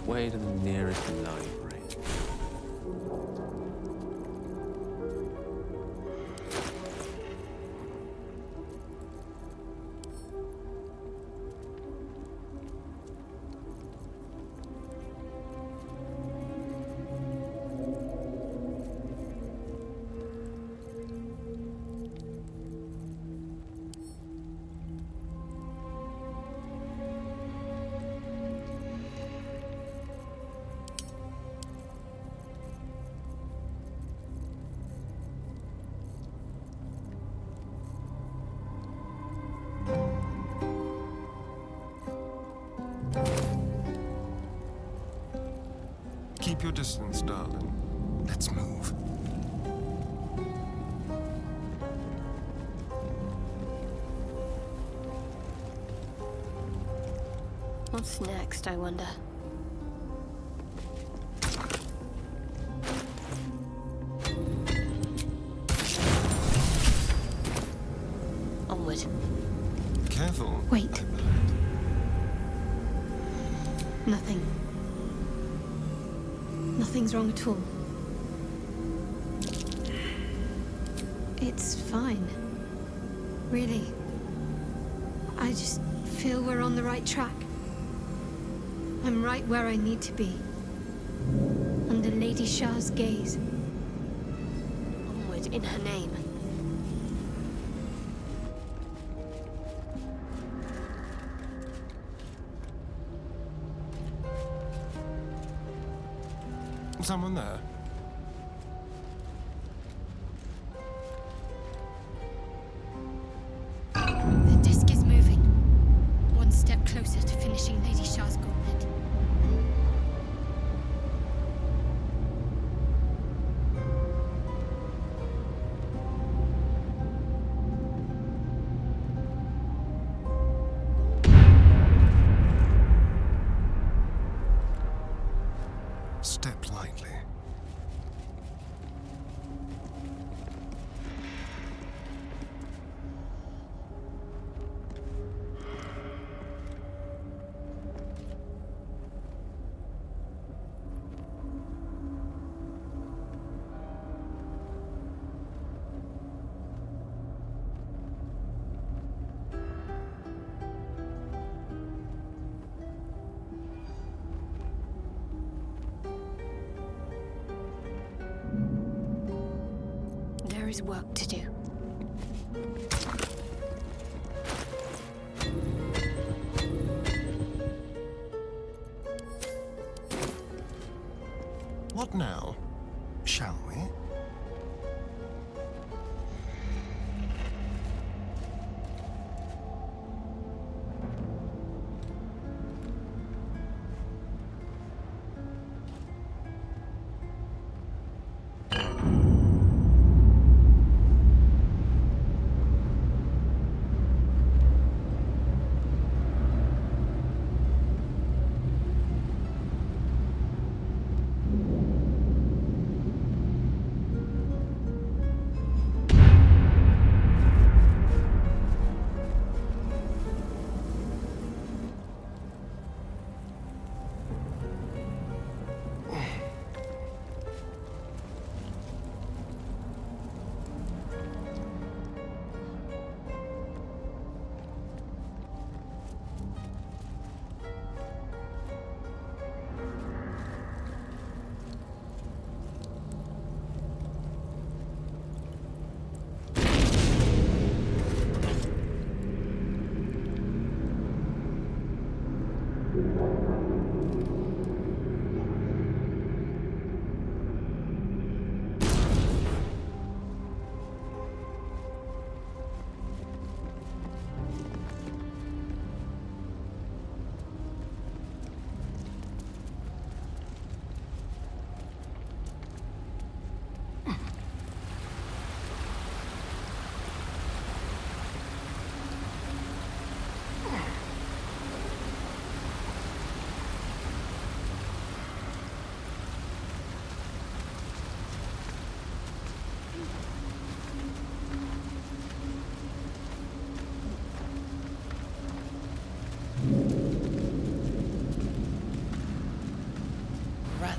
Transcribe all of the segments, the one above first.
Which way to the nearest library? Keep your distance, darling. Let's move. What's next, I wonder? Onward. Careful. Wait. Nothing. Nothing's wrong at all. It's fine. Really. I just feel we're on the right track. I'm right where I need to be. Under Lady Shah's gaze. Onward in her name. Someone there? The disc is moving. One step closer to finishing Lady Shah's gauntlet. Step lightly. There is work to do. What now? Shall we?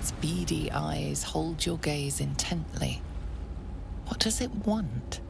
Its beady eyes hold your gaze intently. What does it want?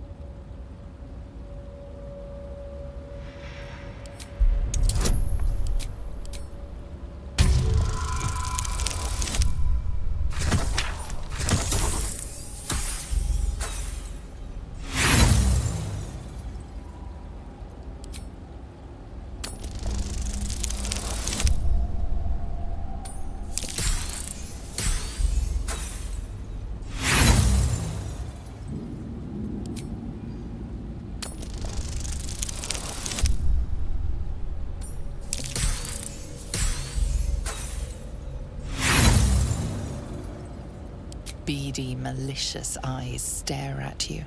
Beady, malicious eyes stare at you.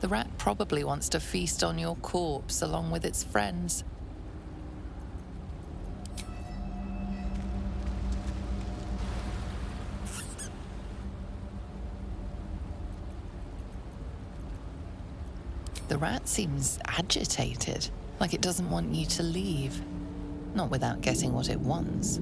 The rat probably wants to feast on your corpse along with its friends. The rat seems agitated, like it doesn't want you to leave. Not without getting what it wants.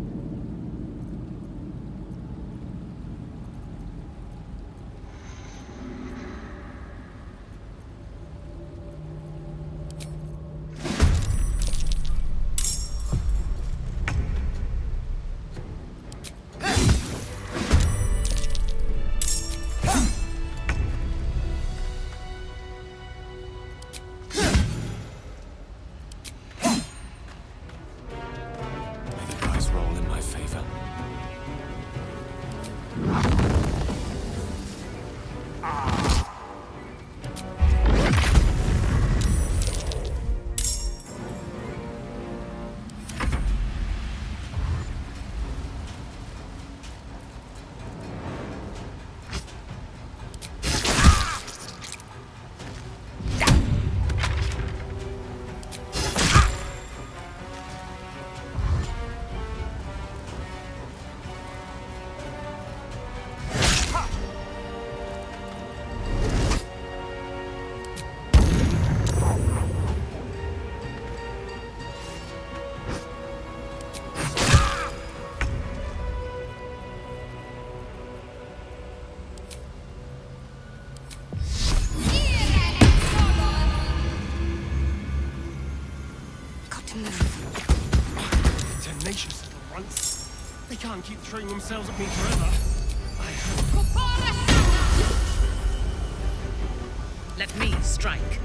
Tenacious little runts. They can't keep throwing themselves at me forever. Let me strike.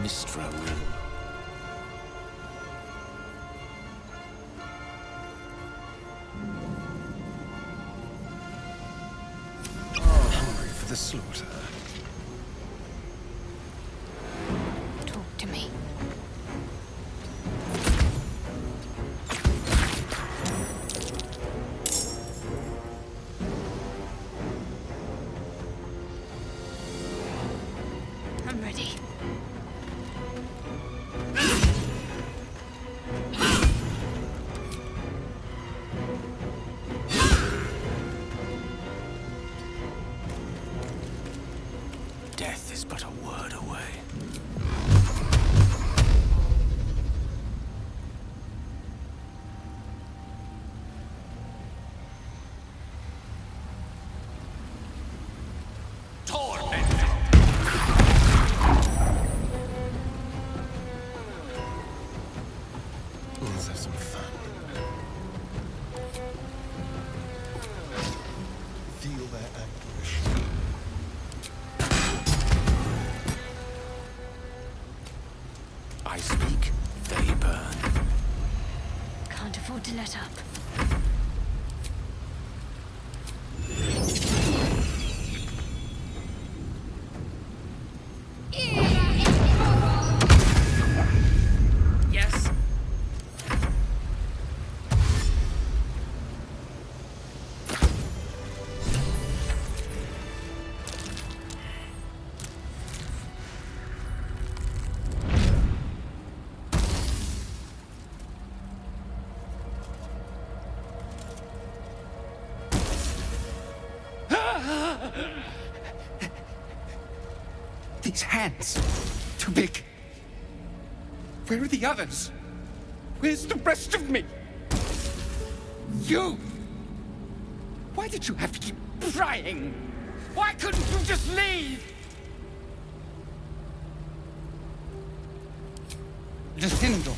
Mistra will. Hungry for the slaughter. Talk to me. I'm ready. Death is but a word away. Let's have some fun. Feel their anguish. These hands. Too big. Where are the others? Where's the rest of me? You! Why did you have to keep prying? Why couldn't you just leave? Luthindor,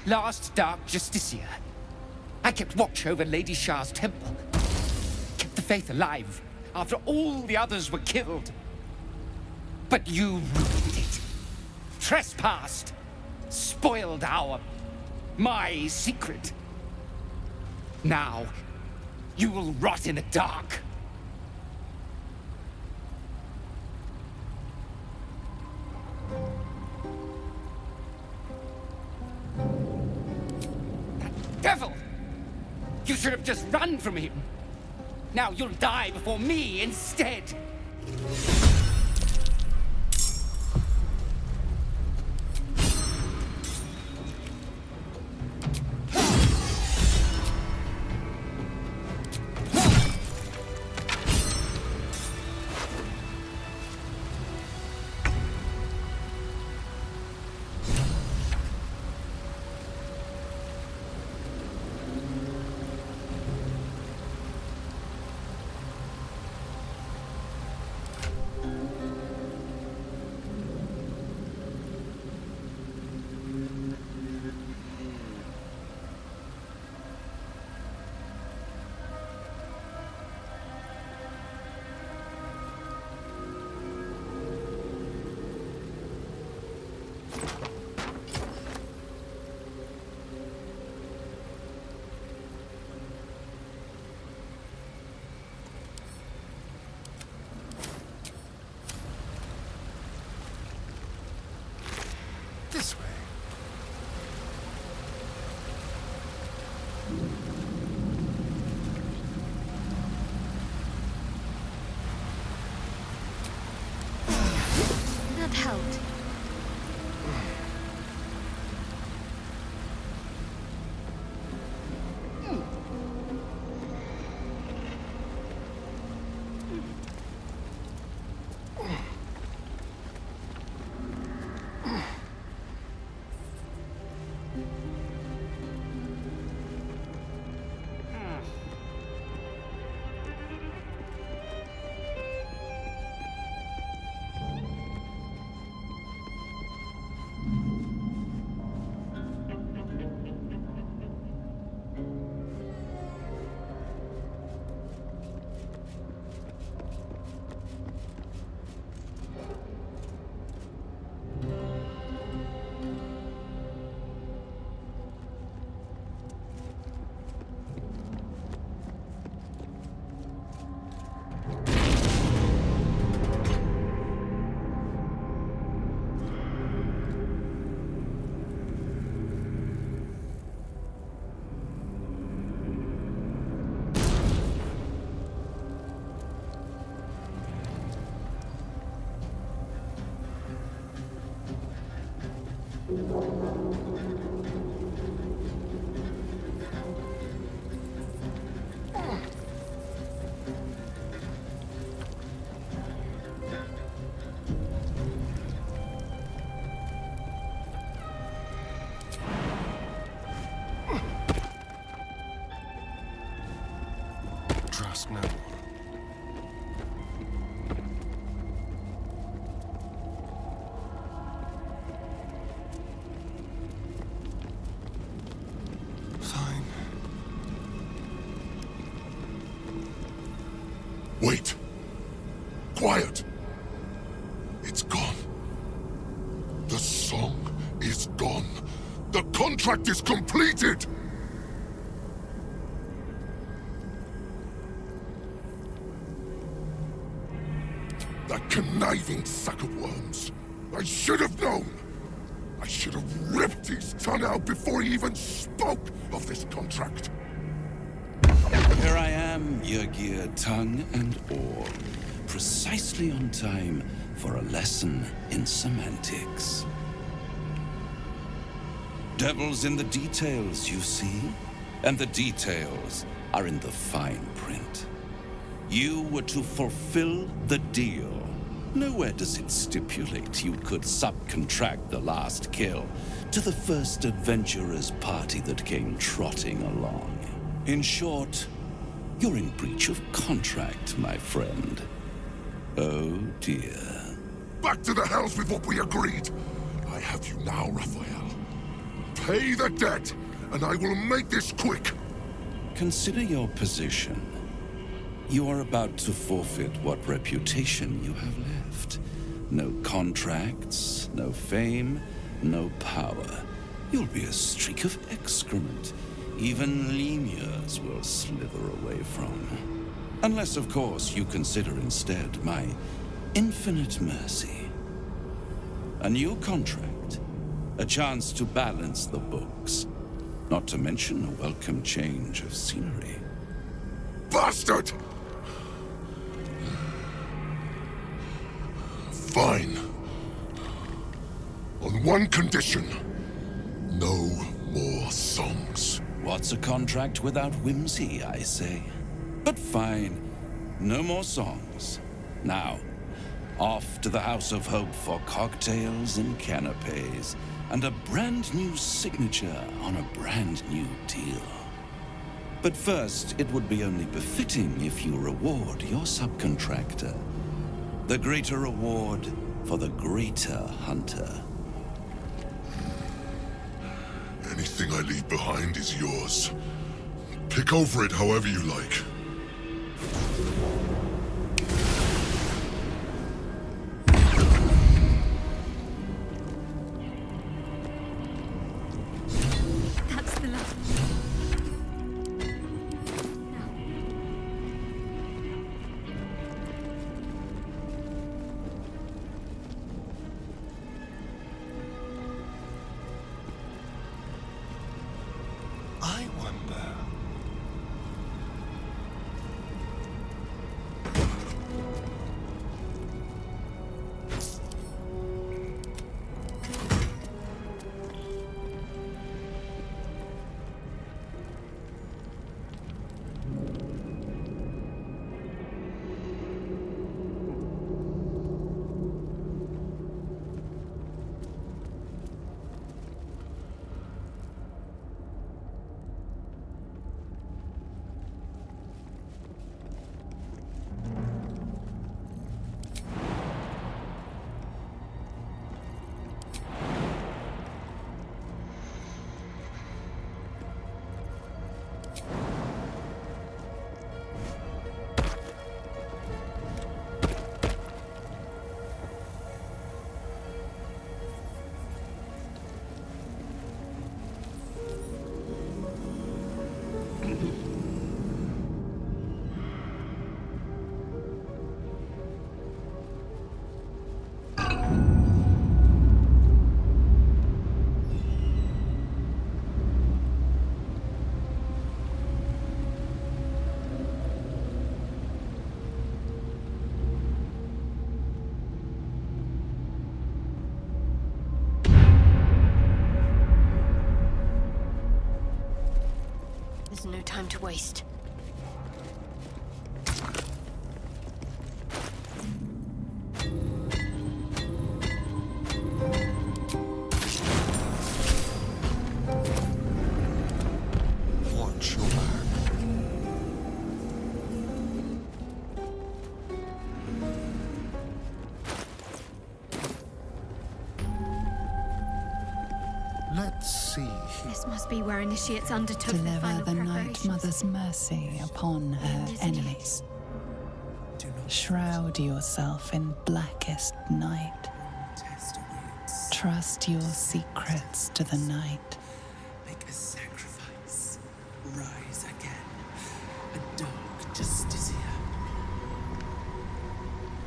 last Dark Justiciar. I kept watch over Lady Shah's temple. Kept the faith alive after all the others were killed. But you ruined it. Trespassed. Spoiled my secret. Now, you will rot in the dark. That devil! You should have just run from him. Now you'll die before me instead. This way. That helped. Trust no one. Fine. Wait. Quiet. It's gone. The song is gone. The contract is completed! That conniving sack of worms. I should have known! I should have ripped his tongue out before he even spoke of this contract. Here I am, Yrgir, tongue and oar. Precisely on time for a lesson in semantics. Devil's in the details, you see? And the details are in the fine print. You were to fulfill the deal. Nowhere does it stipulate you could subcontract the last kill to the first adventurer's party that came trotting along. In short, you're in breach of contract, my friend. Oh dear. Back to the hells with what we agreed! I have you now, Raphael. Pay the debt, and I will make this quick! Consider your position. You are about to forfeit what reputation you have left. No contracts, no fame, no power. You'll be a streak of excrement even lemurs will slither away from. Unless, of course, you consider instead my infinite mercy. A new contract, a chance to balance the books, not to mention a welcome change of scenery. Bastard! Fine. On one condition. No more songs. What's a contract without whimsy, I say? But fine. No more songs. Now, off to the House of Hope for cocktails and canapes, and a brand new signature on a brand new deal. But first, it would be only befitting if you reward your subcontractor. The greater reward for the greater hunter. Anything I leave behind is yours. Pick over it however you like. That's the last. I wonder. There's no time to waste. Watch your back. Let's see. This must be where initiates undertook their Deliver final the Night preparations. Mother's mercy upon her enemies. Shroud yourself in blackest night. Trust your secrets to the night. Make a sacrifice. Rise again. A dark justiciar.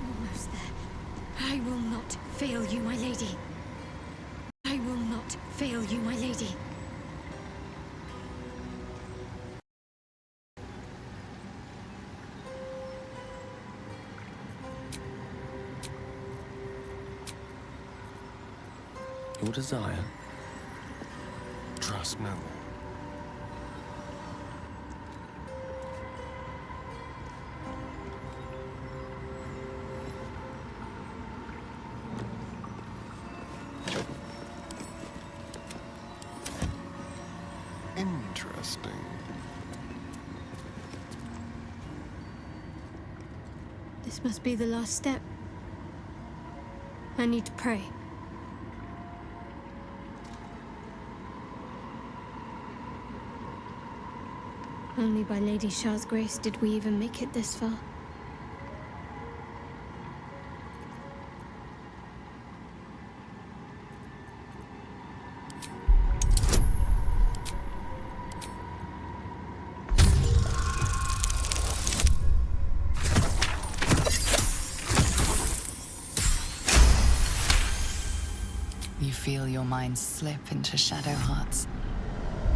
Almost there. I will not fail you, my lady. I will not fail you, my lady. Your desire. Trust no more. Interesting. This must be the last step. I need to pray. Only by Lady Shah's grace did we even make it this far. You feel your mind slip into shadow hearts.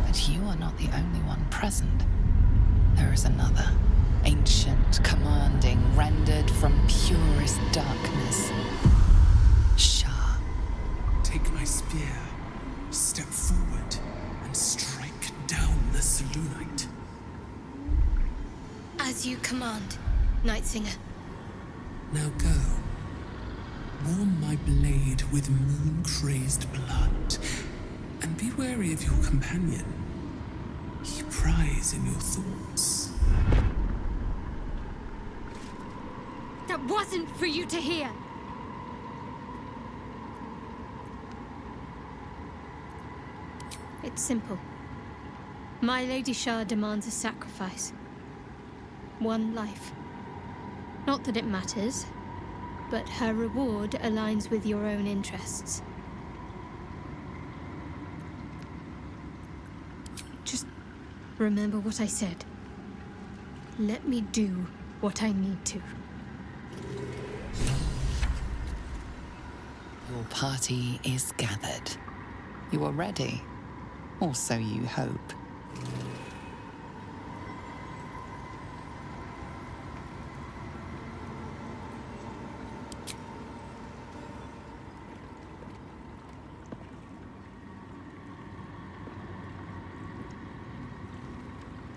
But you are not the only one present. There is another, ancient, commanding, rendered from purest darkness. Shah. Take my spear, step forward, and strike down the Selûnite. As you command, Nightsinger. Now go. Warm my blade with moon-crazed blood, and be wary of your companion. He pries in your thoughts. That wasn't for you to hear! It's simple. My Lady Shah demands a sacrifice. One life. Not that it matters, but her reward aligns with your own interests. Just remember what I said. Let me do what I need to. Your party is gathered. You are ready, or so you hope.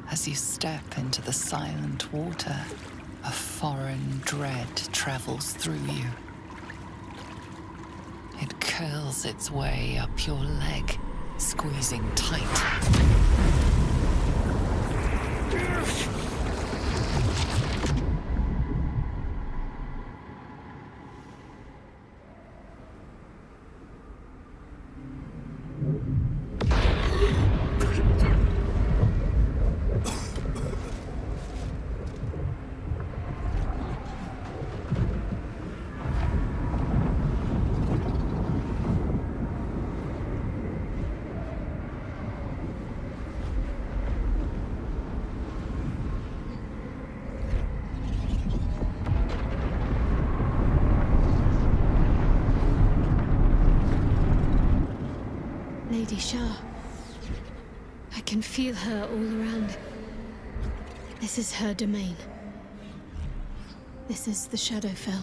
As you step into the silent water, a foreign dread travels through you. It curls its way up your leg, squeezing tight. Lady Shah. I can feel her all around. This is her domain. This is the Shadowfell.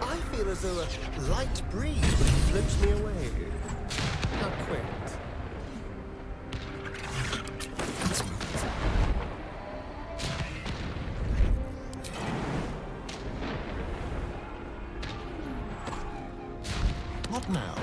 I feel as though a light breeze floats me away. How quaint. Let's move. What now?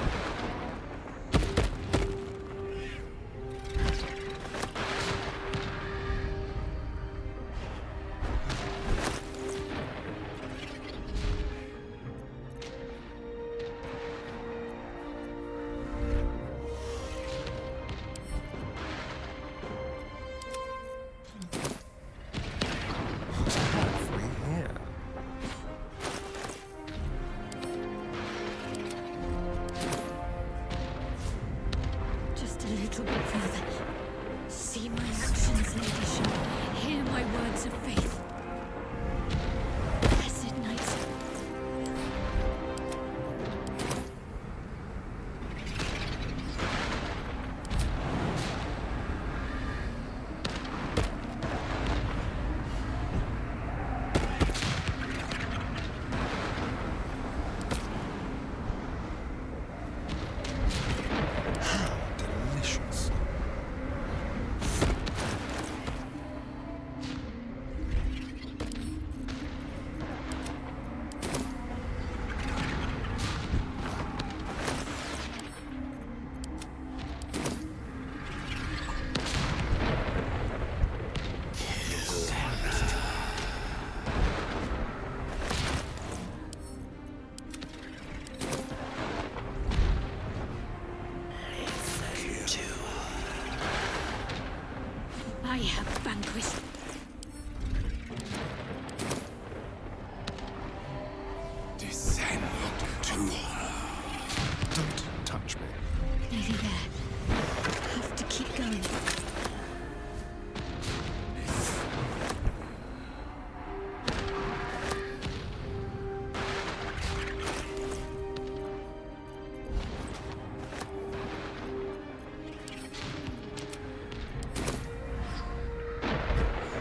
Just a little bit further. See my actions, Lady Shah. Hear my words of faith. Blessed nights. Delicious. I have vanquished. Descend to Don't touch me. Nearly there. Have to keep going.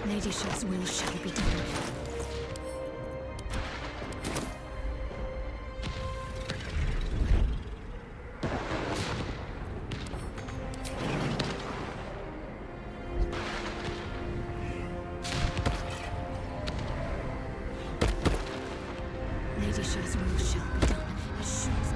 Lady Shaw's will shall be done. Lady Shaw's will shall be done. As sure as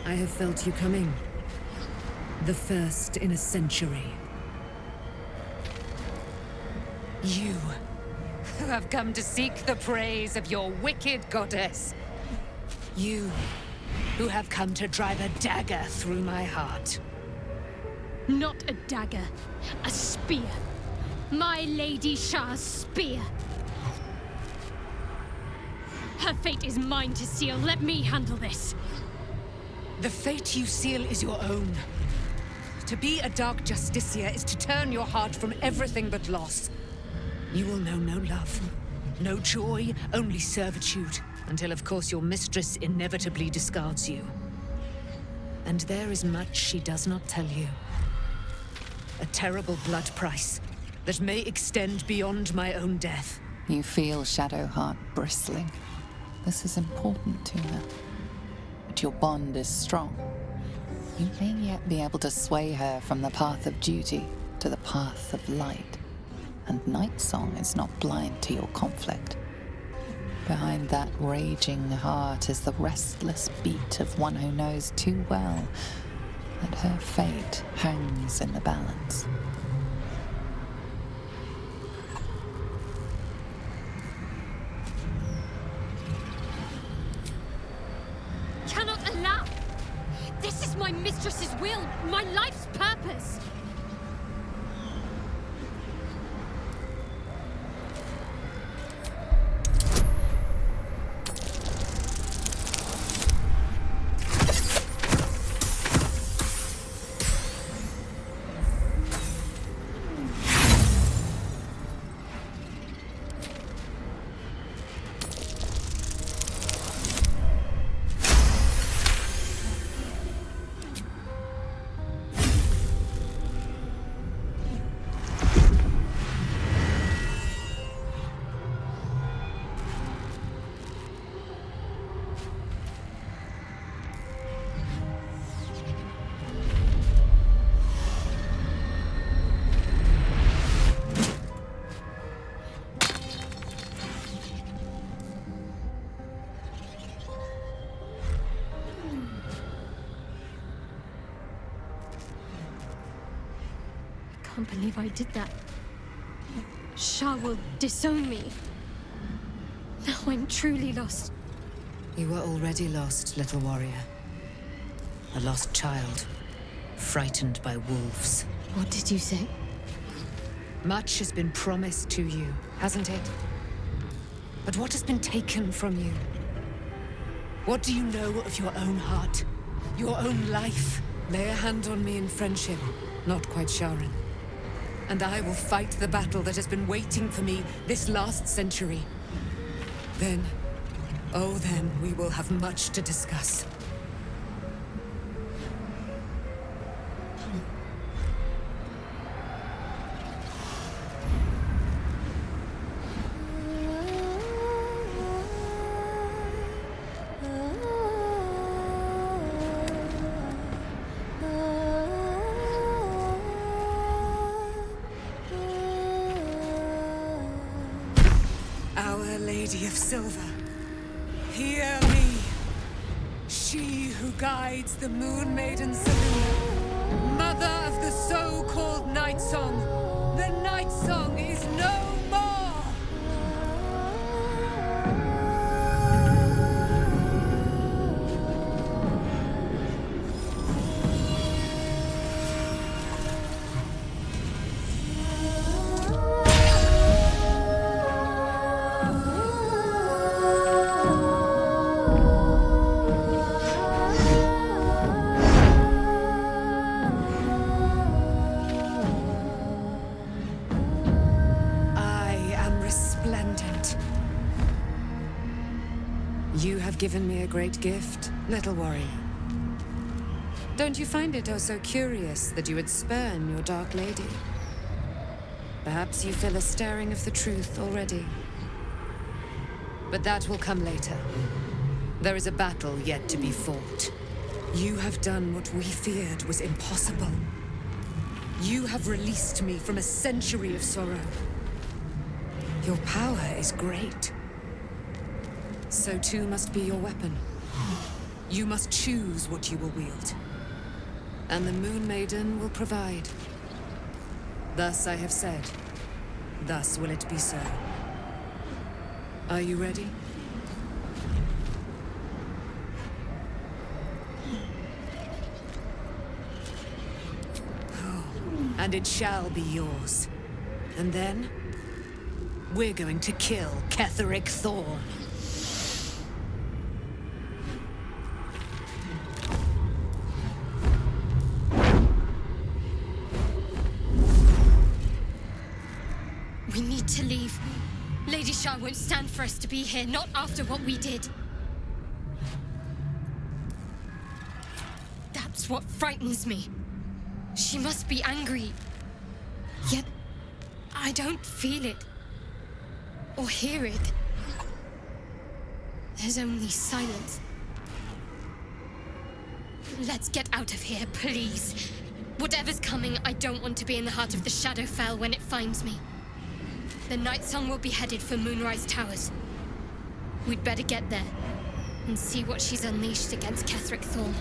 I have felt you coming. The first in a century. You, who have come to seek the praise of your wicked goddess. You, who have come to drive a dagger through my heart. not a dagger, a spear. My Lady Shah's spear. Her fate is mine to seal. Let me handle this. The fate you seal is your own. To be a Dark Justiciar is to turn your heart from everything but loss. You will know no love, no joy, only servitude, until of course your mistress inevitably discards you. And there is much she does not tell you. A terrible blood price that may extend beyond my own death. You feel Shadowheart bristling. This is important to her. But your bond is strong. You may yet be able to sway her from the path of duty to the path of light. And Nightsong is not blind to your conflict. Behind that raging heart is the restless beat of one who knows too well that her fate hangs in the balance. Cannot allow! This is my mistress's will, my life's purpose! I can't believe I did that. Shah will disown me. Now I'm truly lost. You were already lost, little warrior. A lost child, frightened by wolves. What did you say? Much has been promised to you, hasn't it? But what has been taken from you? What do you know of your own heart? Your own life? Lay a hand on me in friendship, not quite Sharon. And I will fight the battle that has been waiting for me this last century. Then, Oh, then we will have much to discuss. Our Lady of Silver, hear me. She who guides the Moon Maiden Selûne, mother of the so-called Night Song. The Night Song is no more! You have given me a great gift, little warrior. Don't you find it oh so curious that you would spurn your Dark Lady? Perhaps you feel a stirring of the truth already. But that will come later. There is a battle yet to be fought. You have done what we feared was impossible. You have released me from a century of sorrow. Your power is great. So too must be your weapon. You must choose what you will wield. And the Moon Maiden will provide. Thus I have said. Thus will it be so. Are you ready? Oh, and it shall be yours. And then, we're going to kill Ketheric Thorn. We need to leave. Lady Shah won't stand for us to be here, not after what we did. That's what frightens me. She must be angry. Yet, I don't feel it. Or hear it. There's only silence. Let's get out of here, please. Whatever's coming, I don't want to be in the heart of the Shadowfell when it finds me. The Night Song will be headed for Moonrise Towers. We'd better get there and see what she's unleashed against Ketheric Thorn.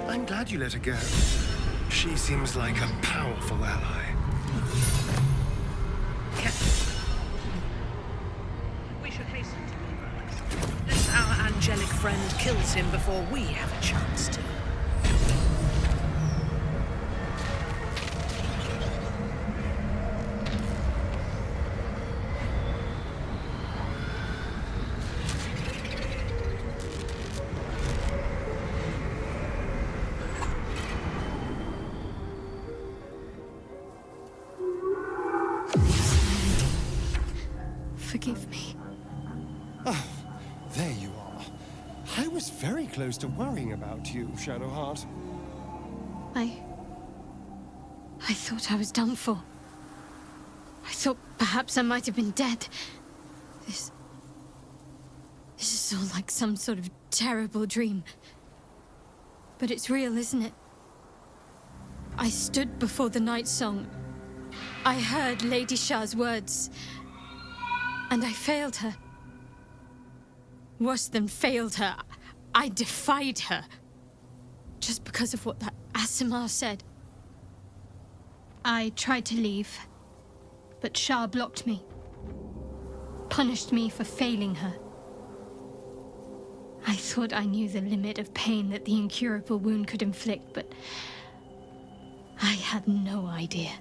I'm glad you let her go. She seems like a powerful ally. We should hasten to Moonrise. Let our angelic friend kills him before we have a chance to. Forgive me. Oh, there you are. I was very close to worrying about you, Shadowheart. I thought I was done for. I thought perhaps I might have been dead. This is all like some sort of terrible dream. But it's real, isn't it? I stood before the night song. I heard Lady Shah's words. And I failed her. Worse than failed her, I defied her. Just because of what that Asimar said. I tried to leave, but Shah blocked me. Punished me for failing her. I thought I knew the limit of pain that the incurable wound could inflict, but I had no idea.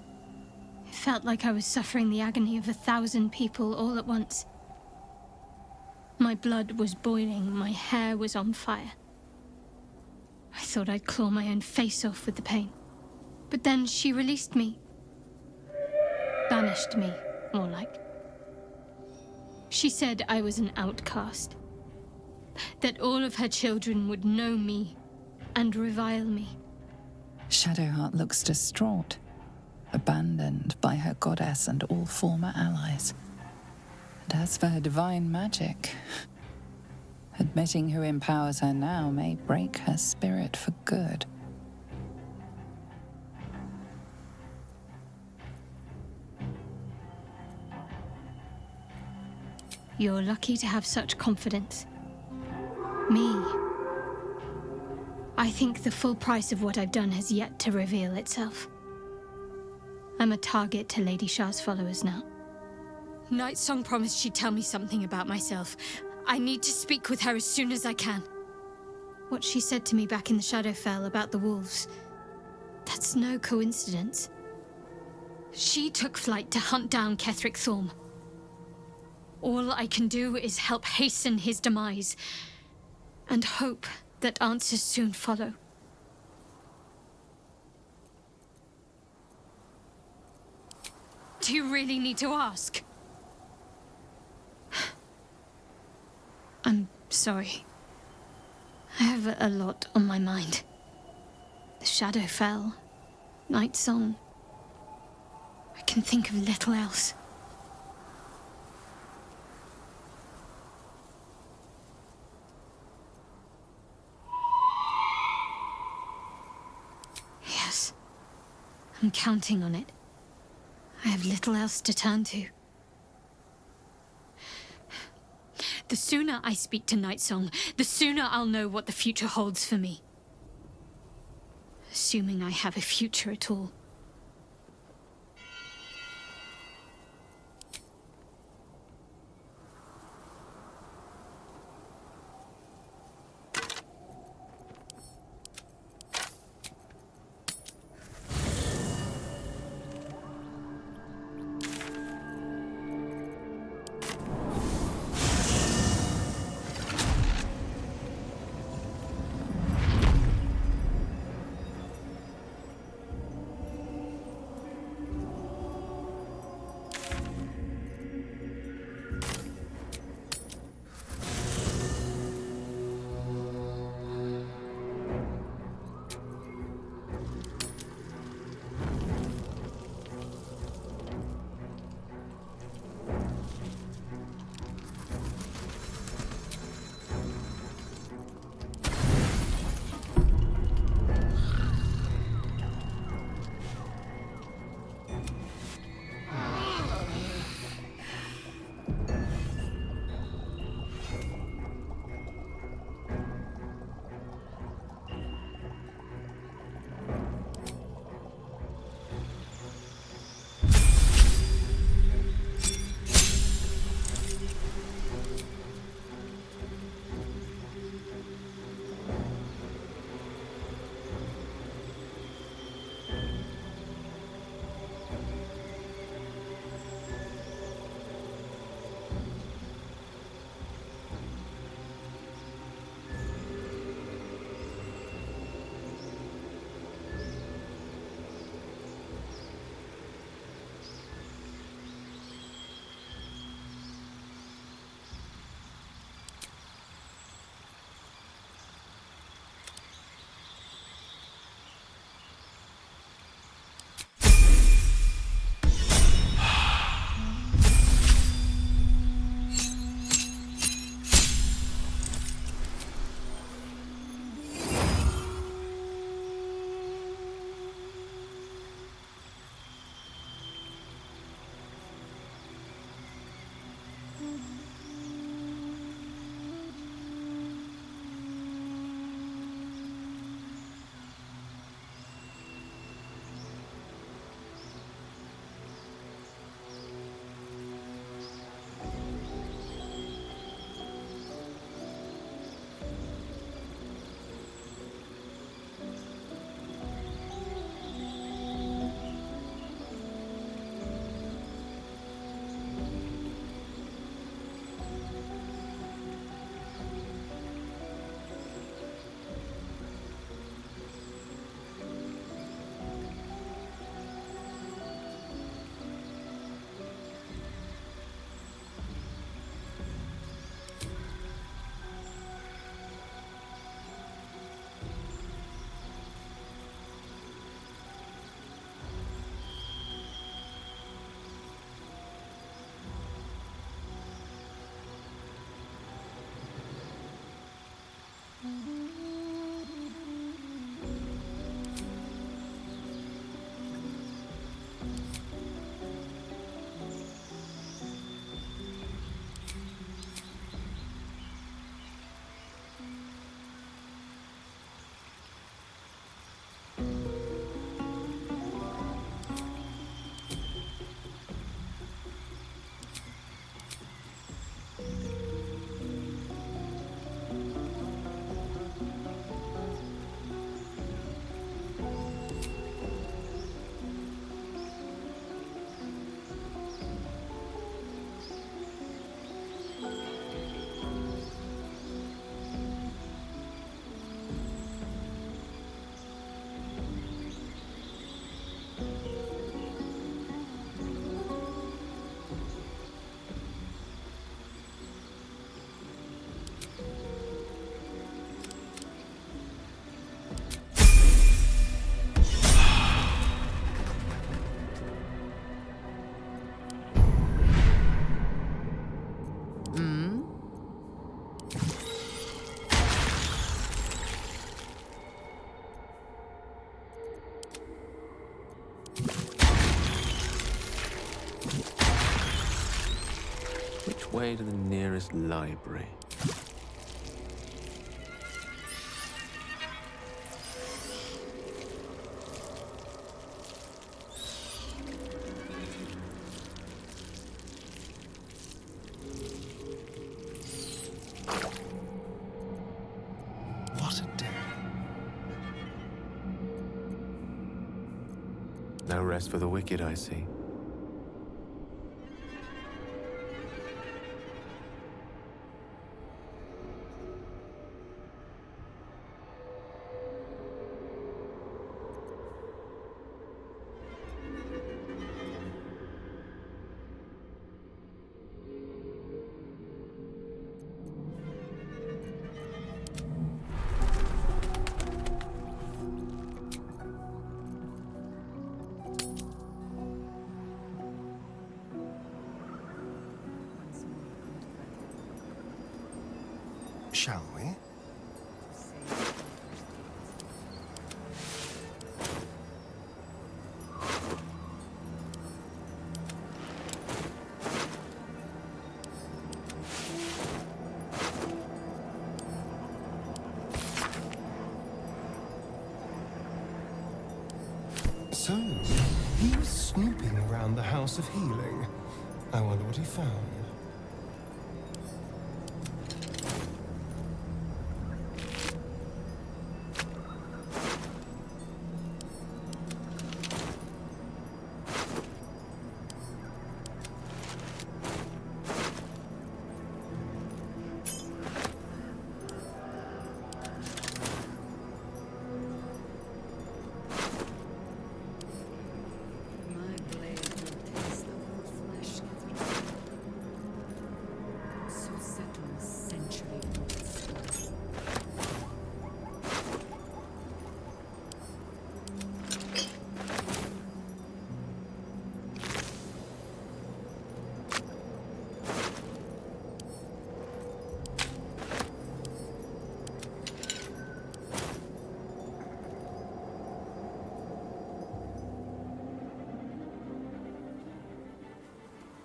It felt like I was suffering the agony of 1,000 people all at once. My blood was boiling, my hair was on fire. I thought I'd claw my own face off with the pain. But then she released me. Banished me, more like. She said I was an outcast. That all of her children would know me and revile me. Shadowheart looks distraught, abandoned by her goddess and all former allies. And as for her divine magic, admitting who empowers her now may break her spirit for good. You're lucky to have such confidence. Me. I think the full price of what I've done has yet to reveal itself. I'm a target to Lady Shah's followers now. Nightsong promised she'd tell me something about myself. I need to speak with her as soon as I can. What she said to me back in the Shadowfell about the wolves, that's no coincidence. She took flight to hunt down Ketheric Thorm. All I can do is help hasten his demise, and hope that answers soon follow. Do you really need to ask? I'm sorry. I have a lot on my mind. The Shadowfell, Nightsong. I can think of little else. Yes, I'm counting on it. I have little else to turn to. The sooner I speak to Nightsong, the sooner I'll know what the future holds for me. Assuming I have a future at all. Which way to the nearest library? What a day. No rest for the wicked, I see. Shall we? So, he was snooping around the House of Healing. I wonder what he found. My blade will taste of her flesh, so settle a century-old scar.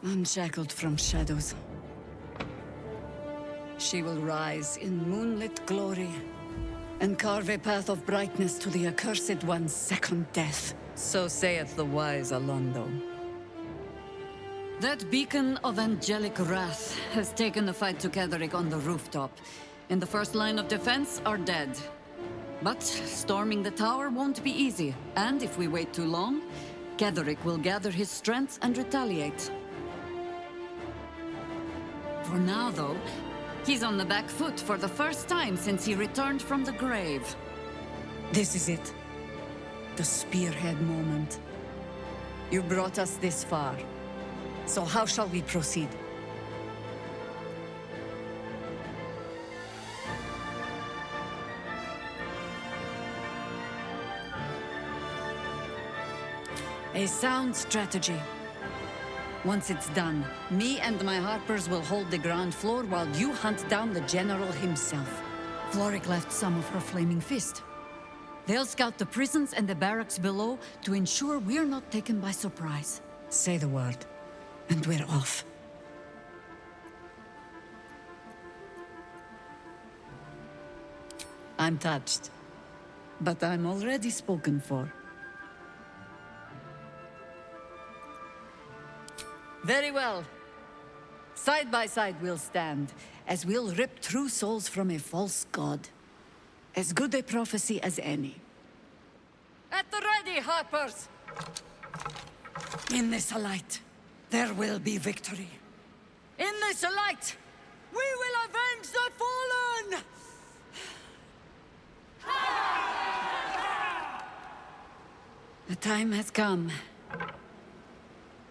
Unshackled from shadows, she will rise in moonlit glory and carve a path of brightness to the accursed one's second death. So saith the wise Alondo. That beacon of angelic wrath has taken the fight to Ketheric on the rooftop. In the first line of defense are dead. But storming the tower won't be easy, and if we wait too long, Ketheric will gather his strength and retaliate. For now, though, he's on the back foot for the first time since he returned from the grave. This is it. The spearhead moment. You brought us this far. So how shall we proceed? A sound strategy. Once it's done, me and my Harpers will hold the ground floor while you hunt down the General himself. Floric left some of her flaming fist. They'll scout the prisons and the barracks below to ensure we're not taken by surprise. Say the word, and we're off. I'm touched, but I'm already spoken for. Very well. Side by side we'll stand, as we'll rip true souls from a false god. As good a prophecy as any. At the ready, Harpers! In this light, there will be victory. In this light, we will avenge the fallen! The time has come.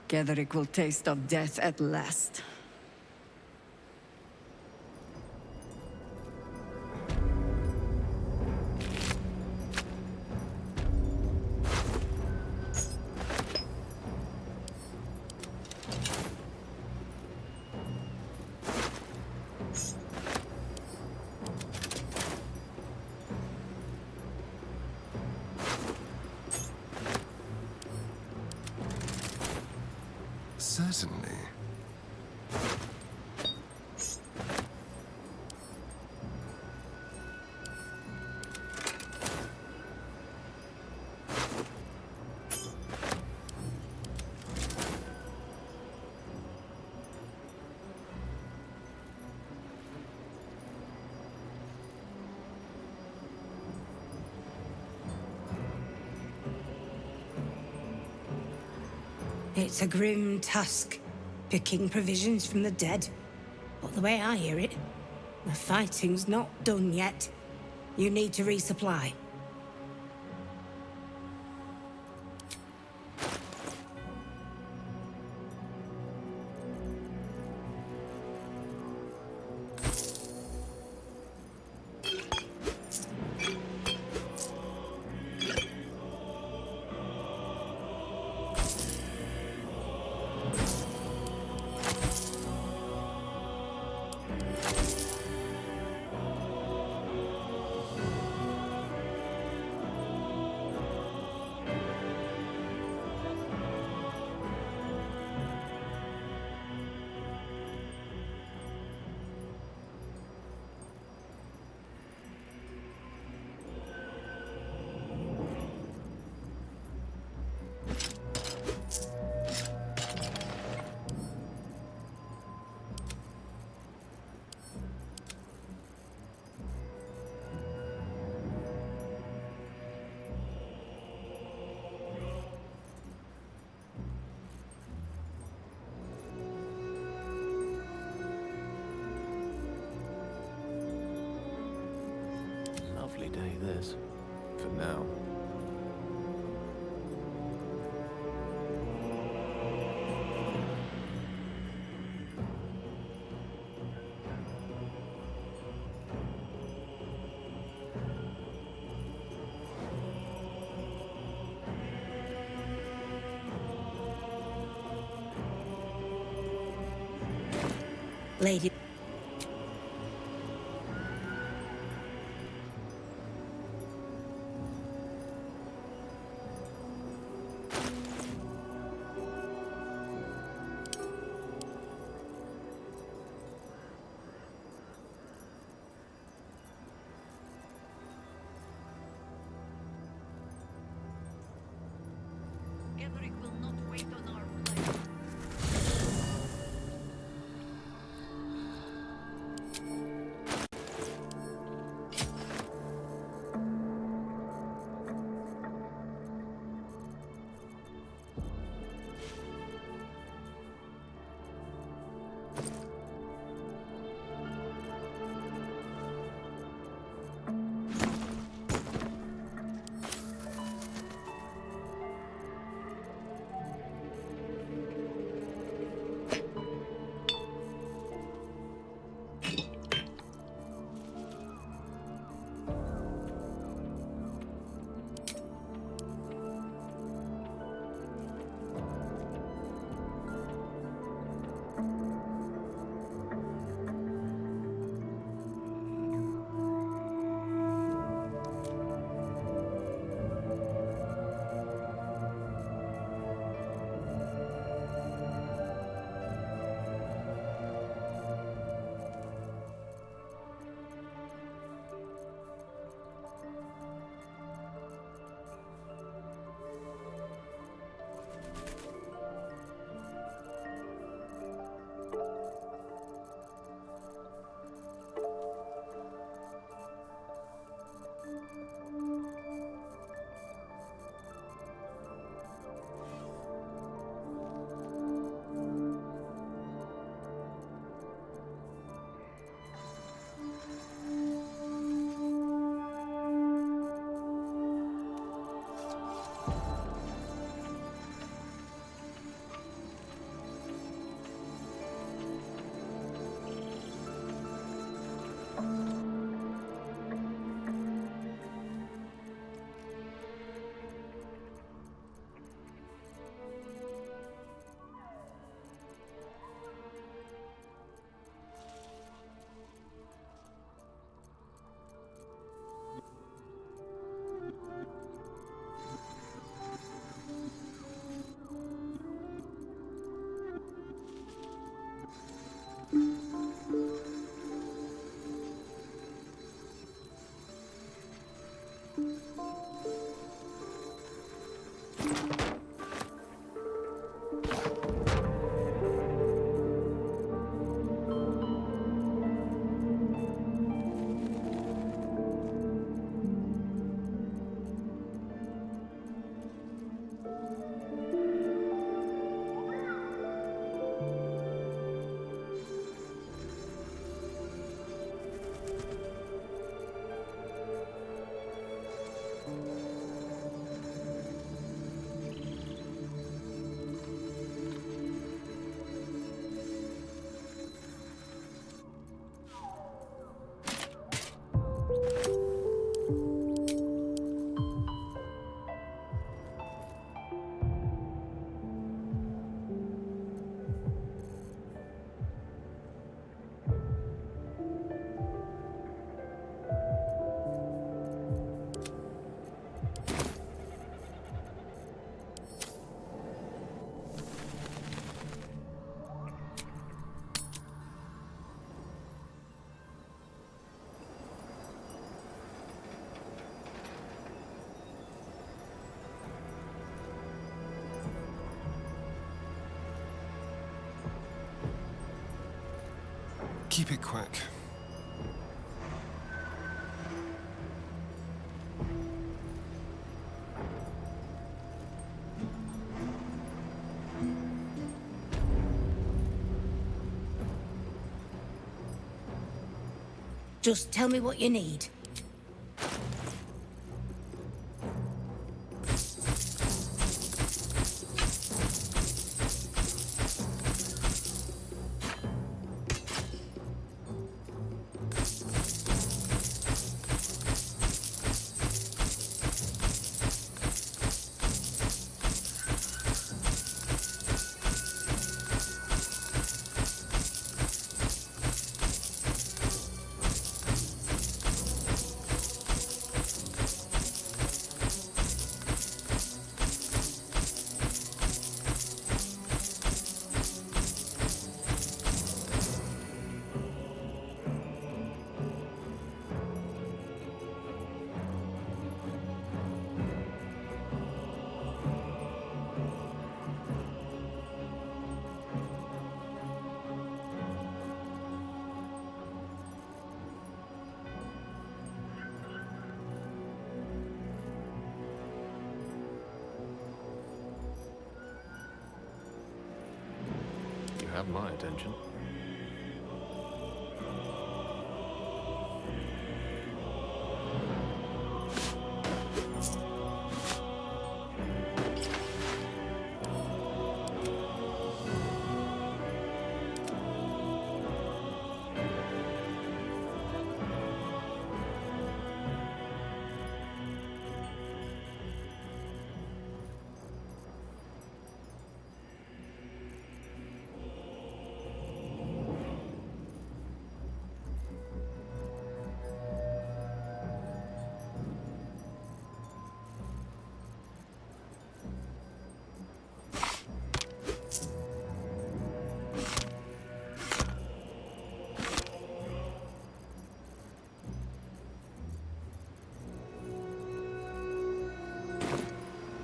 Ketheric will taste of death at last. Certainly. It's a grim task, picking provisions from the dead. But the way I hear it, the fighting's not done yet. You need to resupply. Lovely day, this. For now. Lady. Gathering will not wait on our flight. keep it quick. Just tell me what you need. You have my attention.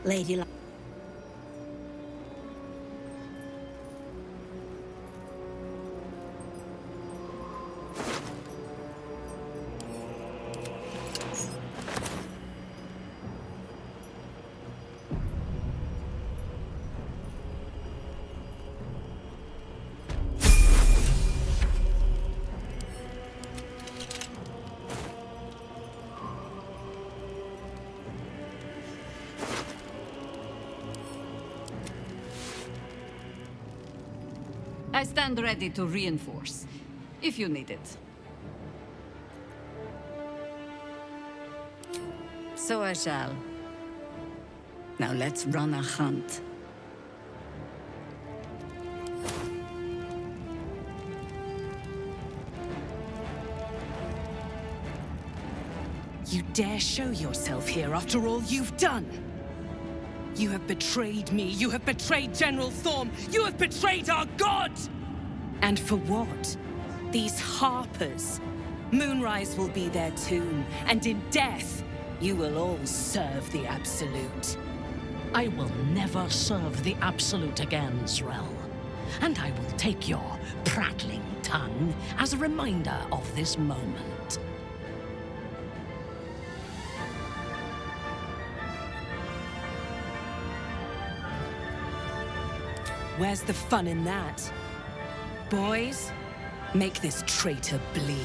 Lady. I stand ready to reinforce, if you need it. So I shall. Now let's run a hunt. You dare show yourself here after all you've done? You have betrayed me. You have betrayed General Thorm. You have betrayed our god! And for what? These harpers. Moonrise will be their tomb, and in death, you will all serve the Absolute. I will never serve the Absolute again, Zrel. And I will take your prattling tongue as a reminder of this moment. Where's the fun in that? Boys, make this traitor bleed.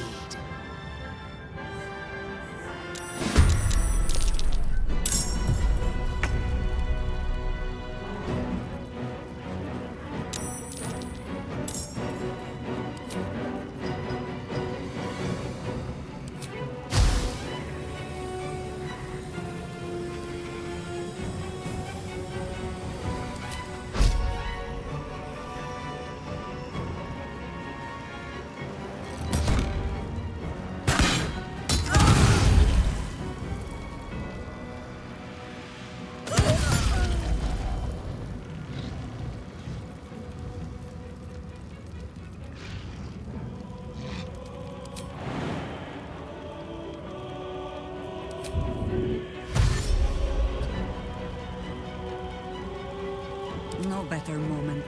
No better moment.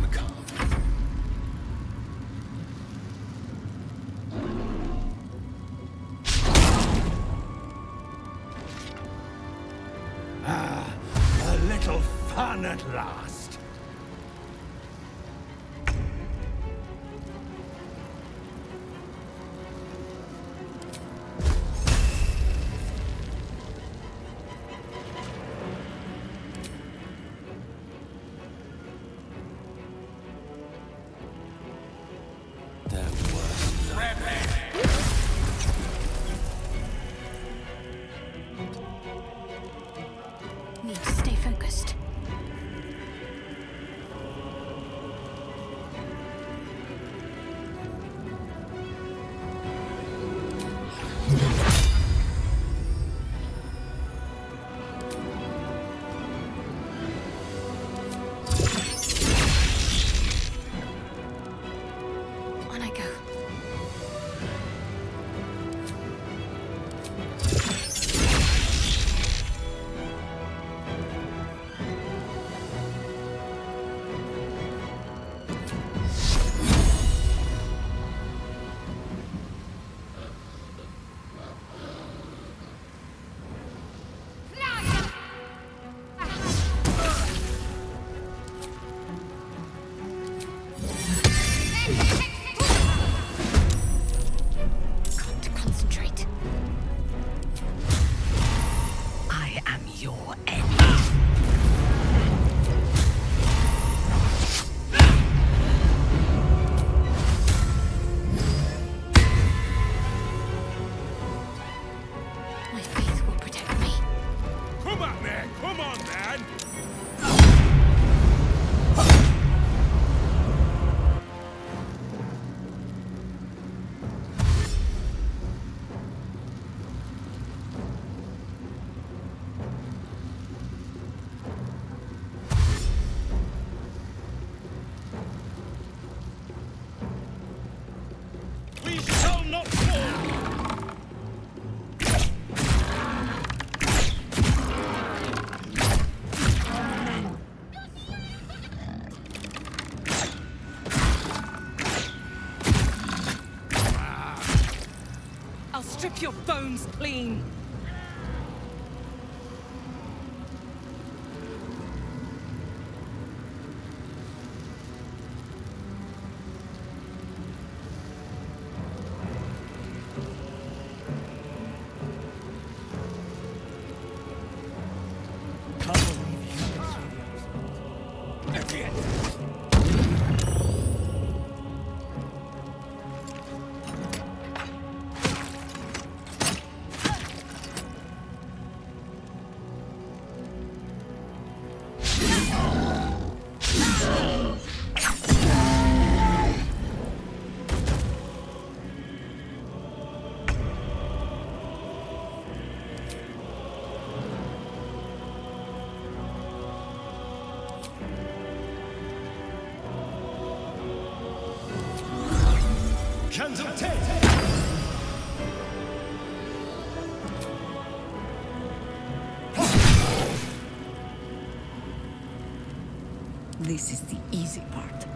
macabre. A little fun at last. Need to stay focused. On I go. Got to concentrate. I am your enemy. My faith will protect me. Come on, man! Come on, man! We shall not fall! I'll strip your bones clean. Cans of 10! This is the easy part.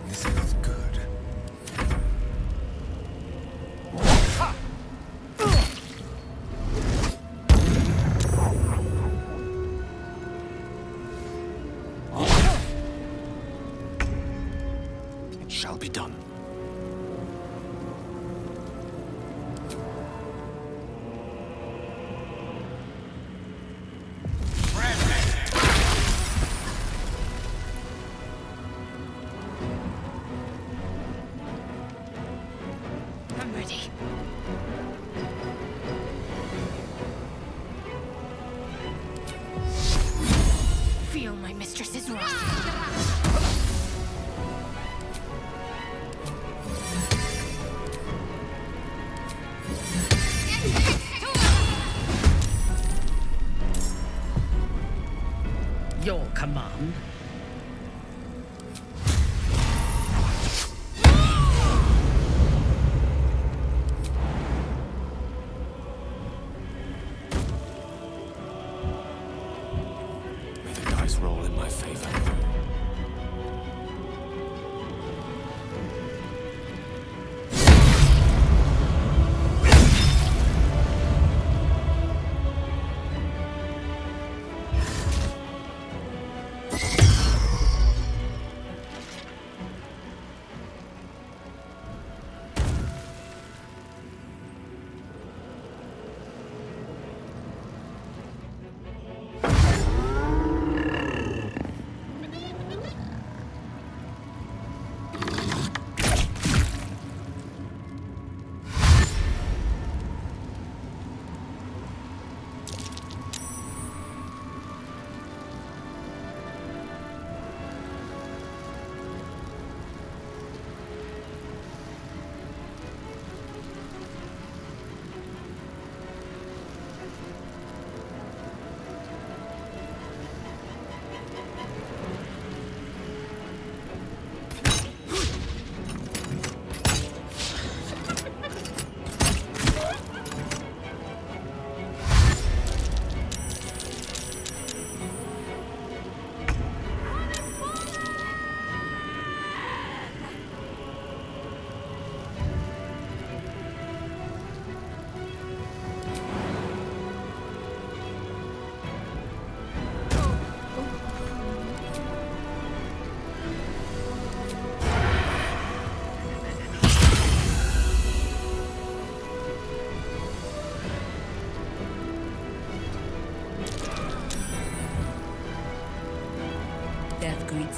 This is good. It shall be done. I'm ready. Feel my mistress's wrath. Your command.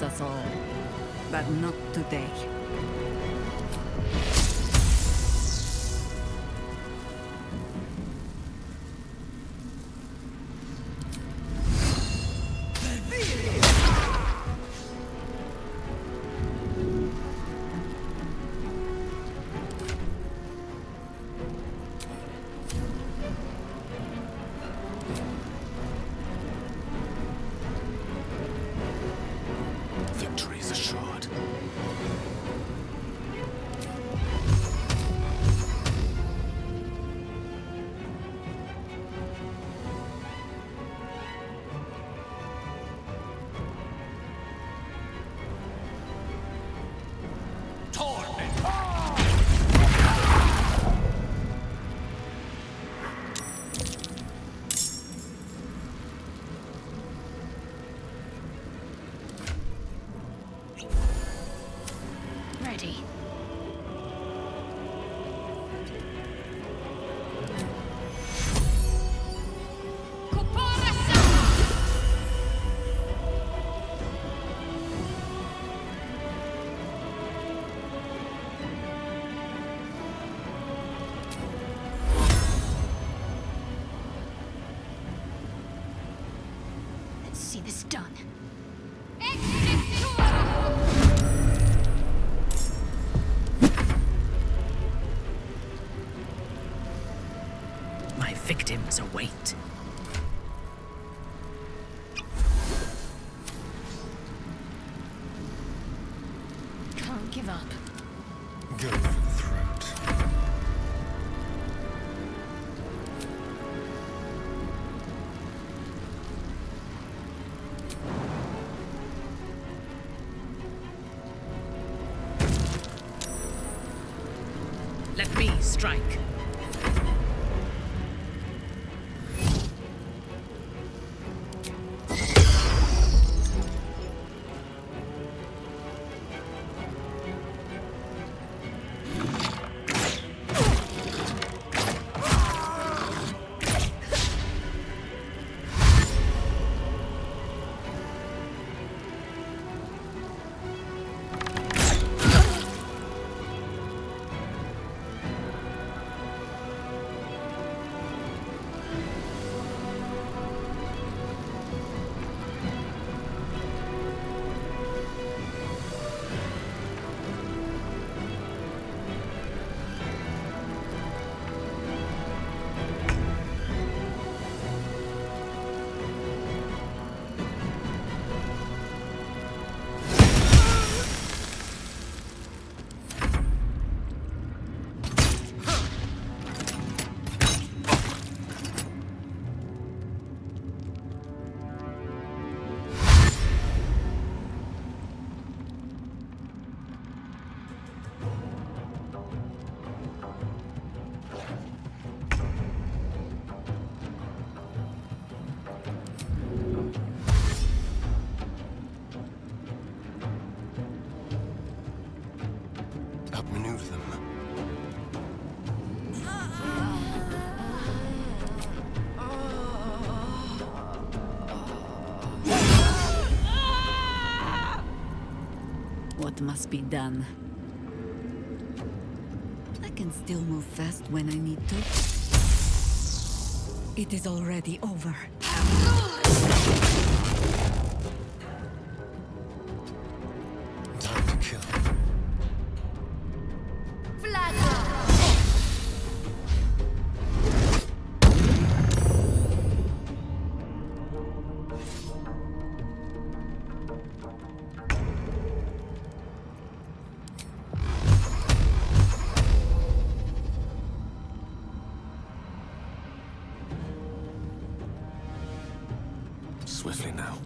awaits us all. But not today. Victory is assured. Ready. Let's see this done. My victims await. Can't give up. Go for the throat. Let me strike. Outmaneuver them. What must be done? I can still move fast when I need to. It is already over. Time to kill. Swiftly now.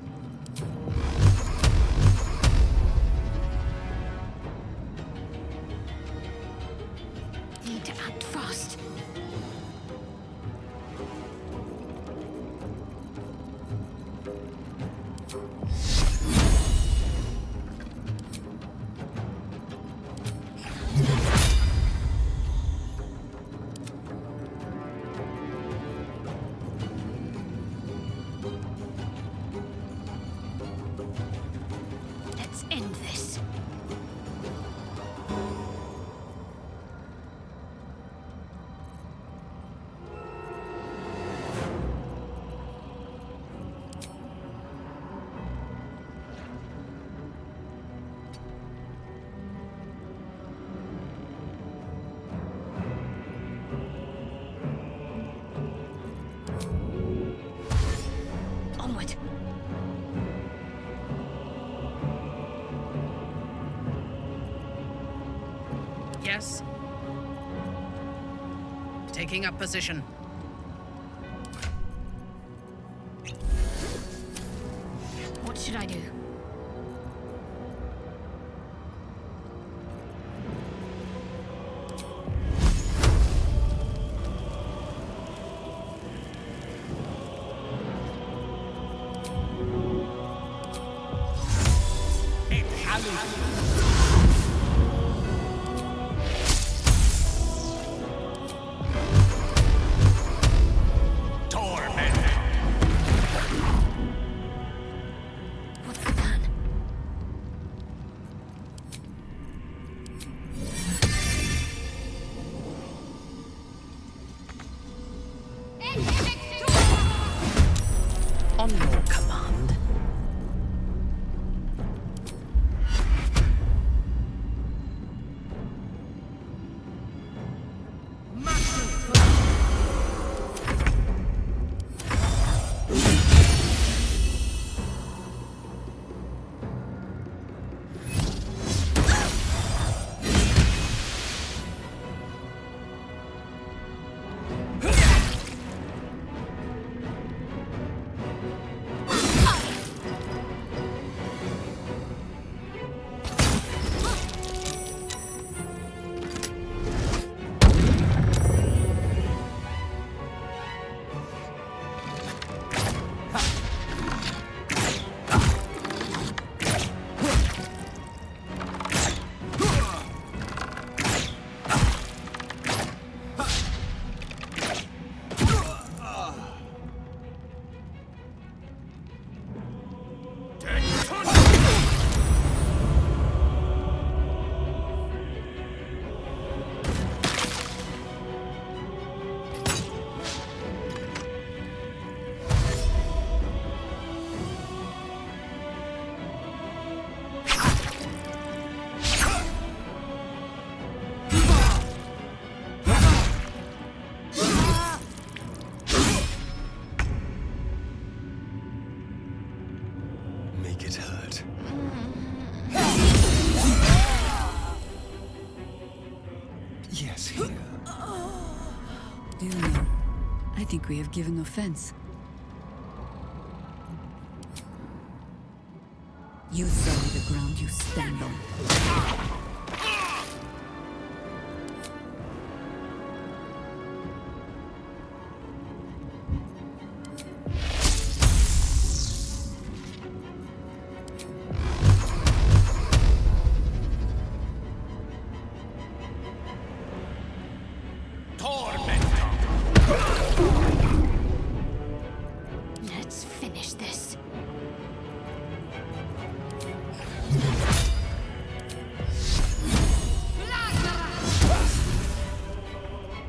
Yes? Taking up position. What should I do? What's the plan? On your command. Make it hurt. Yes, here. Do you know? I think we have given offense. You sully the ground you stand on. Let's finish this.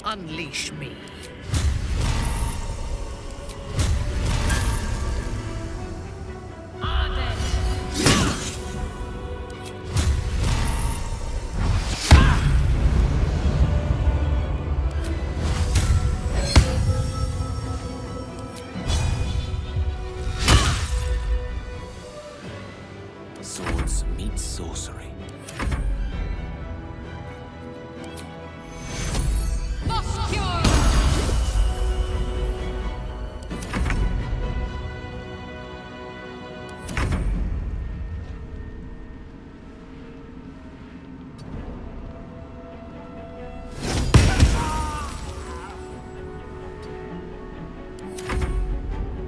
Unleash me. Swords meet sorcery.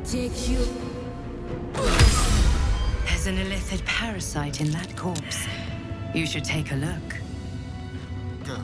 Take you. There's an illithid parasite in that corpse. You should take a look. Go.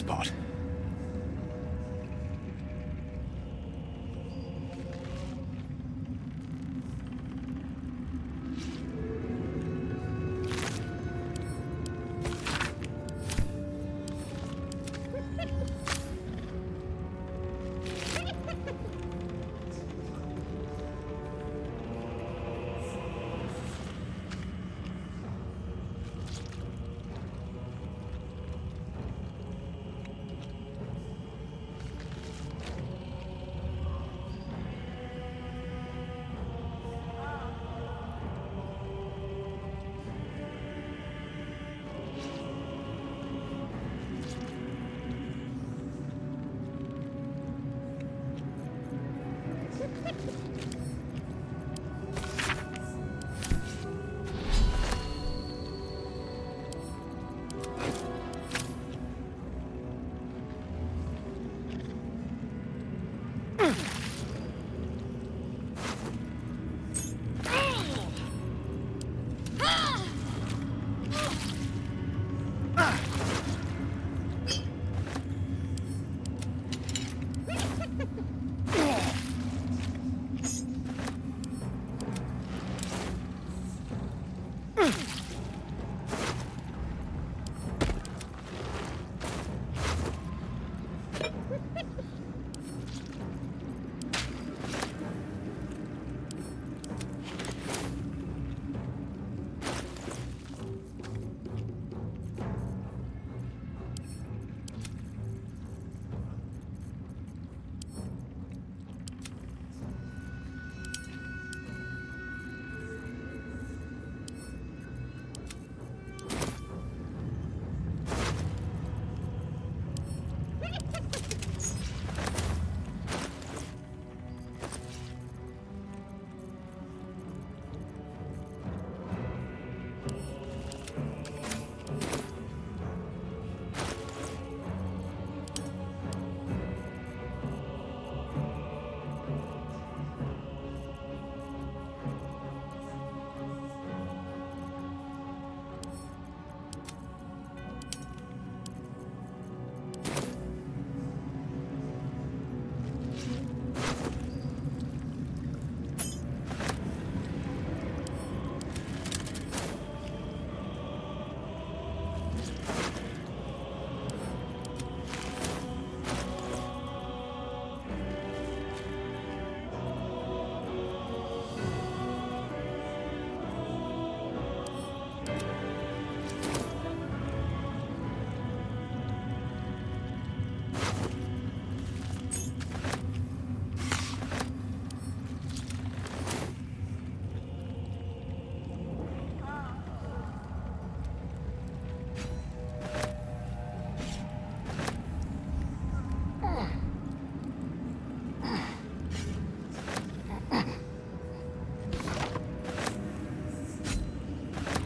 spot.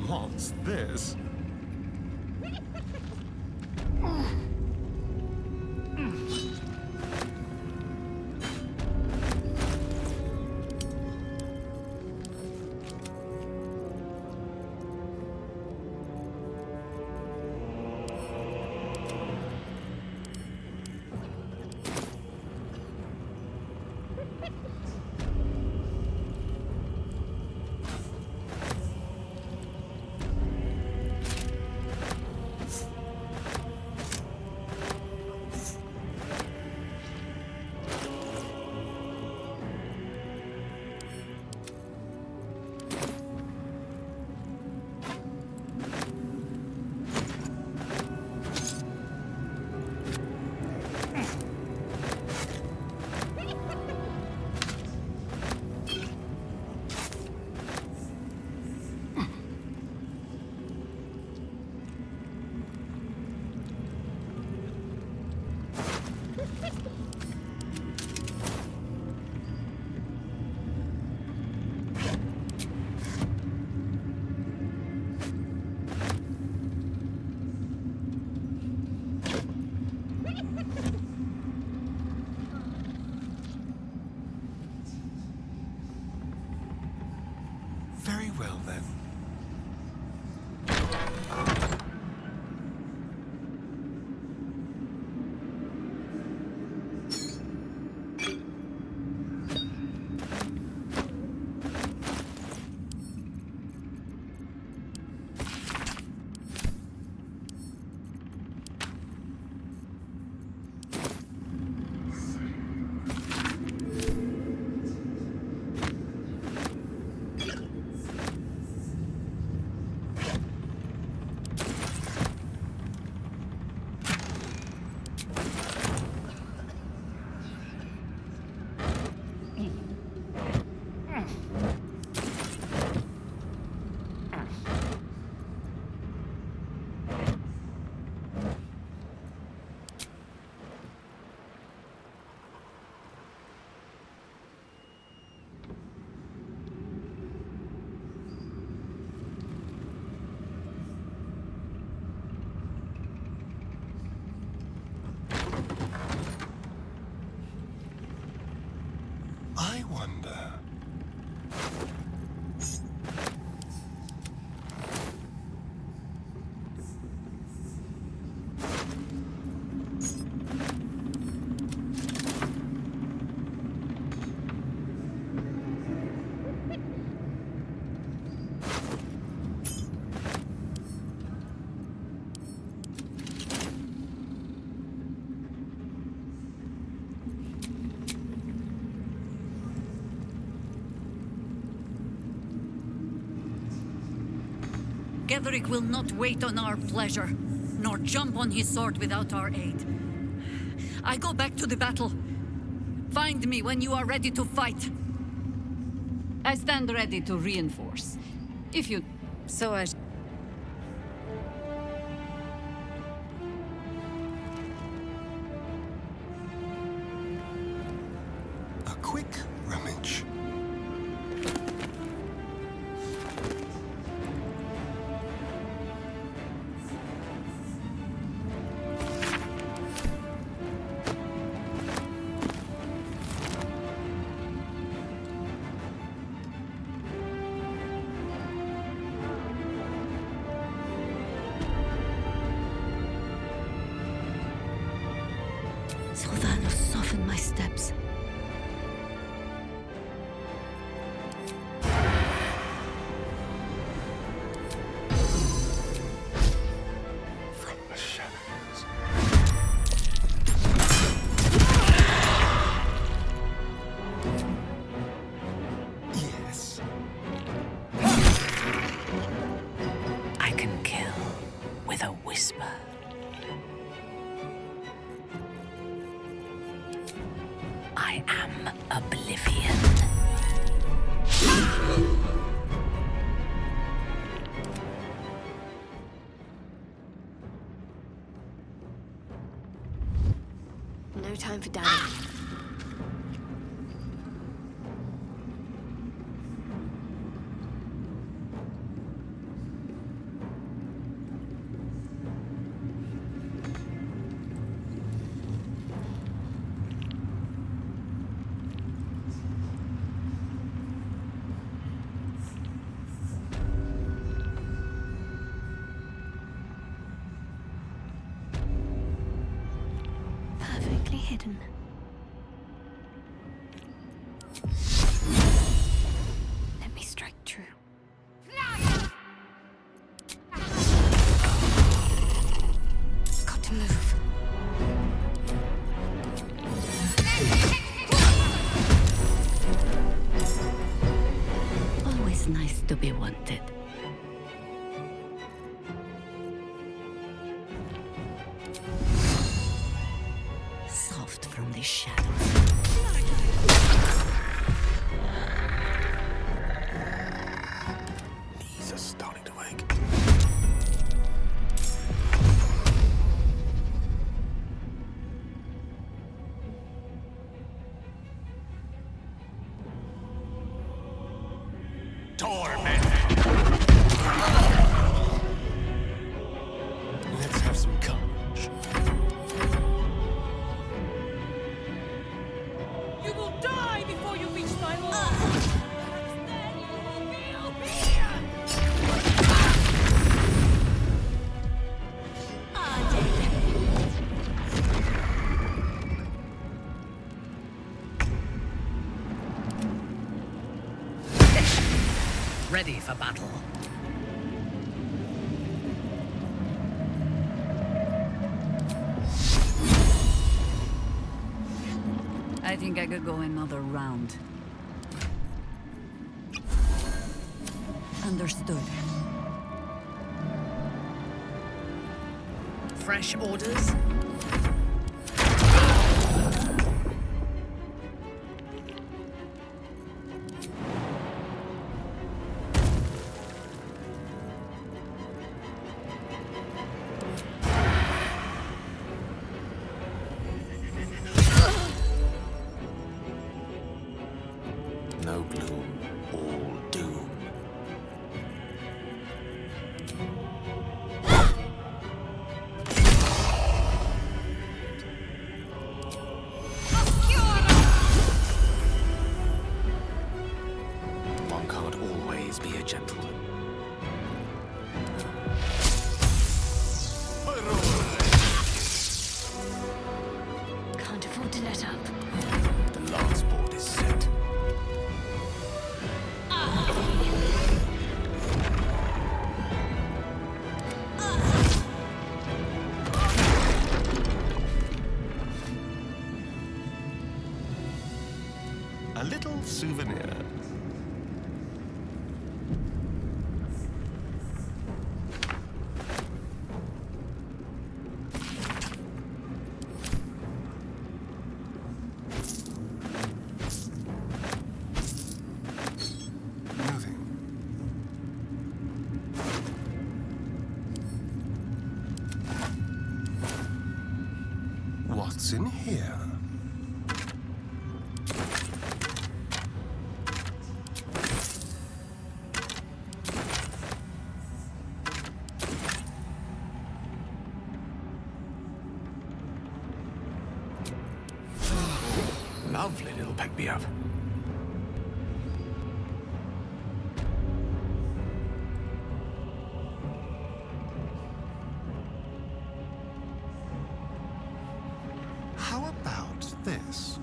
What's this? Very well, then. I wonder. Getherick will not wait on our pleasure, nor jump on his sword without our aid. I go back to the battle. Find me when you are ready to fight. I stand ready to reinforce. If you... So I... A quick rummage. Sylvanos, soften my steps. From the shadows. Yes. I can kill with a whisper. I am Oblivion. No time for Daddy. Perfectly hidden. Let me strike true. Got to move. Always nice to be wanted. Soft from the shadows. Knees are starting to ache. Torment! Let's have some courage. You will die before you reach my lord! Then you will be obedient! Ready for battle. I think I could go another round. Understood. Fresh orders? No gloom, all doom. little souvenirs. What's in here? Lovely little pick-me-up. How about this?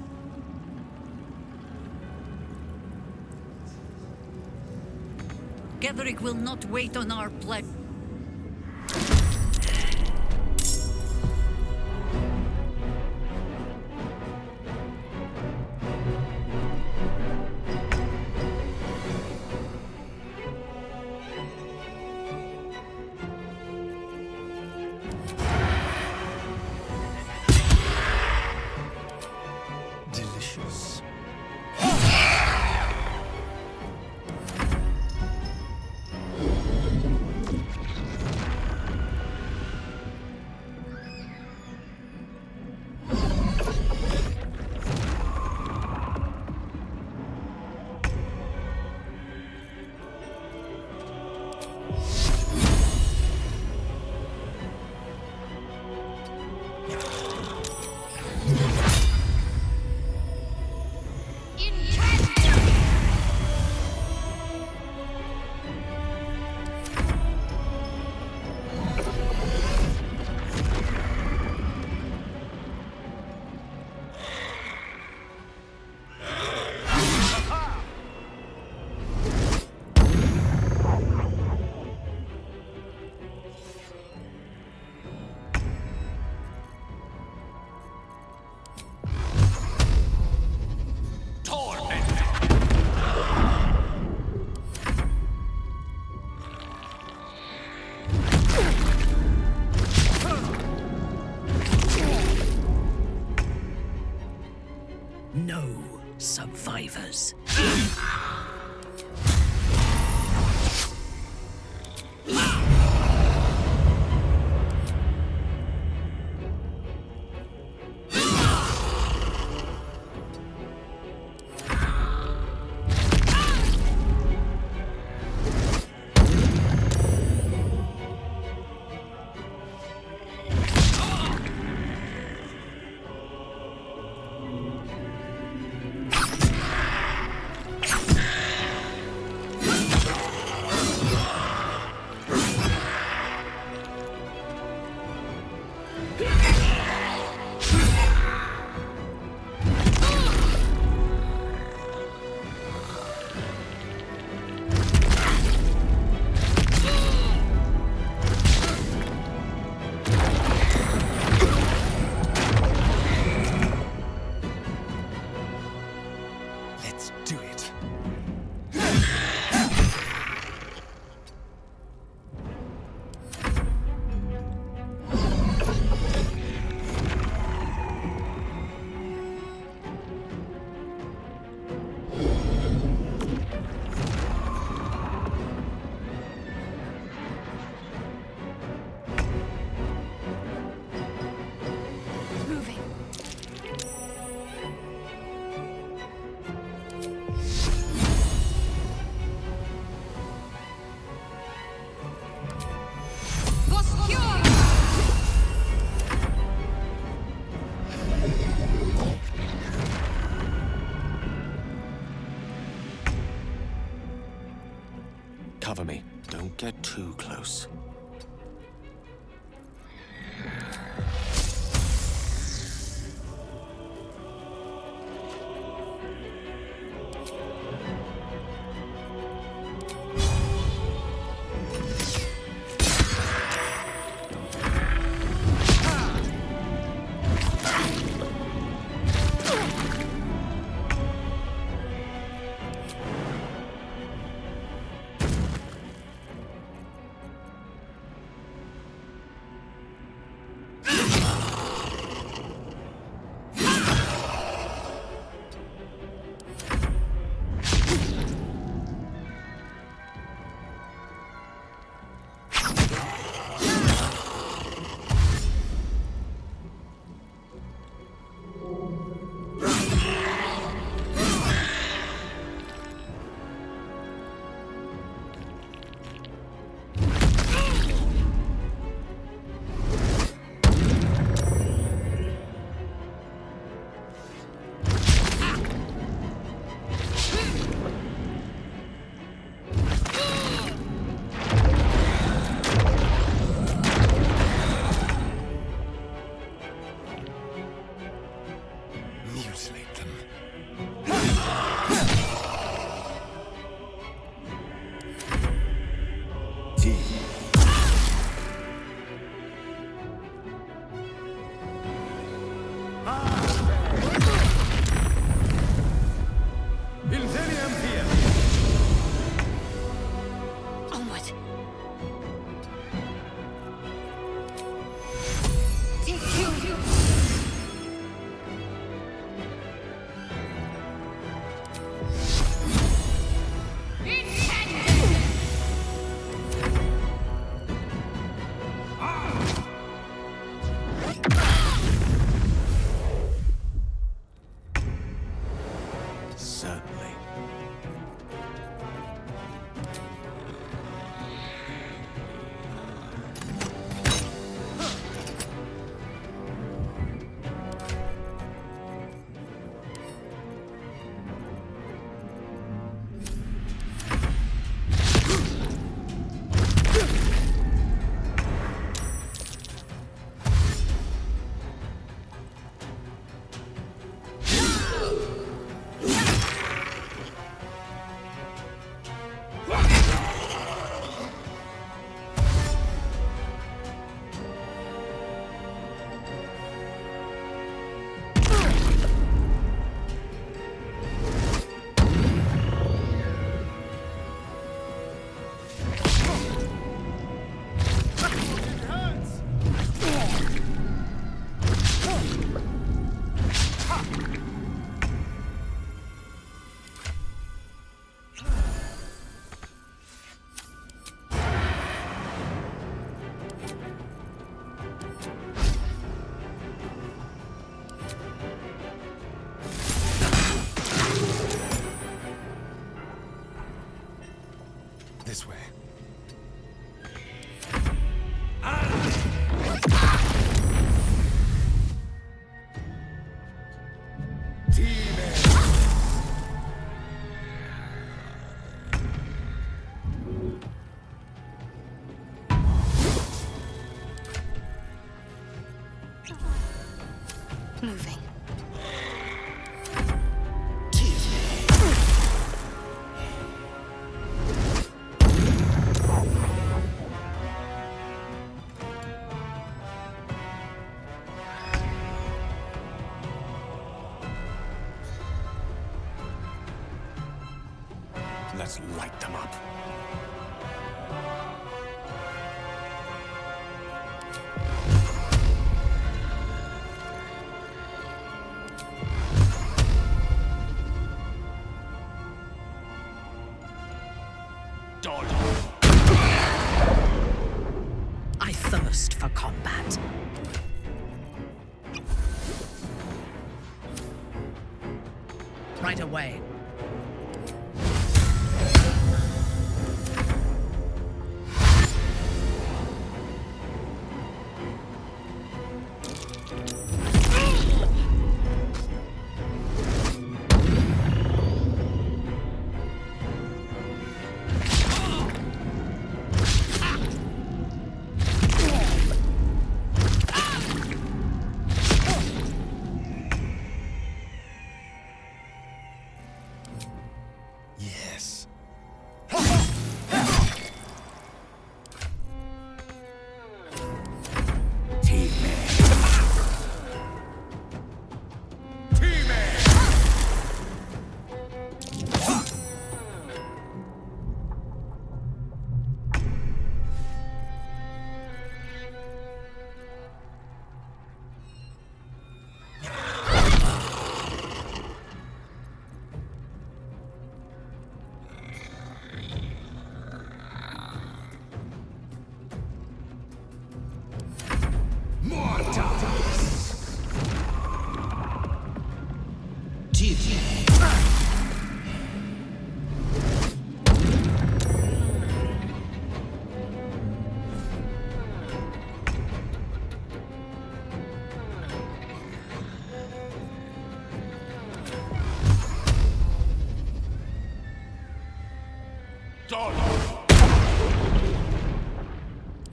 Getherick will not wait on our pledge. Delicious. No survivors. Let's do it. Moving. Cover me. Don't get too close. This way. Moving. Let's light them up. I thirst for combat. Right away. Yes.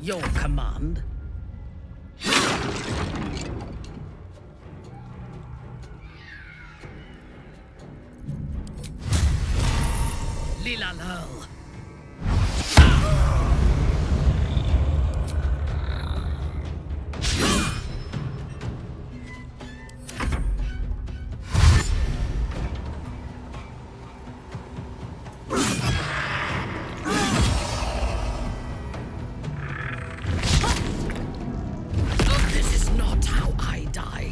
Your command. Lila Lurl. This is not how I die.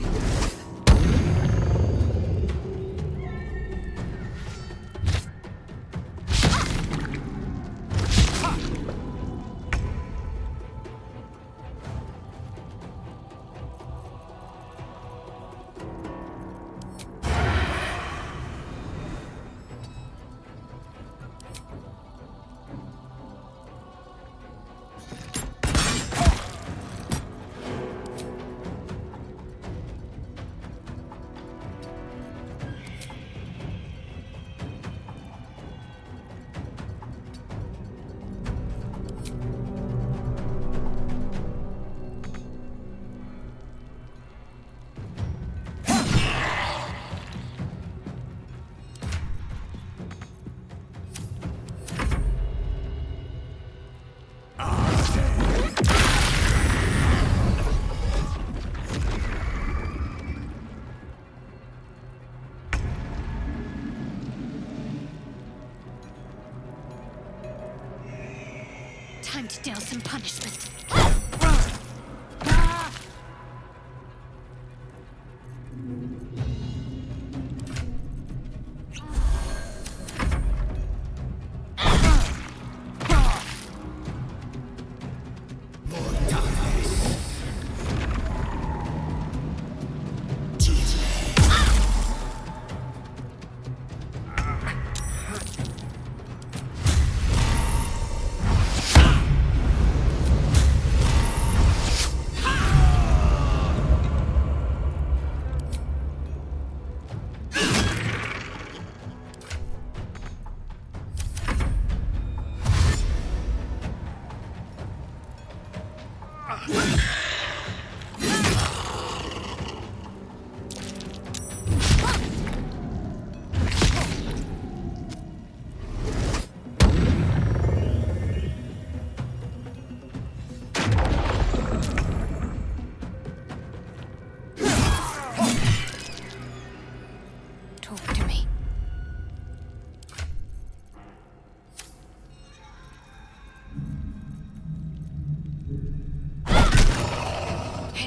Time to deal some punishment.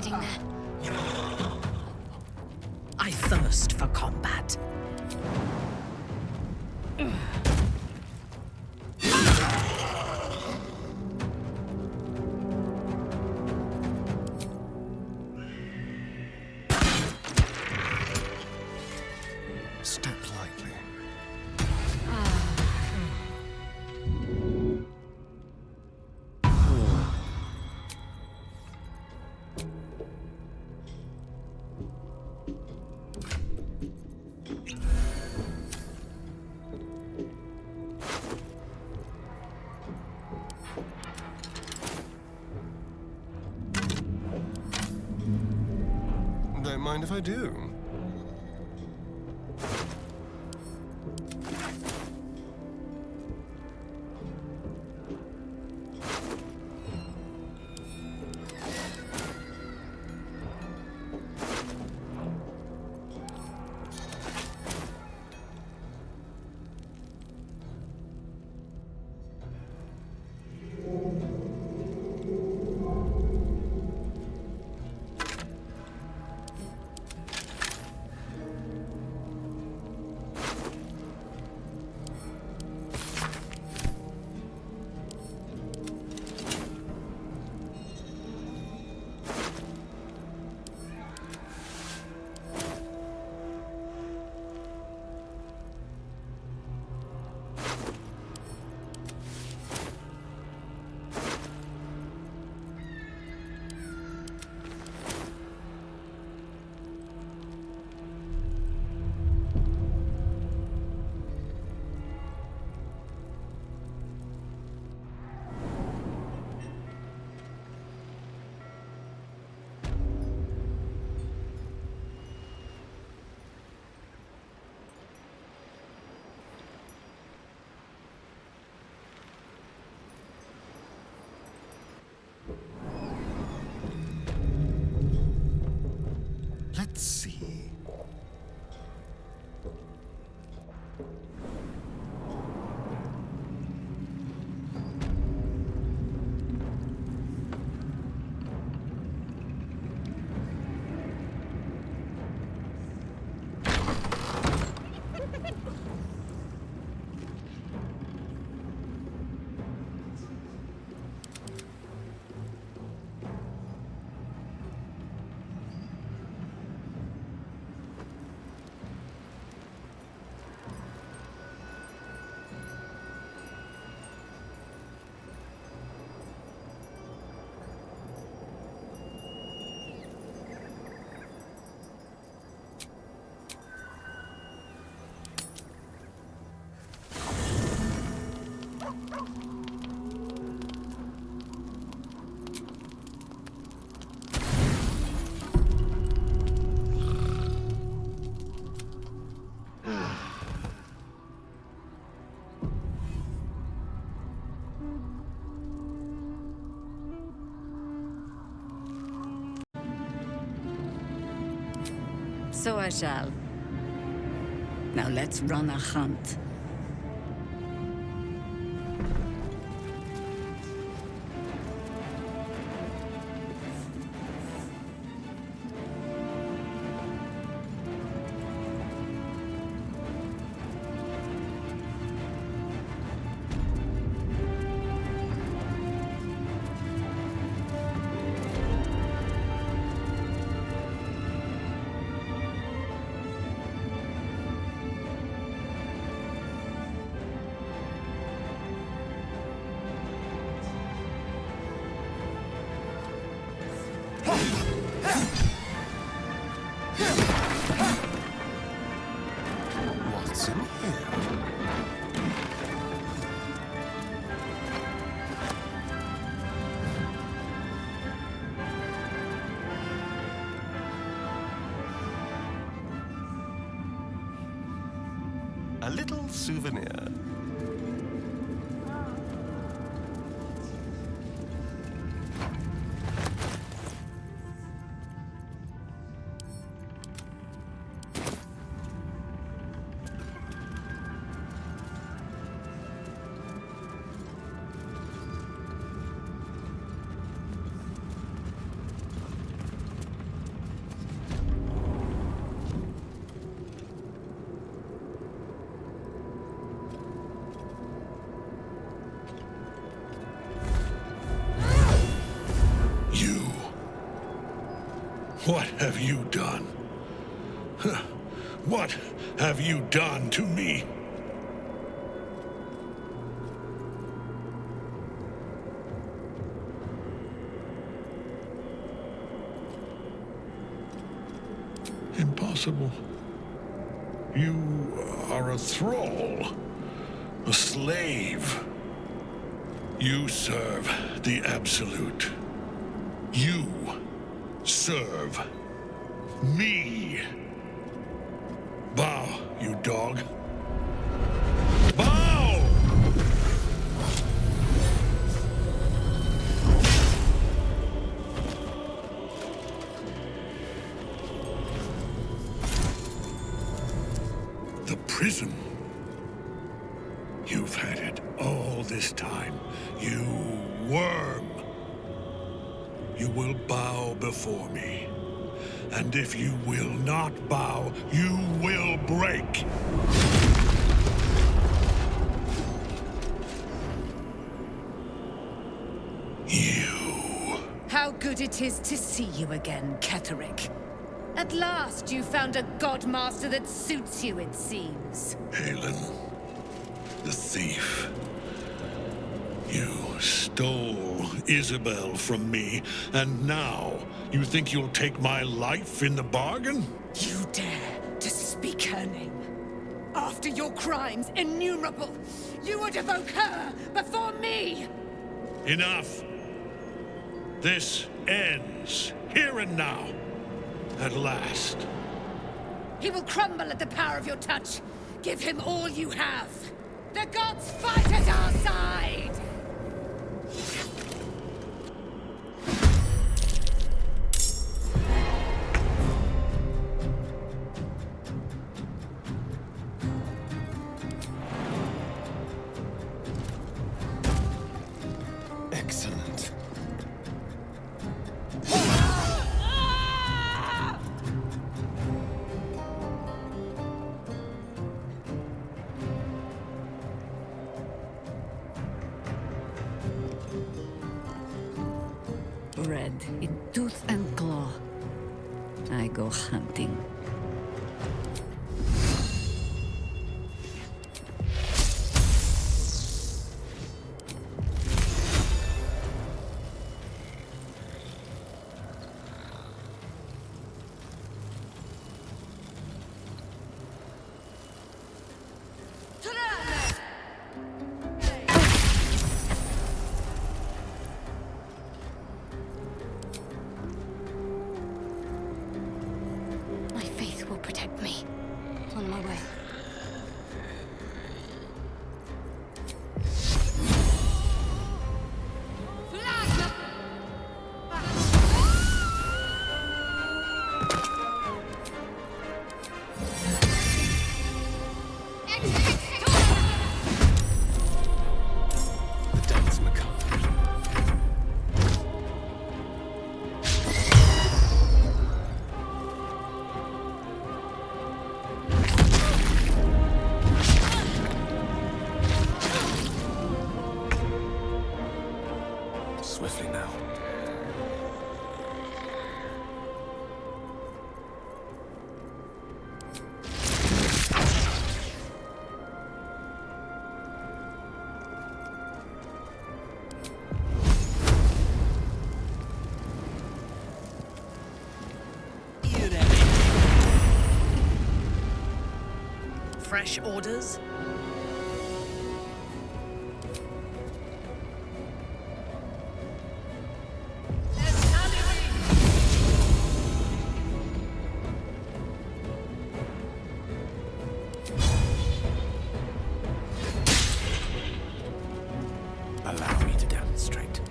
getting there. I thirst for combat. Step lightly. Don't mind if I do. Let's see. So I shall. Now let's run a hunt. What's in here? A little souvenir. What have you done? What have you done to me? Impossible. You are a thrall, a slave. You serve the Absolute. You serve me. Bow, you dog. Bow! The prison. You've had it all this time, you worm. You will bow before me. And if you will not bow, you will break. You. How good it is to see you again, Ketherick. At last you found a godmaster that suits you, it seems. Halen, the thief. You stole Isabel from me, and now you think you'll take my life in the bargain? You dare to speak her name? After your crimes innumerable, you would evoke her before me! Enough! This ends, here and now. At last. He will crumble at the power of your touch. Give him all you have. The gods fight at our side! Excellent. Red in tooth and claw, I go hunting. My faith will protect me. On my way. The dance macabre. Swiftly now. Fresh orders? Allow me to demonstrate.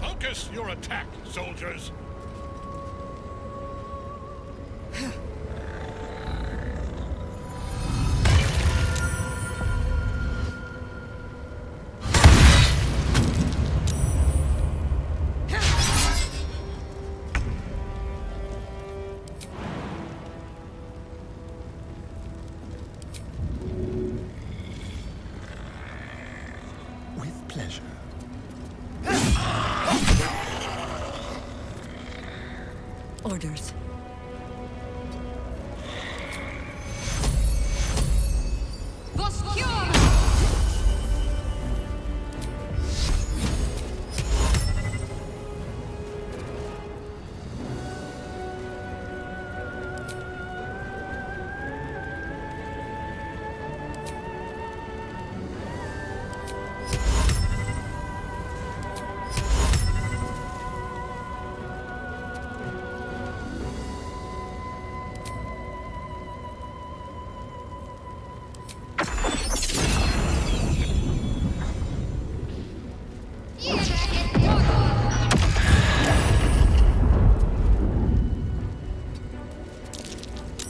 Focus your attack, soldiers! Orders.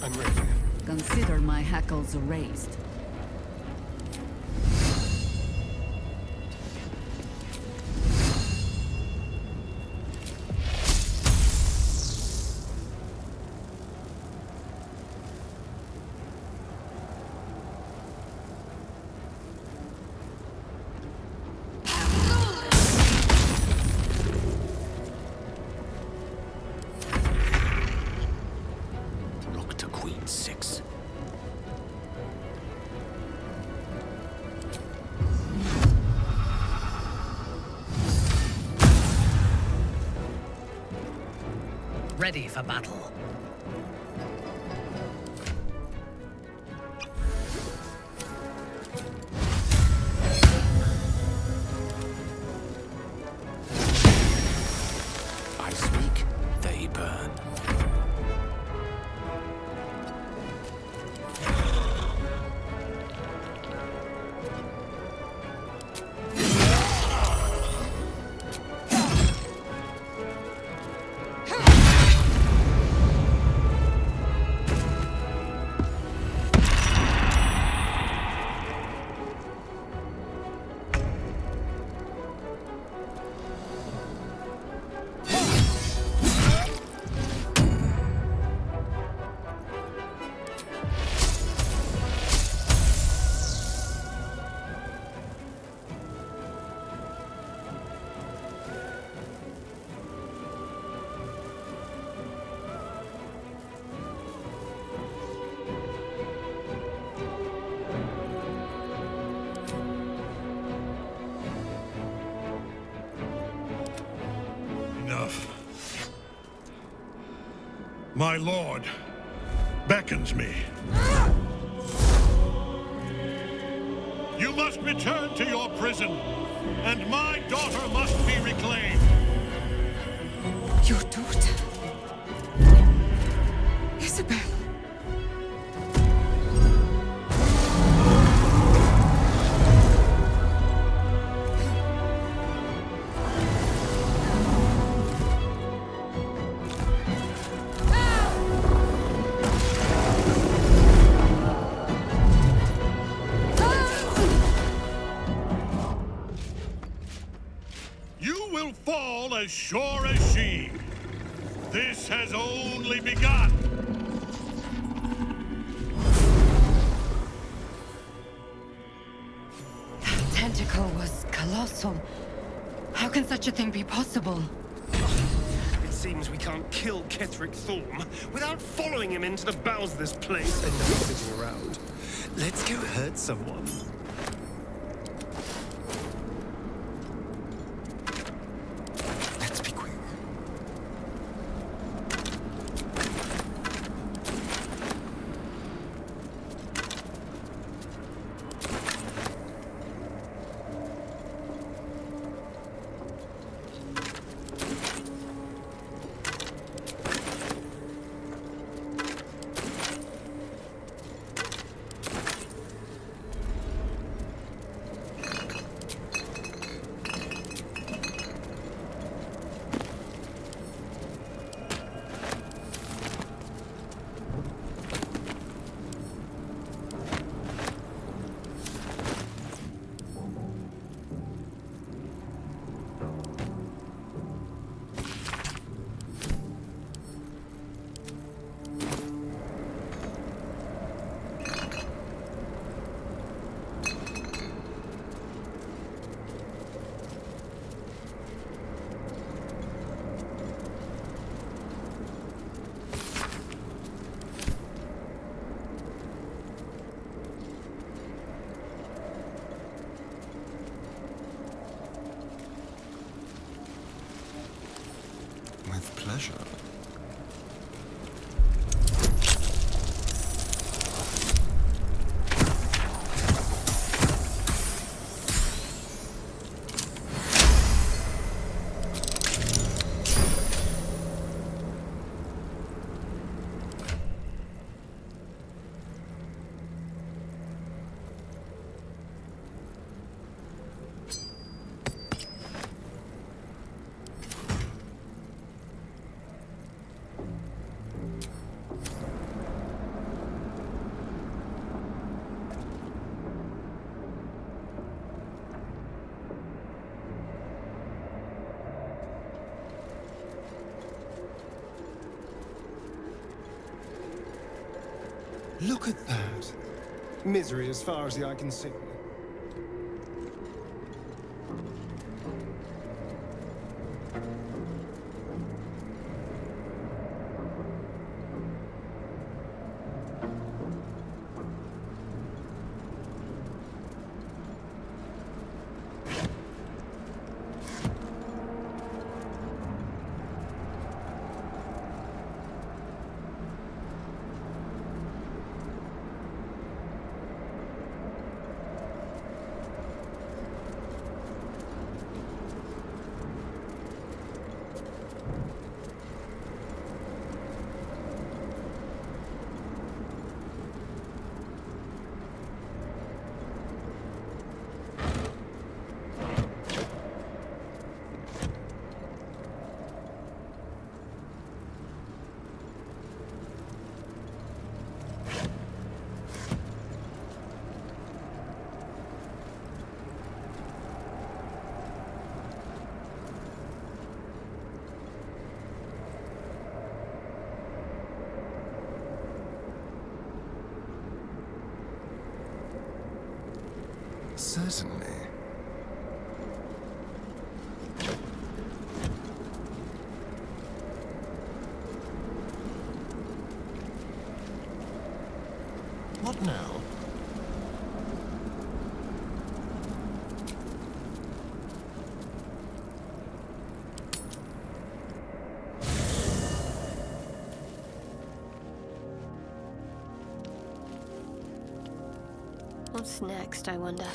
I'm ready. Consider my hackles raised. Rook to Queen 6. Ready for battle. I speak, they burn. Enough. My lord beckons me. You must return to your prison, and my daughter must be reclaimed. Your daughter? Isabel. You will fall as sure as she. This has only begun. That tentacle was colossal. How can such a thing be possible? It seems we can't kill Ketheric Thorm without following him into the bowels of this place and not sitting around. Let's go hurt someone. Let's be quick. With pleasure. Look at that. Misery as far as the eye can see. Certainly. What now? What's next, I wonder?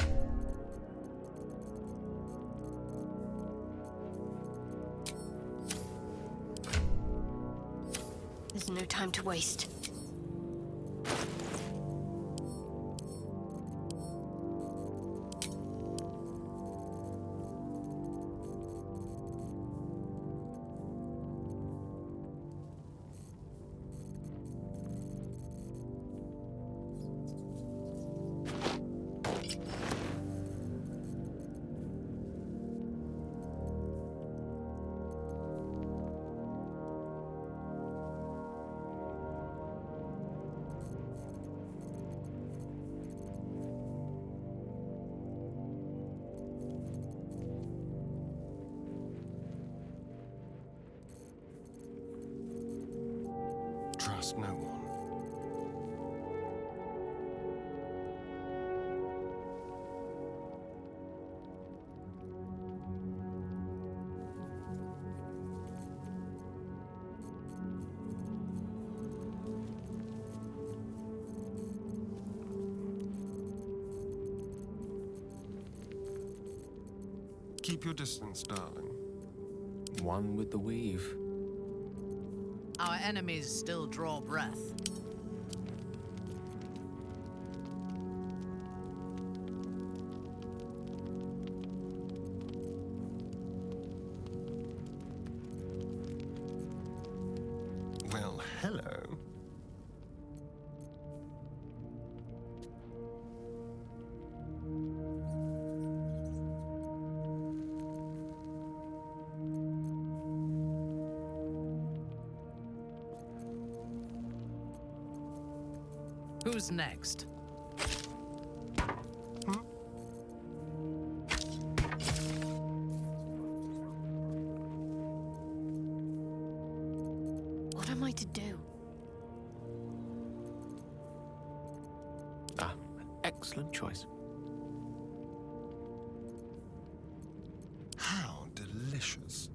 There's no time to waste. Trust no one. Keep your distance, darling. One with the weave. Our enemies still draw breath. Well, hello. Who's next? What am I to do? Ah, excellent choice. How delicious.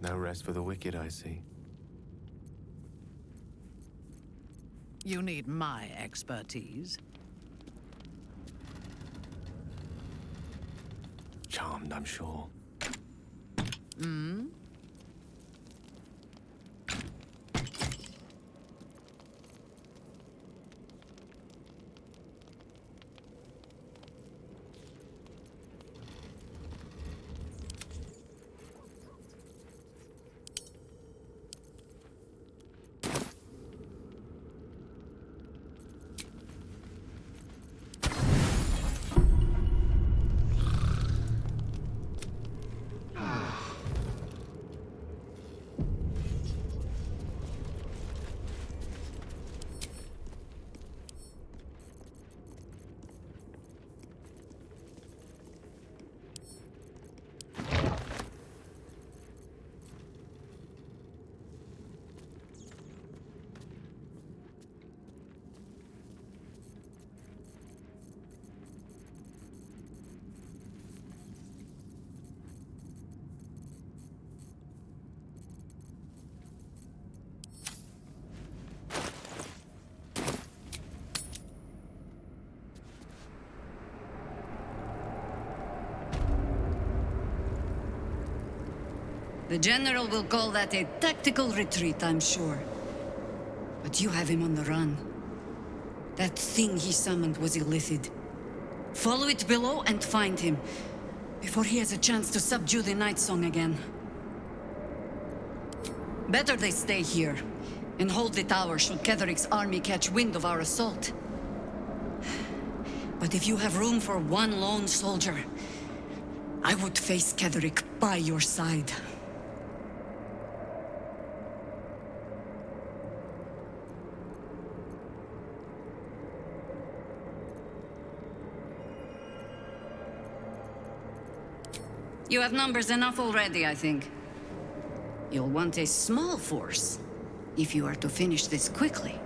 No rest for the wicked, I see. You need my expertise. Charmed, I'm sure. Hmm? The General will call that a tactical retreat, I'm sure. But you have him on the run. That thing he summoned was illithid. Follow it below and find him, before he has a chance to subdue the Night Song again. Better they stay here, and hold the tower should Ketheric's army catch wind of our assault. But if you have room for one lone soldier, I would face Ketheric by your side. You have numbers enough already, I think. You'll want a small force, if you are to finish this quickly.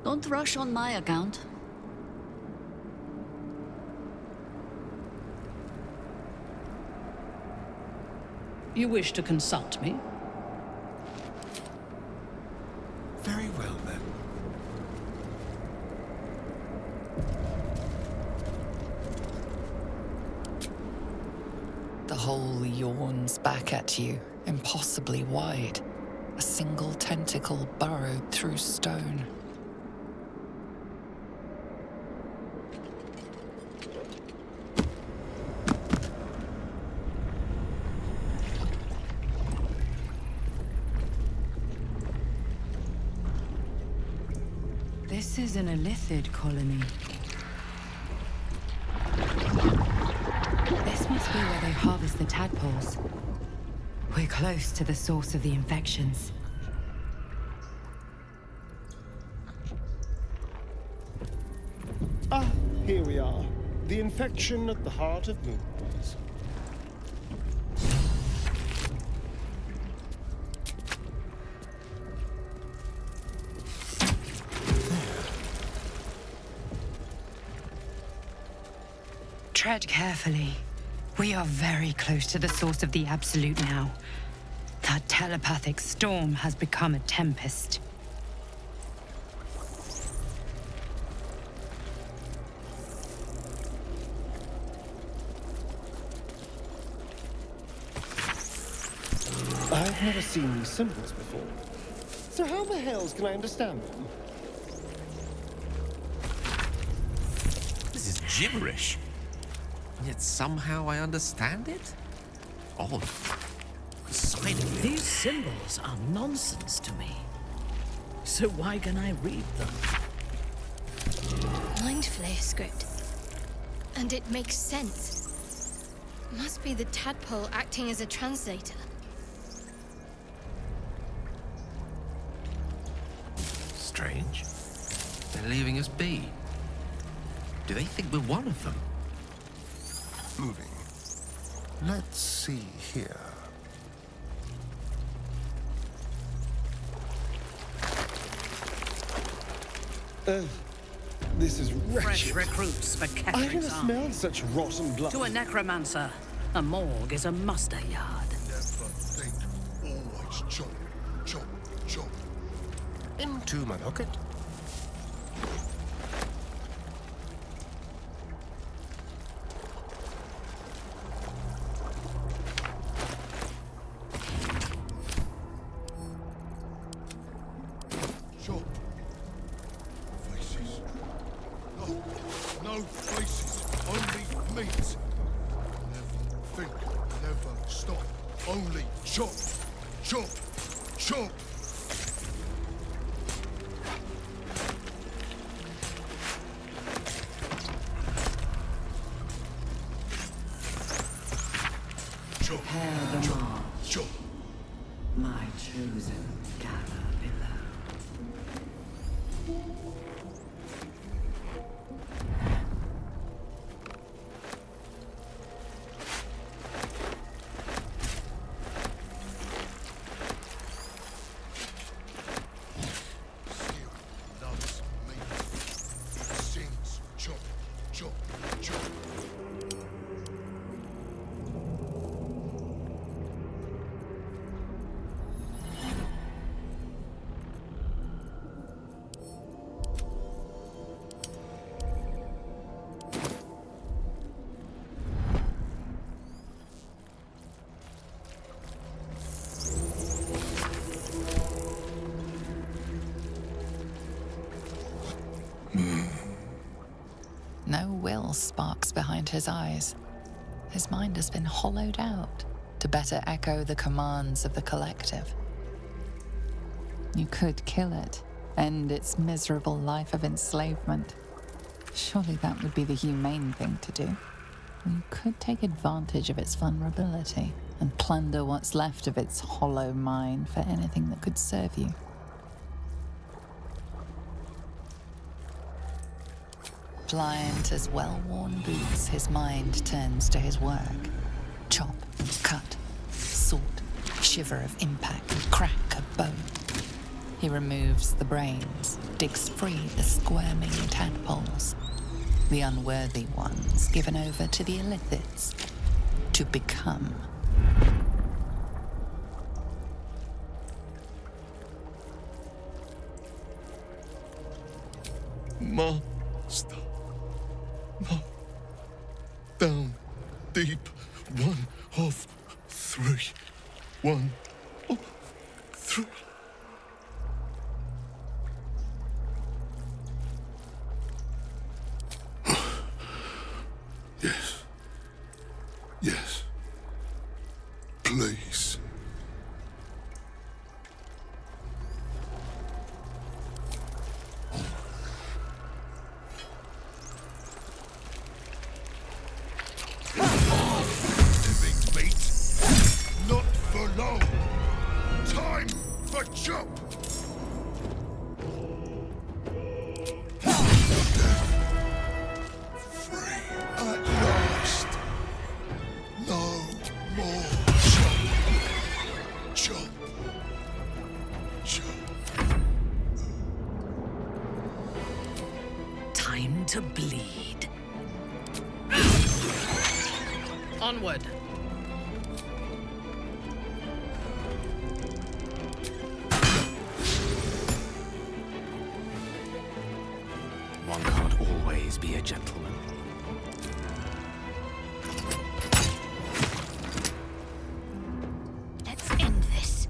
Don't rush on my account. You wish to consult me? Very well, then. The hole yawns back at you, impossibly wide. A single tentacle burrowed through stone. This is an illithid colony. This must be where they harvest the tadpoles. We're close to the source of the infections. Ah, here we are. The infection at the heart of Moonbreeze. Tread carefully. We are very close to the source of the Absolute now. That telepathic storm has become a tempest. I've never seen these symbols before. So how the hells can I understand them? This is gibberish. Yet somehow I understand it? Odd. Decidedly. These symbols are nonsense to me. So why can I read them? Mind Flayer script. And it makes sense. Must be the tadpole acting as a translator. Strange. They're leaving us be. Do they think we're one of them? Moving. Let's see here. This is wretched. Fresh recruits for I've Ketheric's never army. smelled such rotten blood. To a necromancer. A morgue is a muster yard. Never think, always chop, chop, chop. Into my pocket. Chop. Faces. No, no faces, only meat. Never think, never stop, only chop, chop, chop. Prepare the march. Chop. My chosen caterpillar. Loves meat. Sings chop, chop, chop. No will sparks behind his eyes. His mind has been hollowed out to better echo the commands of the collective. You could kill it, end its miserable life of enslavement. Surely that would be the humane thing to do. Or you could take advantage of its vulnerability and plunder what's left of its hollow mind for anything that could serve you. Pliant as well-worn boots, his mind turns to his work. Chop, cut, sort, shiver of impact, crack of bone. He removes the brains, digs free the squirming tadpoles, the unworthy ones given over to the illithids to become. Master. No. Down. Deep. One of three. One of three. Yes. Yes. Please. Living meat. Not for long. Time for chop. Free at last. No more chop. Chop. Chop. Time to bleed. Onward. One can't always be a gentleman. Let's end this.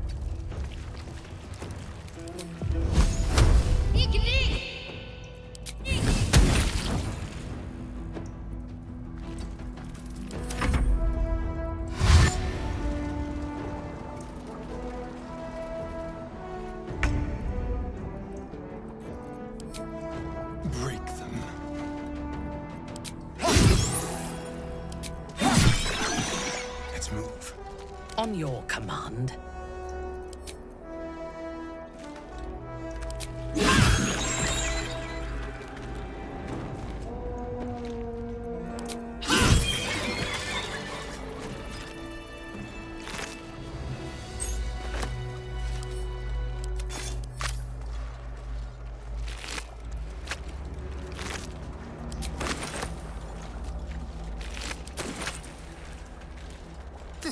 Break them. Let's move. On your command.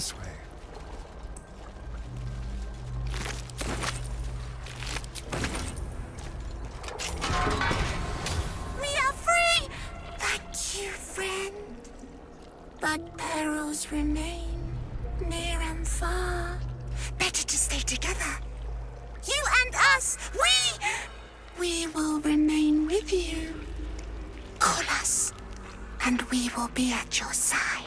This way. We are free! Thank you, friend. But perils remain, near and far. Better to stay together. You and us, we will remain with you. Call us, and we will be at your side.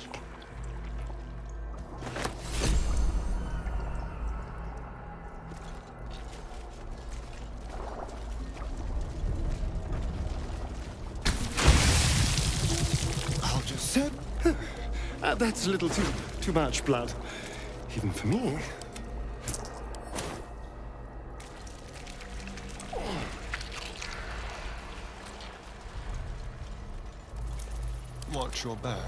I'll just say, that's a little too much blood, even for me. Watch your back.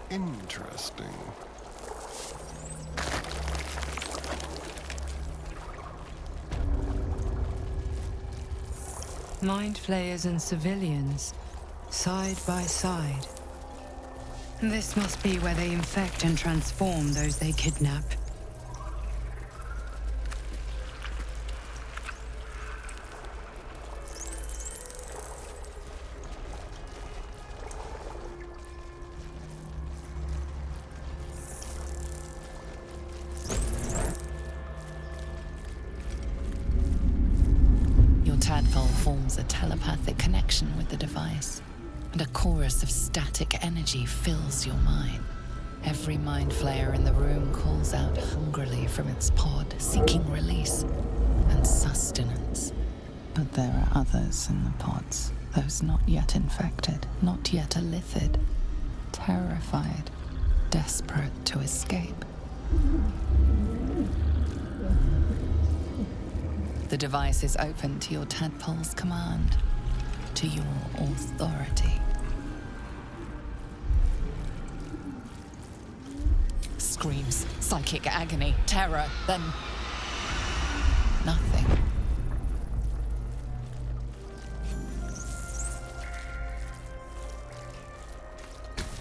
Interesting. Mind flayers and civilians, side by side. This must be where they infect and transform those they kidnap. Forms a telepathic connection with the device, and a chorus of static energy fills your mind. Every mind flayer in the room calls out hungrily from its pod, seeking release and sustenance. But there are others in the pods, those not yet infected, not yet elithid, terrified, desperate to escape. The device is open to your tadpole's command, to your authority. Screams, psychic agony, terror, then nothing.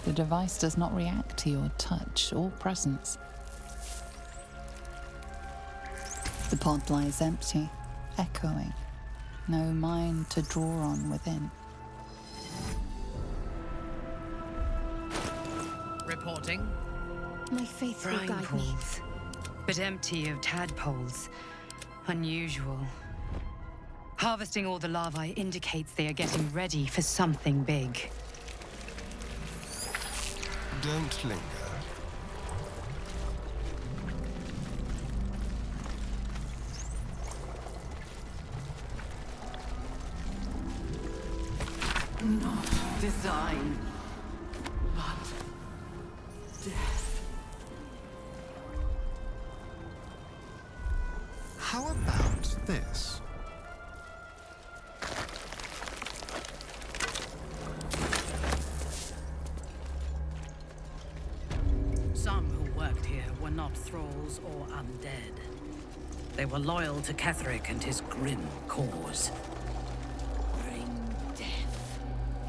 The device does not react to your touch or presence. The pod lies empty, echoing, no mind to draw on within. Reporting. My faith will Brine guide me. pools, but empty of tadpoles. Unusual. Harvesting all the larvae indicates they are getting ready for something big. Don't linger. Not design, but death. How about this? Some who worked here were not thralls or undead. They were loyal to Ketheric and his grim cause.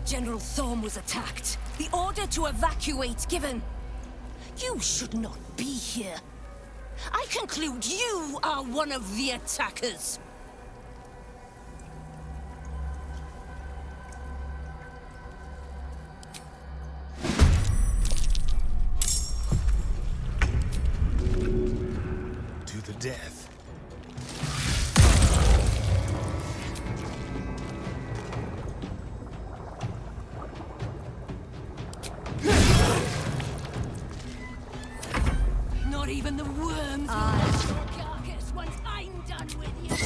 General Thorm was attacked. The order to evacuate given. You should not be here. I conclude you are one of the attackers. To the death. Not even the worms will touch your carcass once I'm done with you.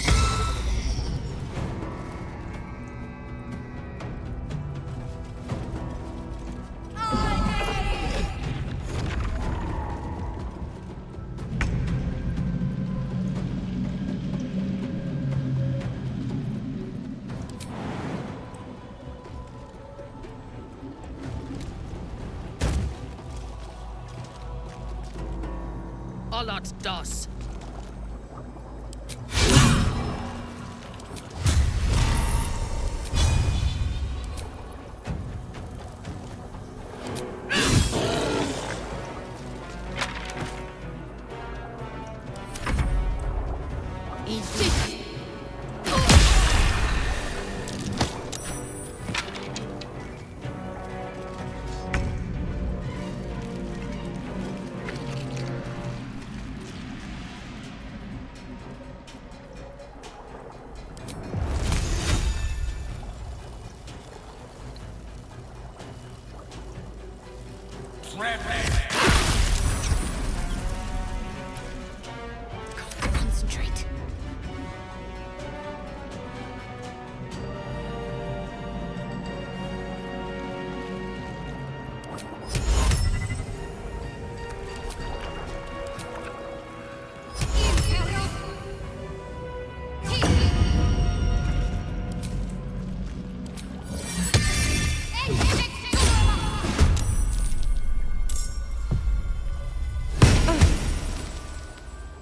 Hollat does. Concentrate.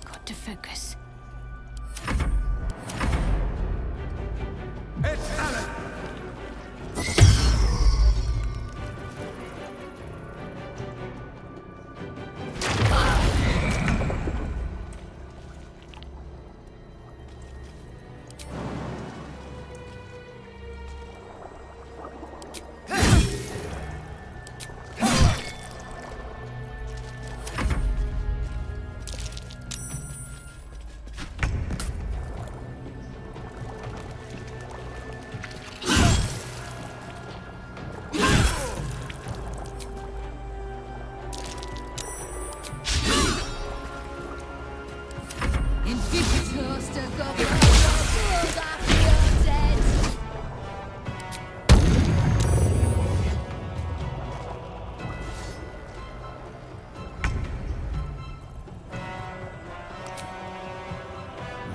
Got to focus. It's Alan!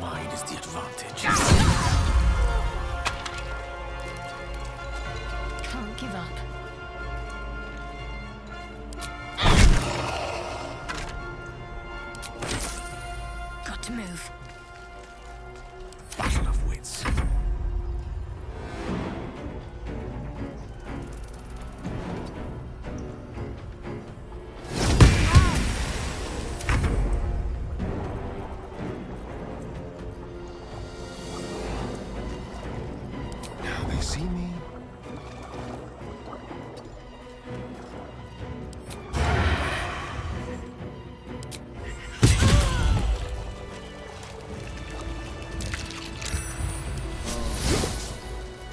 Mine is the advantage. Can't give up. Got to move. Battle of wits. Now they see me.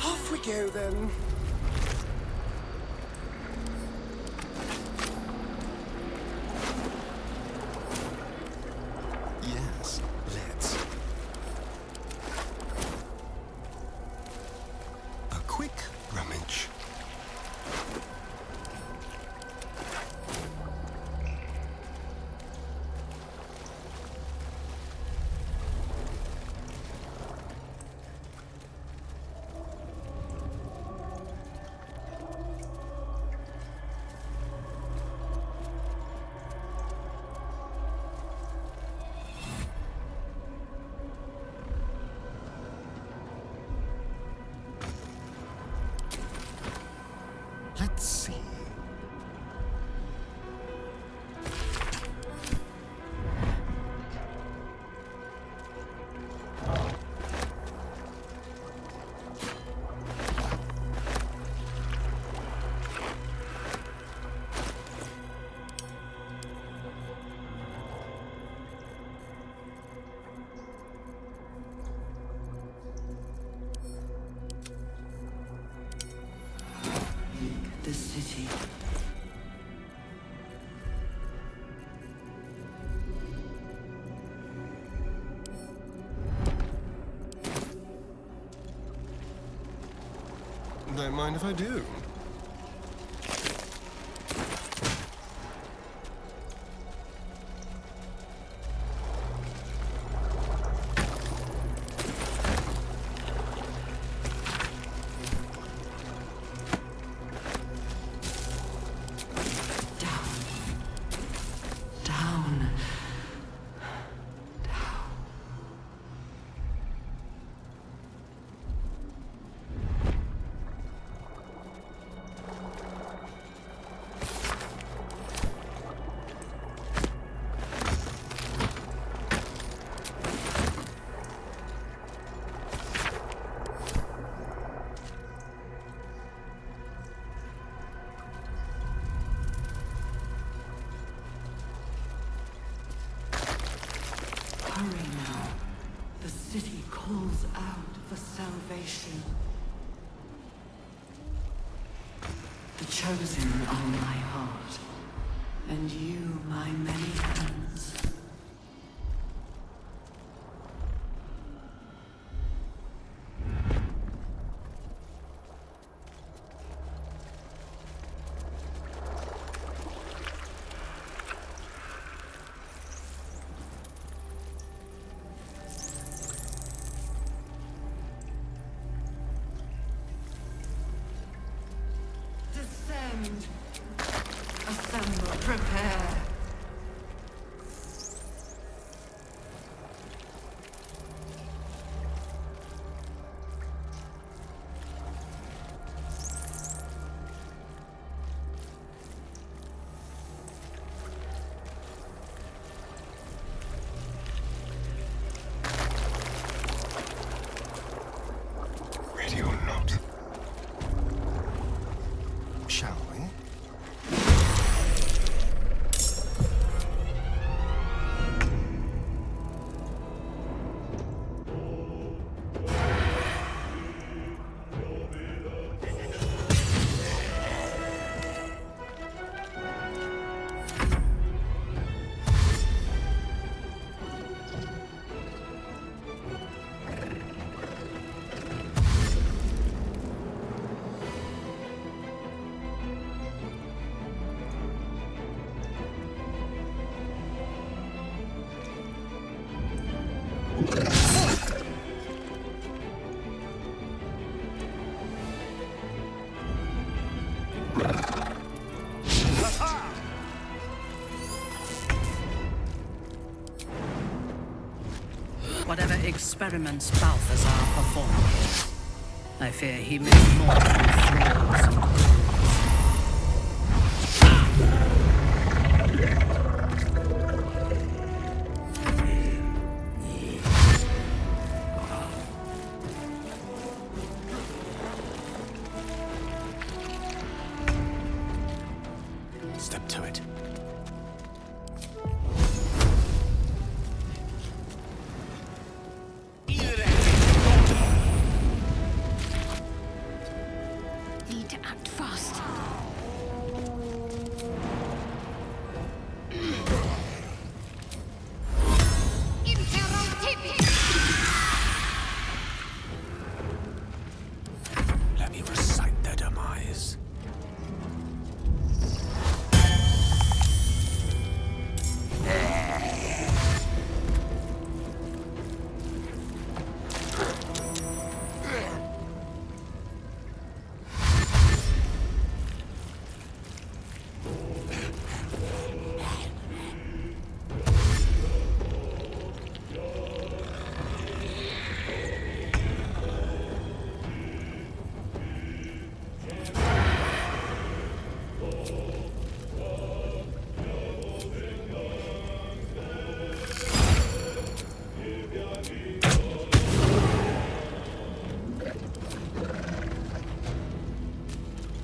Off we go then. Yes, let's. A quick rummage. Let's see. The city. Don't mind if I do. chosen are my heart, and you my many hands. Descend. Assemble. Prepare. Ready or not? Shall we? Whatever experiments Balthazar performed here, I fear he made more than flaws. Step to it. Need to act fast. Let me recite their demise.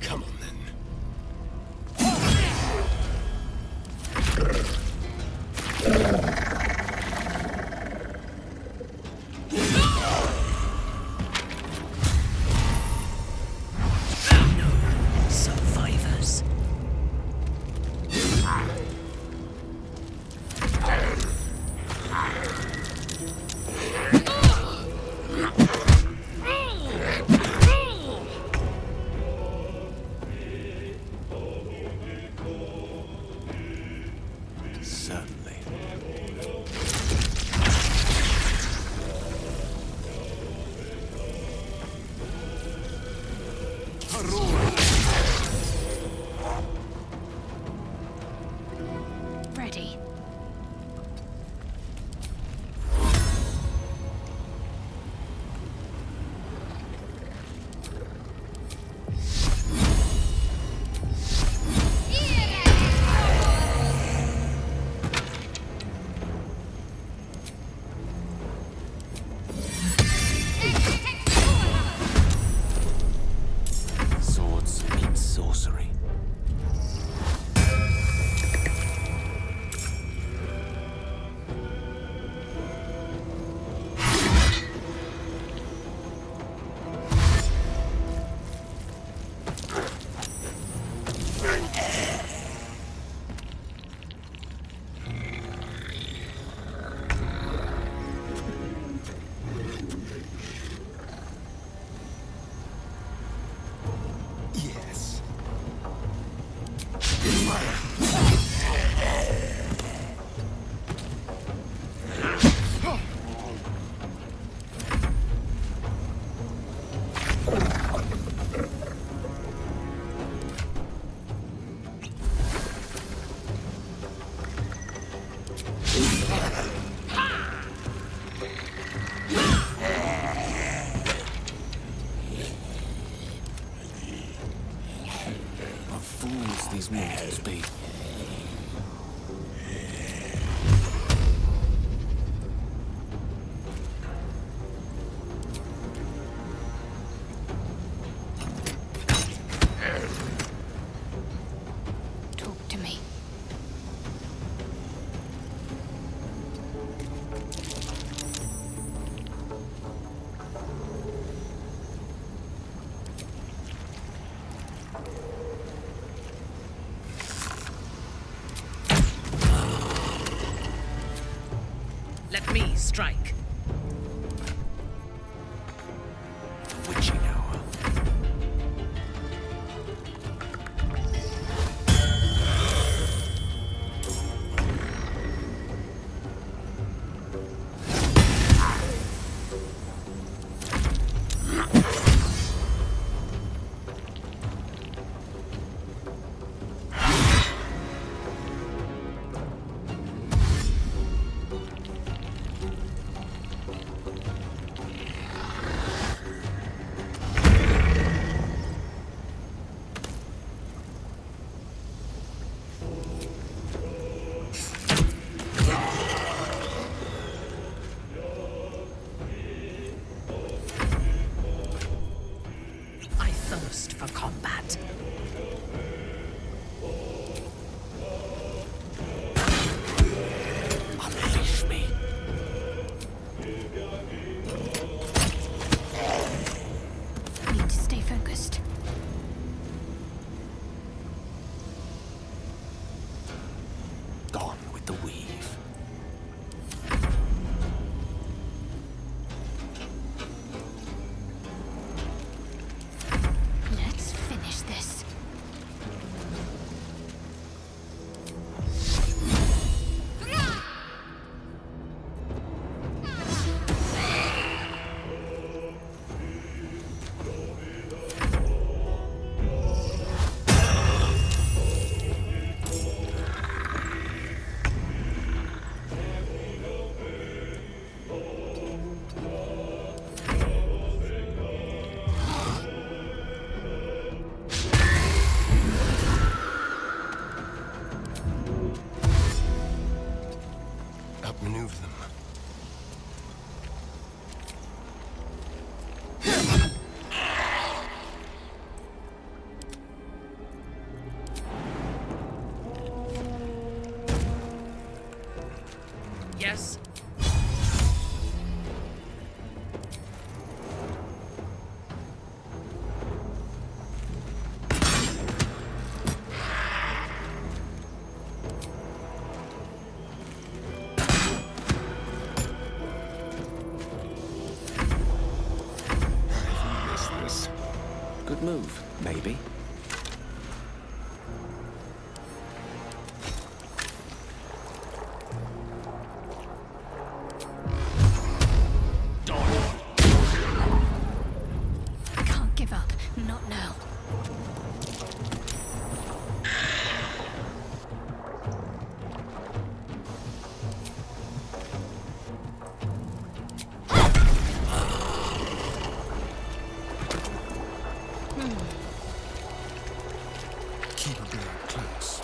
Come on then. Survivors. Certainly. Ready. Sword as mortals be. Talk to me. Let me strike. Witching hour. I thirst for combat. Unleash me. Need to stay focused. Gone with the weave. Let's finish this. Outmaneuver them. Yes? Miss this. Good move, maybe. Can't give up. Not now. Keep a blade close.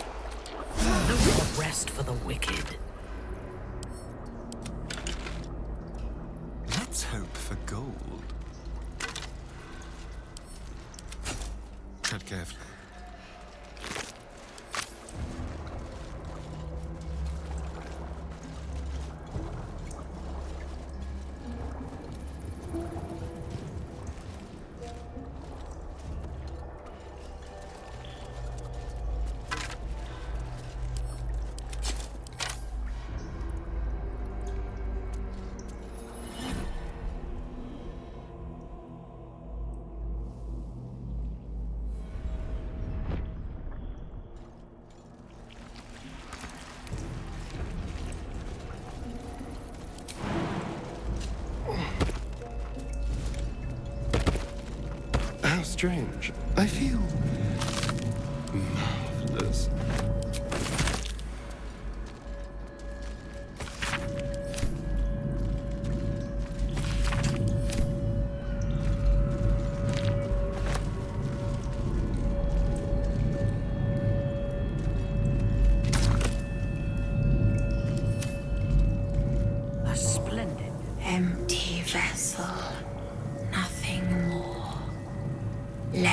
No more rest for the wicked. Let's hope for gold. Tread carefully. How strange. I feel marvelous.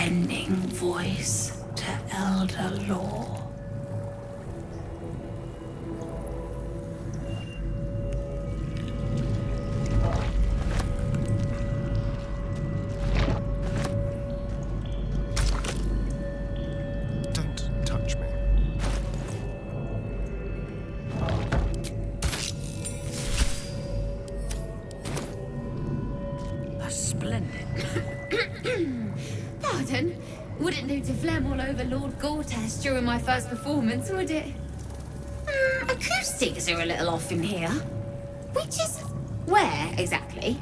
lending voice to elder law. Don't touch me. Splendid. Pardon? Wouldn't do to phlegm all over Lord Gortash during my first performance, would it? Acoustics are a little off in here. Which is... where, exactly?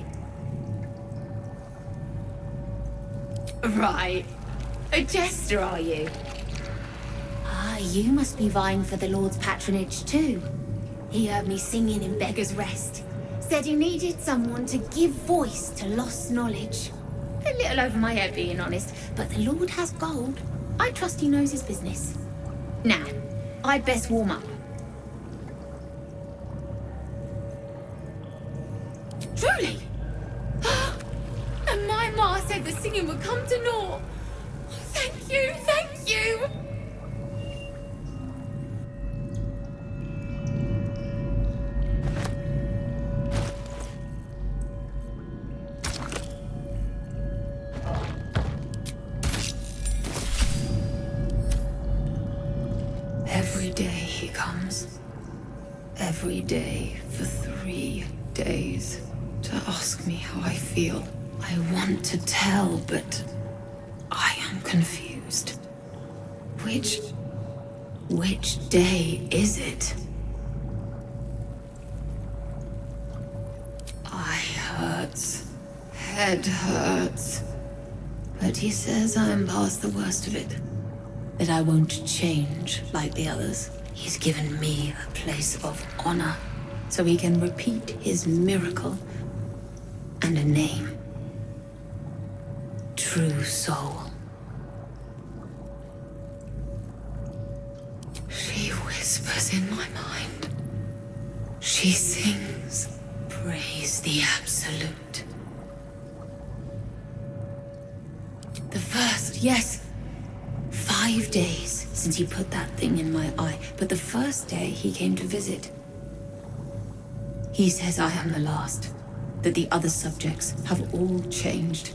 Right. A jester, are you? Ah, you must be vying for the Lord's patronage too. He heard me singing in Beggar's Rest. Said he needed someone to give voice to lost knowledge. A little over my head, being honest, but the Lord has gold. I trust he knows his business. Now, I'd best warm up. Truly? And my ma said the singing would come to naught. Thank you, thank you! Every day he comes. Every day for 3 days to ask me how I feel. I want to tell, but I am confused. Which day is it? Eye hurts. Head hurts. But he says I'm past the worst of it. That I won't change like the others. He's given me a place of honor, so he can repeat his miracle and a name. True soul. She whispers in my mind. She sings, praise the Absolute. The first, yes. 5 days since he put that thing in my eye, but the first day he came to visit. He says I am the last, that the other subjects have all changed.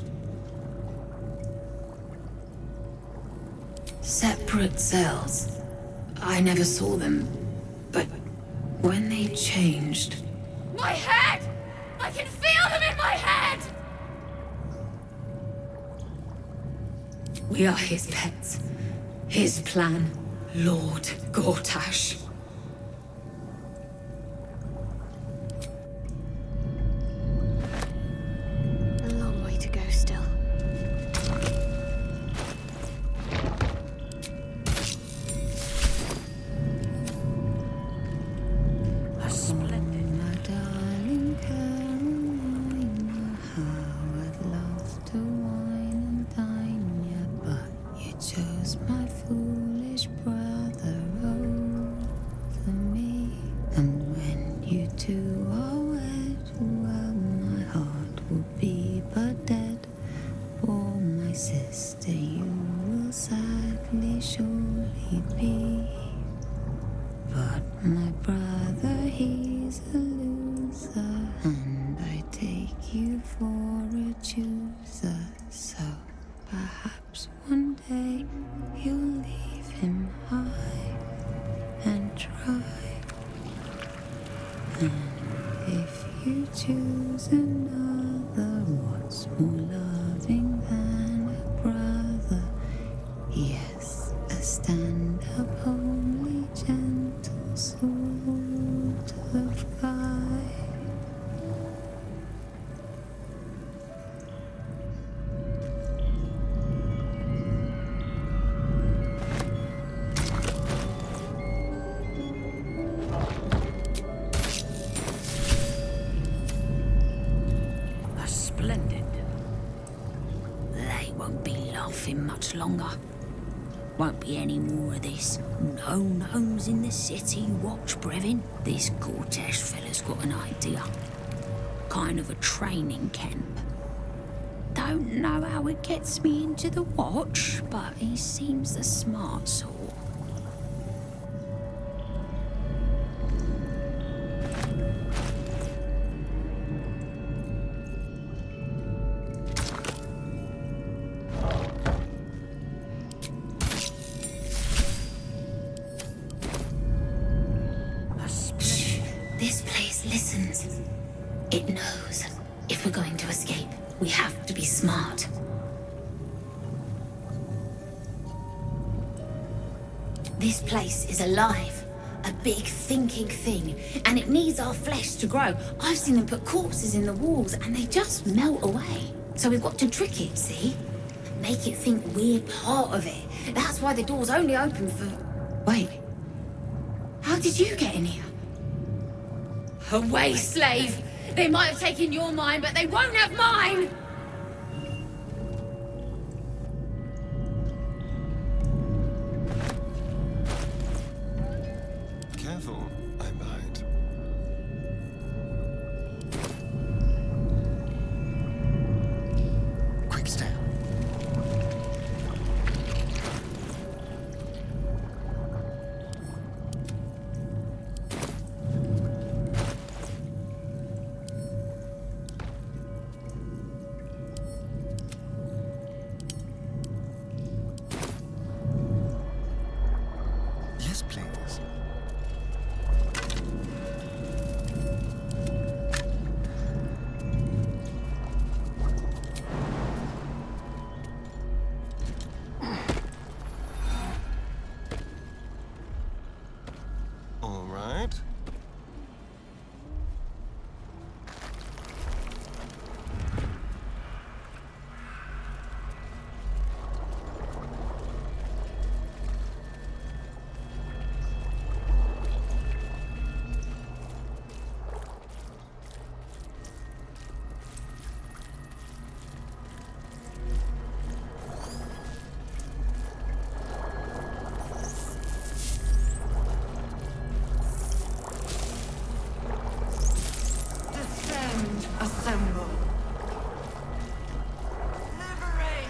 Separate cells. I never saw them, but when they changed... My head! I can feel them in my head! We are his pets. His plan, Lord Gortash. A long way to go still. My darling Carolina, how I'd love to wine and dine you, but you chose my foolish brother over me. And when you two are wed, well, my heart will be but dead. For my sister you will sadly surely be. But my brother, he's a loser, and I take you for a chooser. So perhaps one day you'll leave him high and dry. And if you choose another, what's more loving than a brother? Yes, a stand-up, homely, gentle sort of guy. Splendid. They won't be laughing much longer. Won't be any more of this. No gnomes in the city, watch, Brevin. This Gortash fella's got an idea. Kind of a training camp. They don't know how it gets me into the watch, but he seems the smart sort. This place listens. It knows. If we're going to escape, we have to be smart. This place is alive. A big thinking thing. And it needs our flesh to grow. I've seen them put corpses in the walls and they just melt away. So we've got to trick it, see? Make it think we're part of it. That's why the door's only open for... Wait. How did you get in here? Away, slave! They might have taken your mind, but they won't have mine! Careful, I might. Quick step. Yes, please. All right. Descend, assemble. Liberate!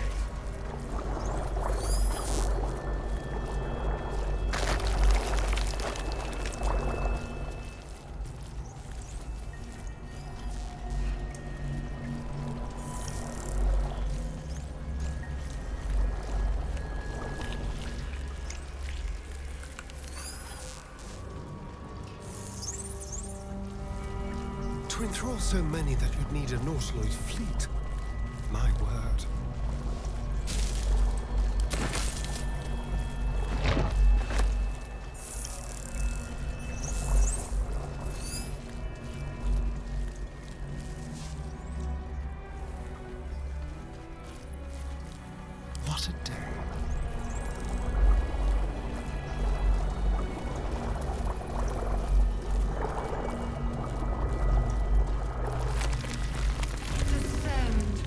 To enthrall so many that you'd need a Nautiloid fleet. My word. What a day. Descend.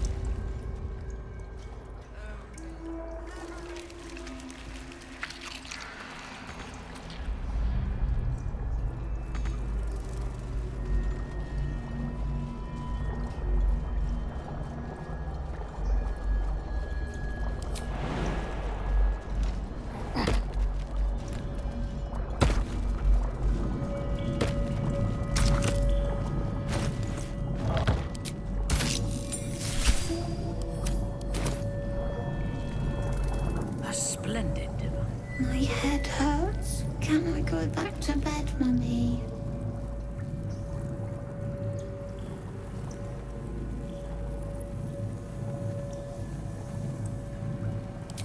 A splendid dinner. My head hurts. Can I go back to bed, Mummy?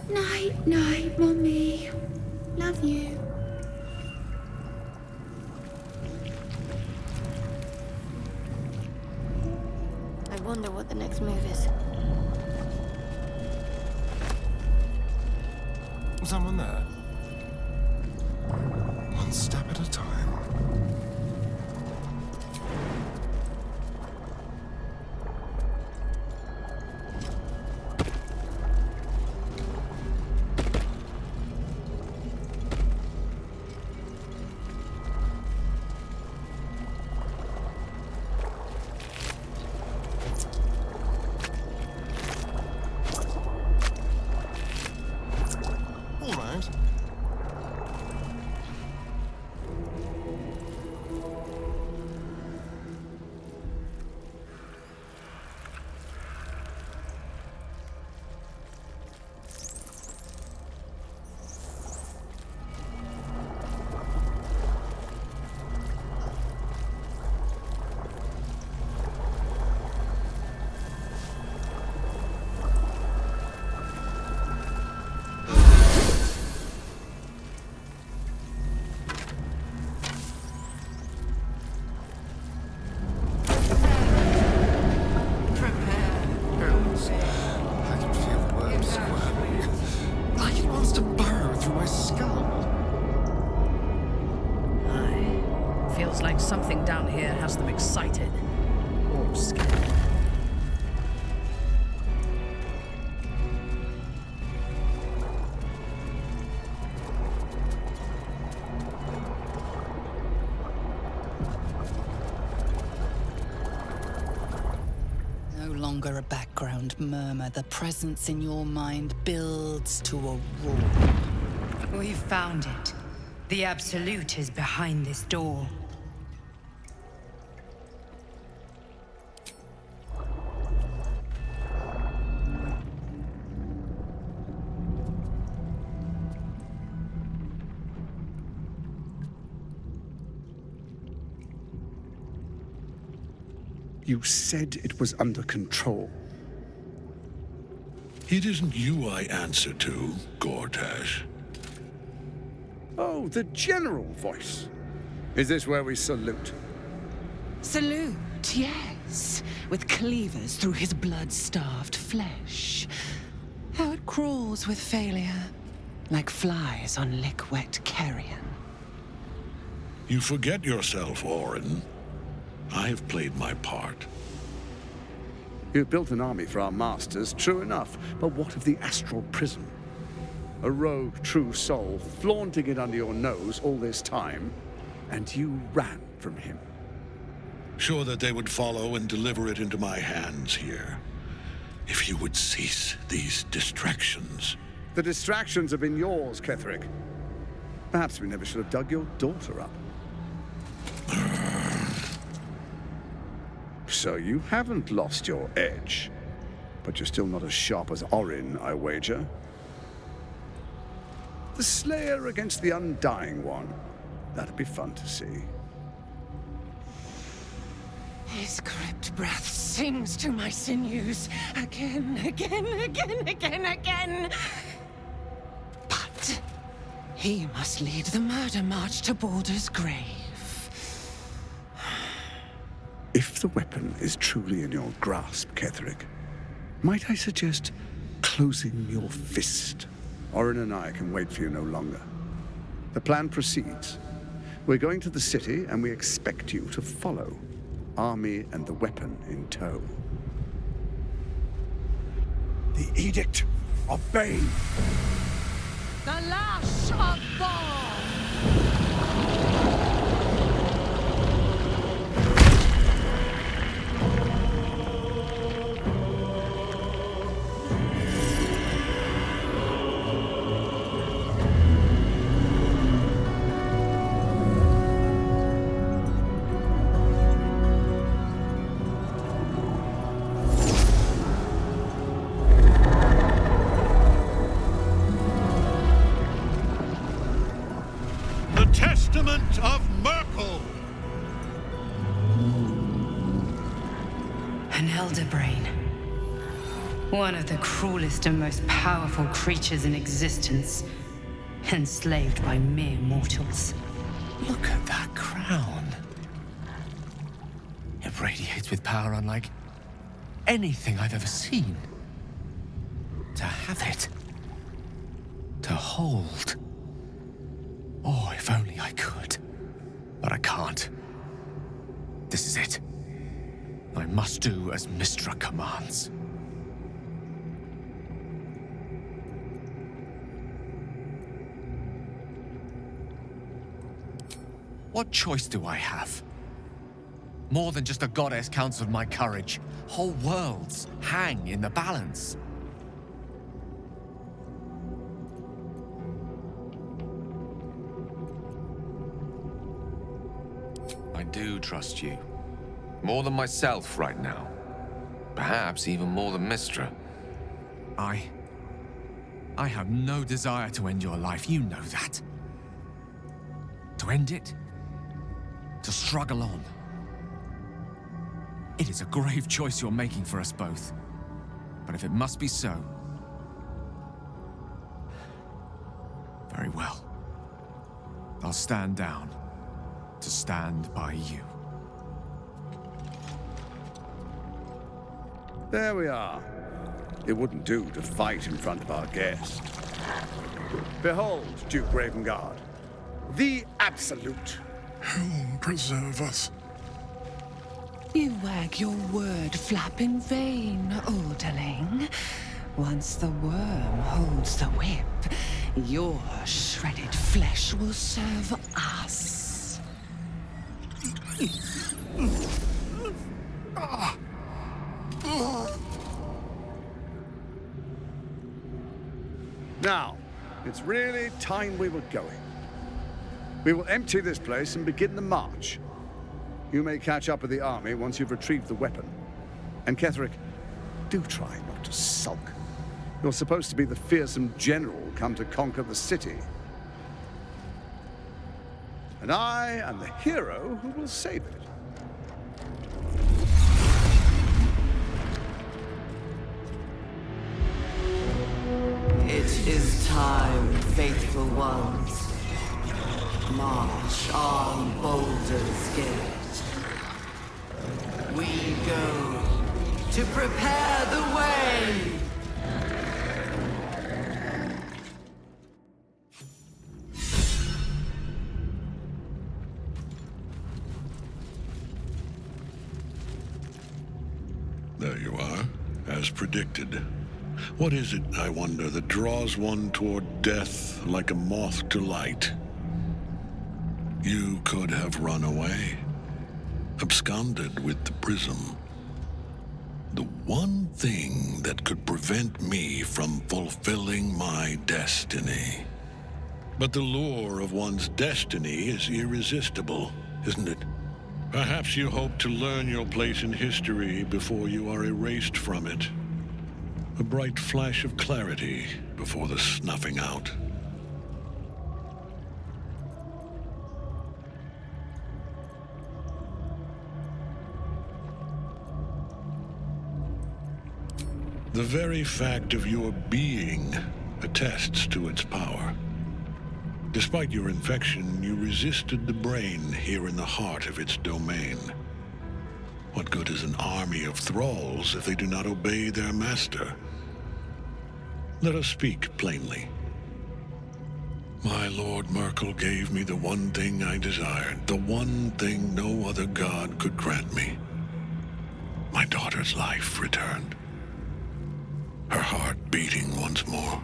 Night, night, Mummy. Love you. I wonder what the next move is. Someone there? One step at a time. out. Feels like something down here has them excited. Or scared. No longer a background murmur. The presence in your mind builds to a roar. We've found it. The Absolute is behind this door. You said it was under control. It isn't you I answer to, Gortash. Oh, the general voice. Is this where we salute? Salute, yes. With cleavers through his blood-starved flesh. How it crawls with failure, like flies on lick-wet carrion. You forget yourself, Orin. I have played my part. You've built an army for our masters, true enough. But what of the astral prison? A rogue true soul flaunting it under your nose all this time, and you ran from him. Sure that they would follow and deliver it into my hands here. If you would cease these distractions. The distractions have been yours, Ketheric. Perhaps we never should have dug your daughter up. So you haven't lost your edge. But you're still not as sharp as Orin, I wager. The Slayer against the Undying One. That'd be fun to see. His crypt breath sings to my sinews. Again, again, again, again, again. But he must lead the murder march to Baldur's grave. If the weapon is truly in your grasp, Ketheric, might I suggest closing your fist? Orin and I can wait for you no longer. The plan proceeds. We're going to the city, and we expect you to follow. Army and the weapon in tow. The Edict of Bane. The Lash of Thor! Testament of Merkel! An elder brain. One of the cruelest and most powerful creatures in existence. Enslaved by mere mortals. Look at that crown. It radiates with power unlike anything I've ever seen. To have it. To hold. Oh, if only I could. But I can't. This is it. I must do as Mystra commands. What choice do I have? More than just a goddess counts on my courage. Whole worlds hang in the balance. do trust you. More than myself right now. Perhaps even more than Mystra. I have no desire to end your life, you know that. To end it? To struggle on. It is a grave choice you're making for us both. But if it must be so, very well. I'll stand down to stand by you. There we are. It wouldn't do to fight in front of our guest. Behold, Duke Ravengard, the Absolute. Helm preserve us. You wag your word flap in vain, Alderling. Once the worm holds the whip, your shredded flesh will serve us. Now, it's really time we were going. We will empty this place and begin the march. You may catch up with the army once you've retrieved the weapon. And Ketheric, do try not to sulk. You're supposed to be the fearsome general come to conquer the city. And I am the hero who will save it. It is time, faithful ones. March on Baldur's Gate. We go to prepare the way. There you are, as predicted. What is it, I wonder, that draws one toward death like a moth to light? You could have run away, absconded with the prism. The one thing that could prevent me from fulfilling my destiny. But the lure of one's destiny is irresistible, isn't it? Perhaps you hope to learn your place in history before you are erased from it. A bright flash of clarity before the snuffing out. The very fact of your being attests to its power. Despite your infection, you resisted the brain here in the heart of its domain. What good is an army of thralls if they do not obey their master? Let us speak plainly. My Lord Merkel gave me the one thing I desired, the one thing no other god could grant me. My daughter's life returned. Her heart beating once more.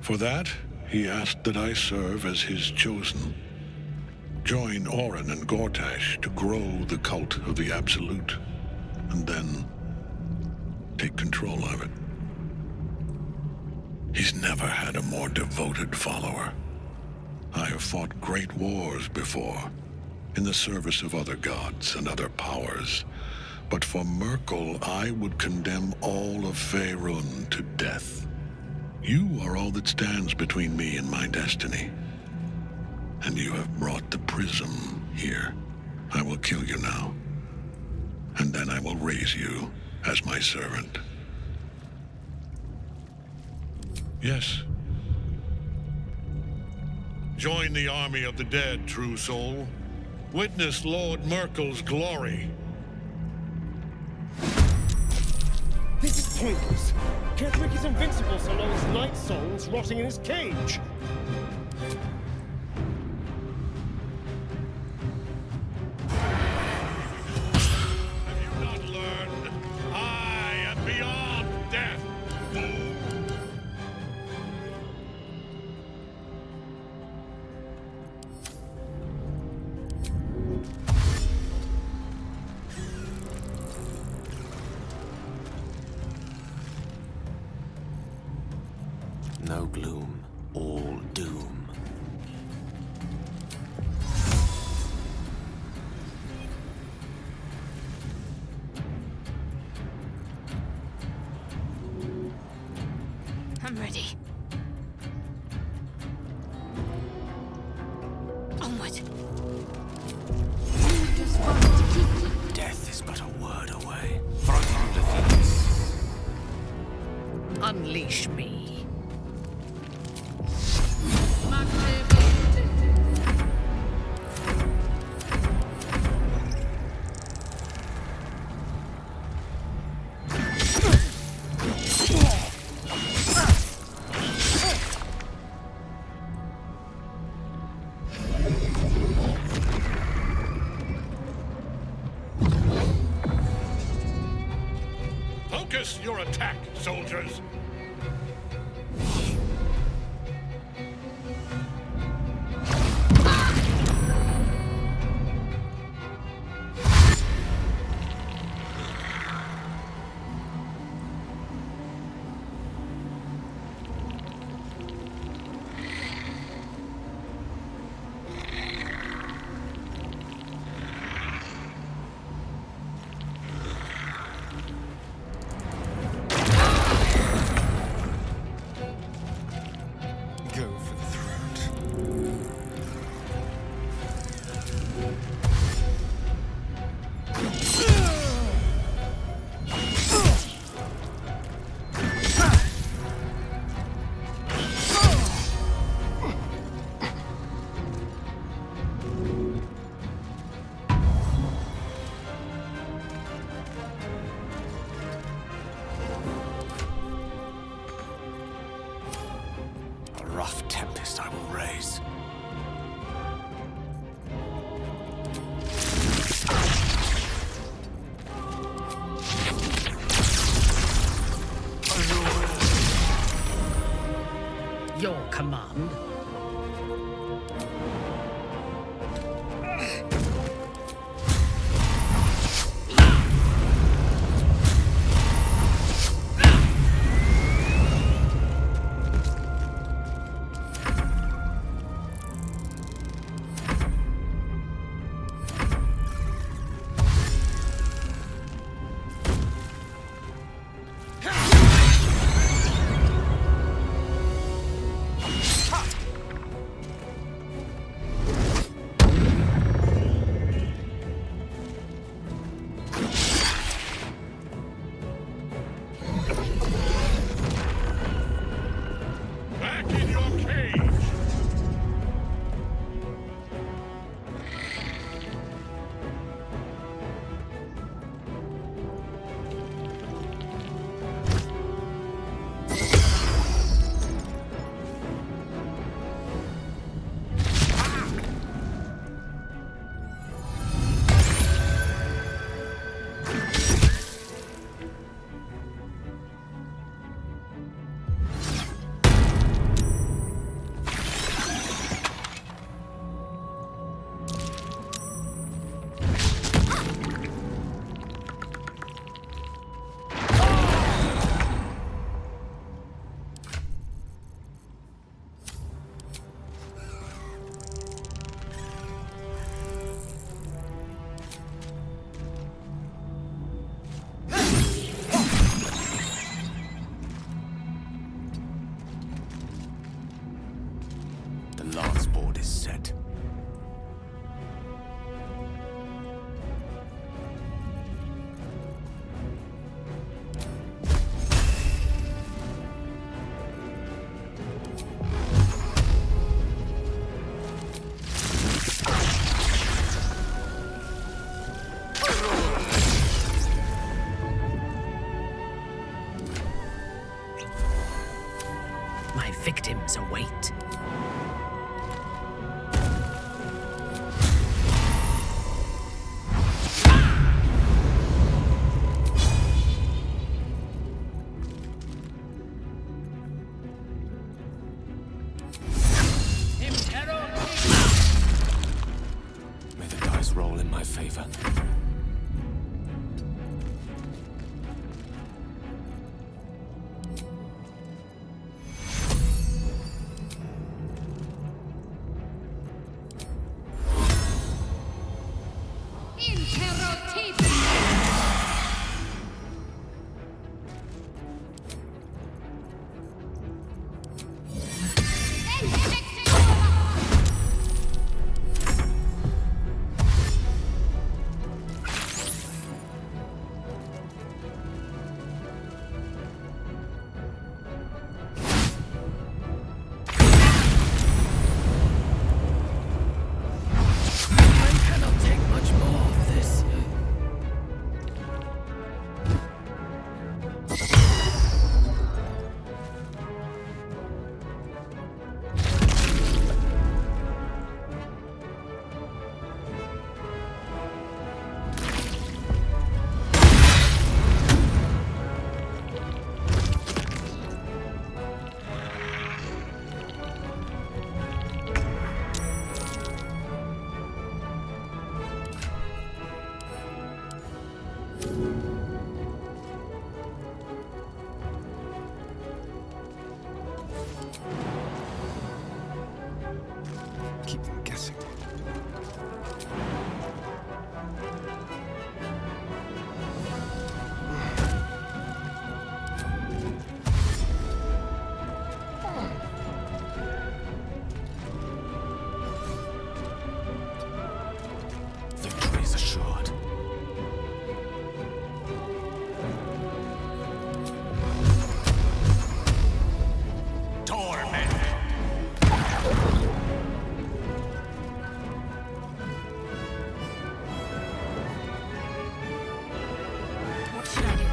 For that, he asked that I serve as his chosen. Join Orin and Gortash to grow the cult of the Absolute, and then take control of it. He's never had a more devoted follower. I have fought great wars before, in the service of other gods and other powers, but for Merkel, I would condemn all of Faerun to death. You are all that stands between me and my destiny. And you have brought the prism here. I will kill you now. And then I will raise you as my servant. Yes. Join the army of the dead, true soul. Witness Lord Merkel's glory. This is pointless. Ketheric is invincible so long as Night Soul's rotting in his cage. Have you not learned? I am beyond death. No gloom, all doom. ready. Onward. Death is but a word away. Frozen defeats. Unleash me. Focus your attack, soldiers! Rough tempest I will raise. Your command. The lance board is set. My victims await. May the dice roll in my favor. Keep them guessing. Victory is assured. Torment! What should I do?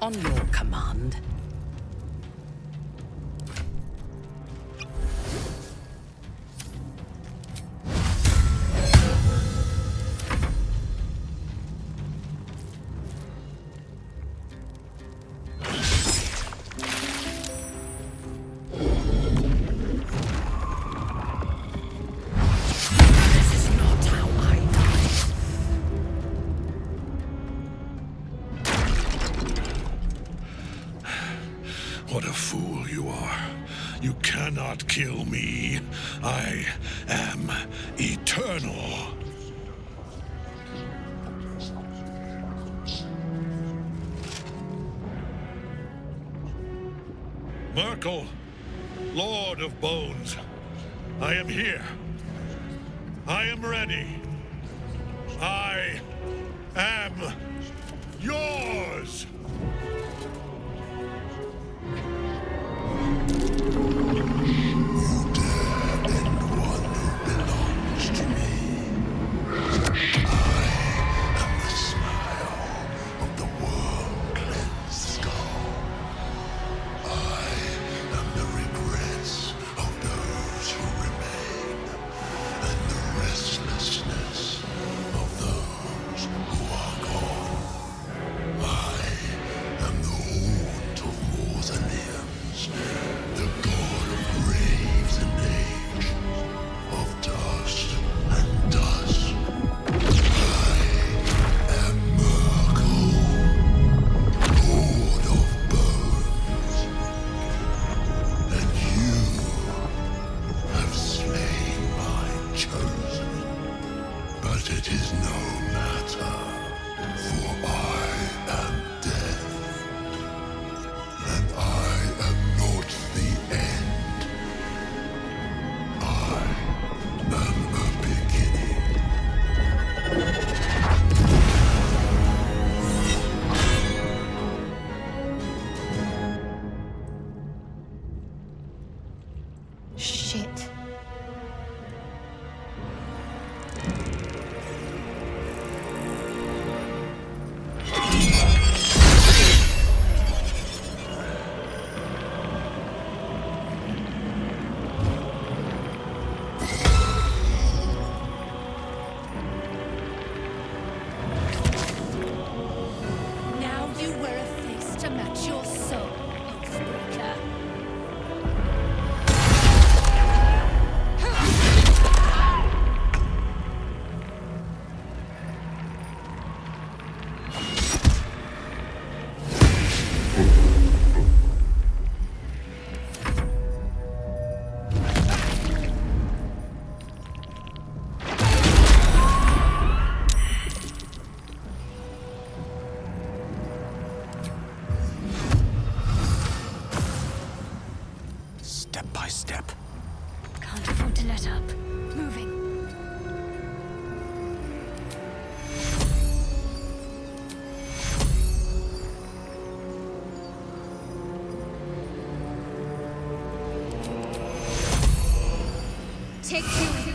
On your command. This is not how I die. What a fool you are. You cannot kill me. I am eternal. Merkel, Lord of Bones, I am here. I am ready. I am yours. Shit. Take two.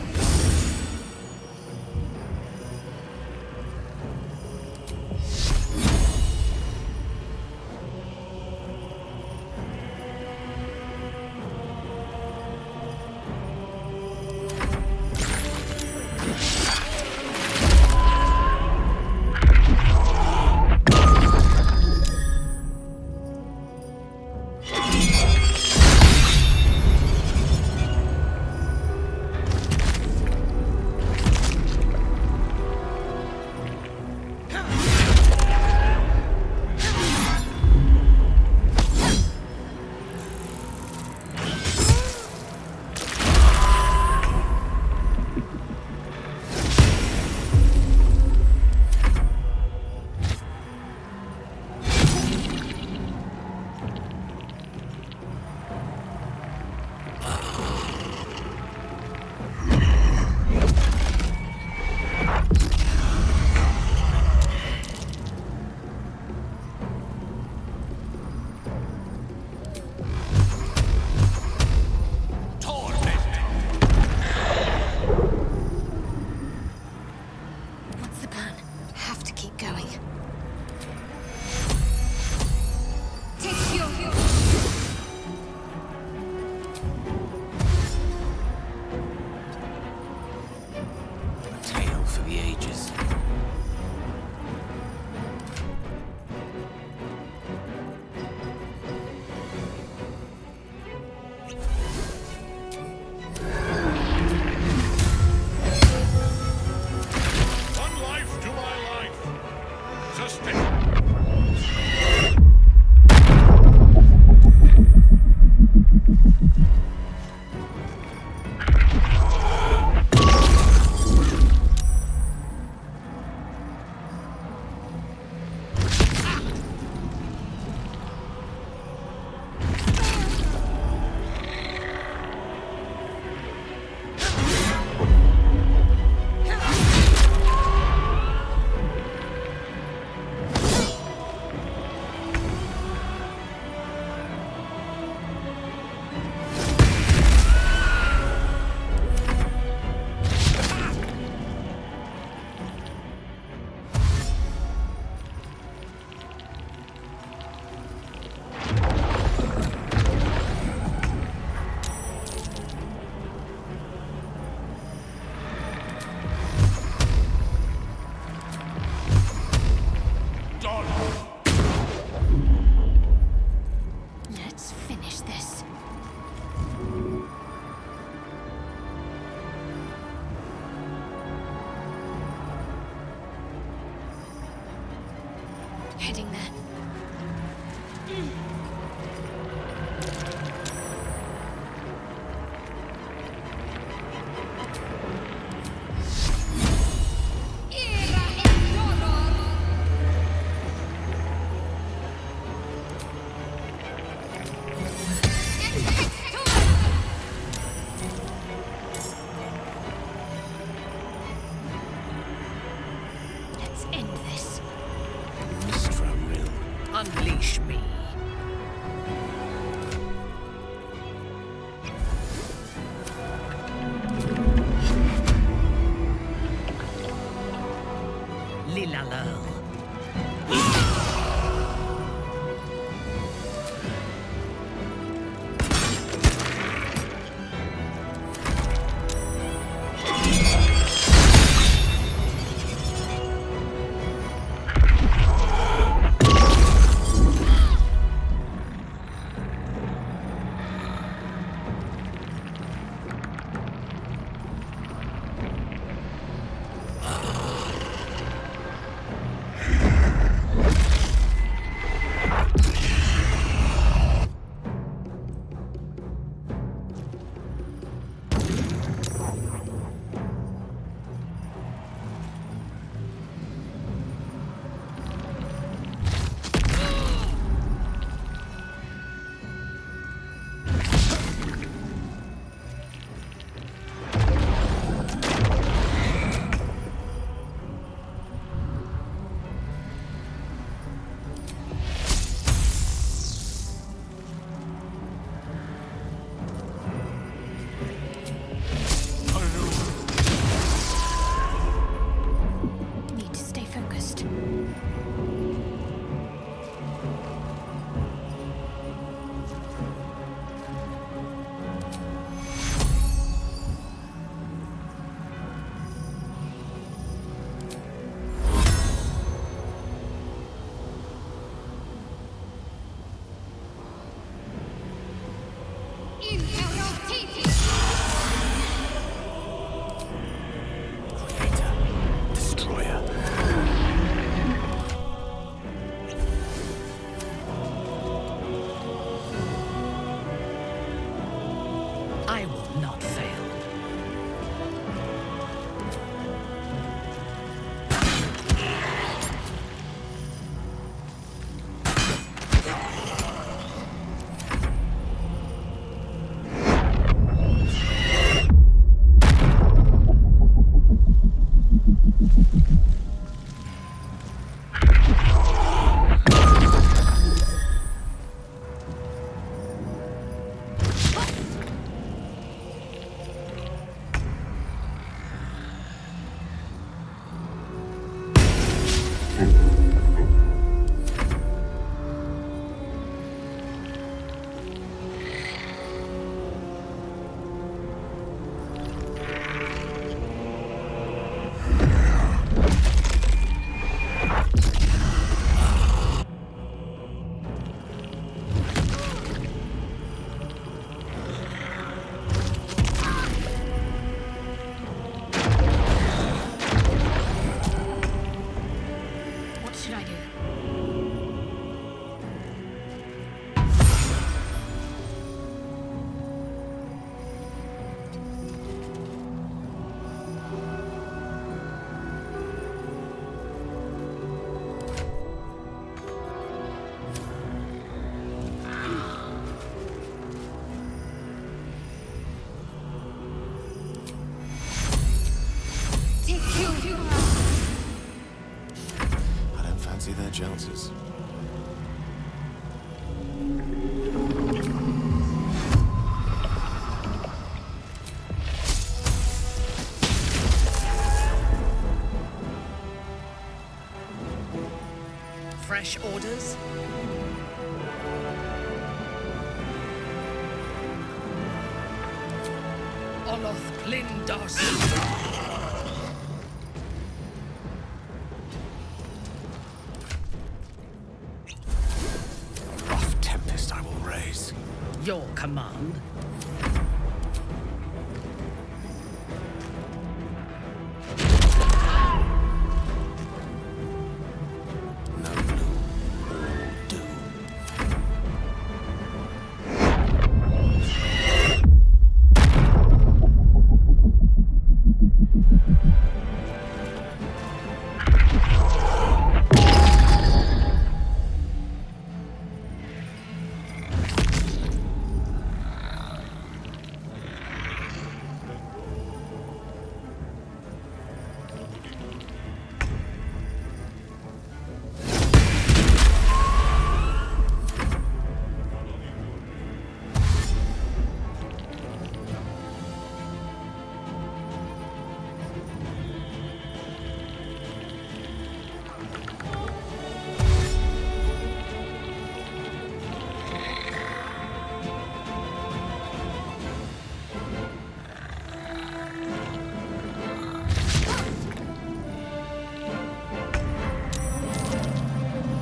Heading there. Let's end this. Unleash me. Lilalel. chances. Fresh orders? Oloth Glindos. Rough tempest I will raise. Your command?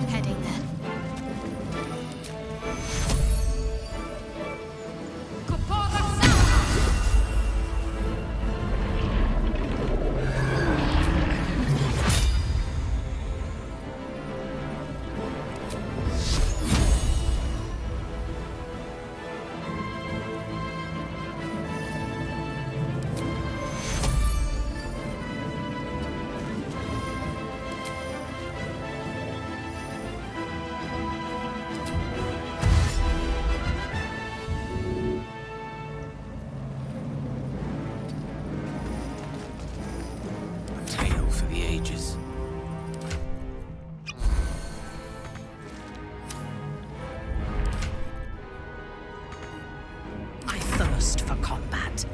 Heading there. A tale for the ages. I thirst for combat.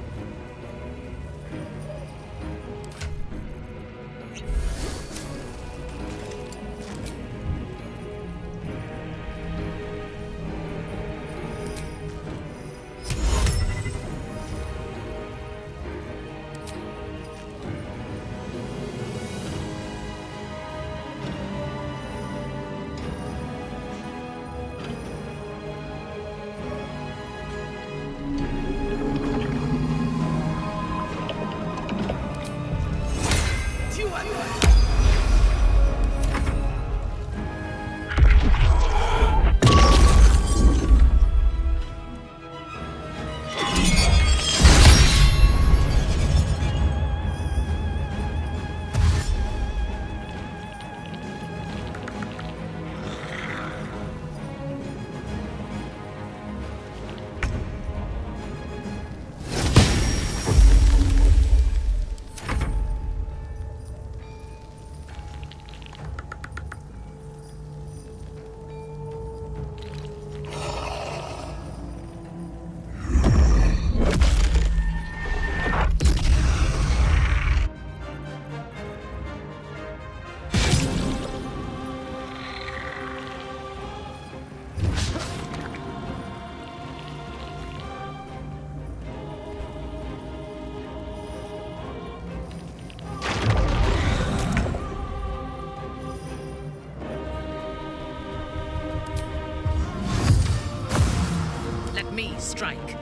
Let me strike.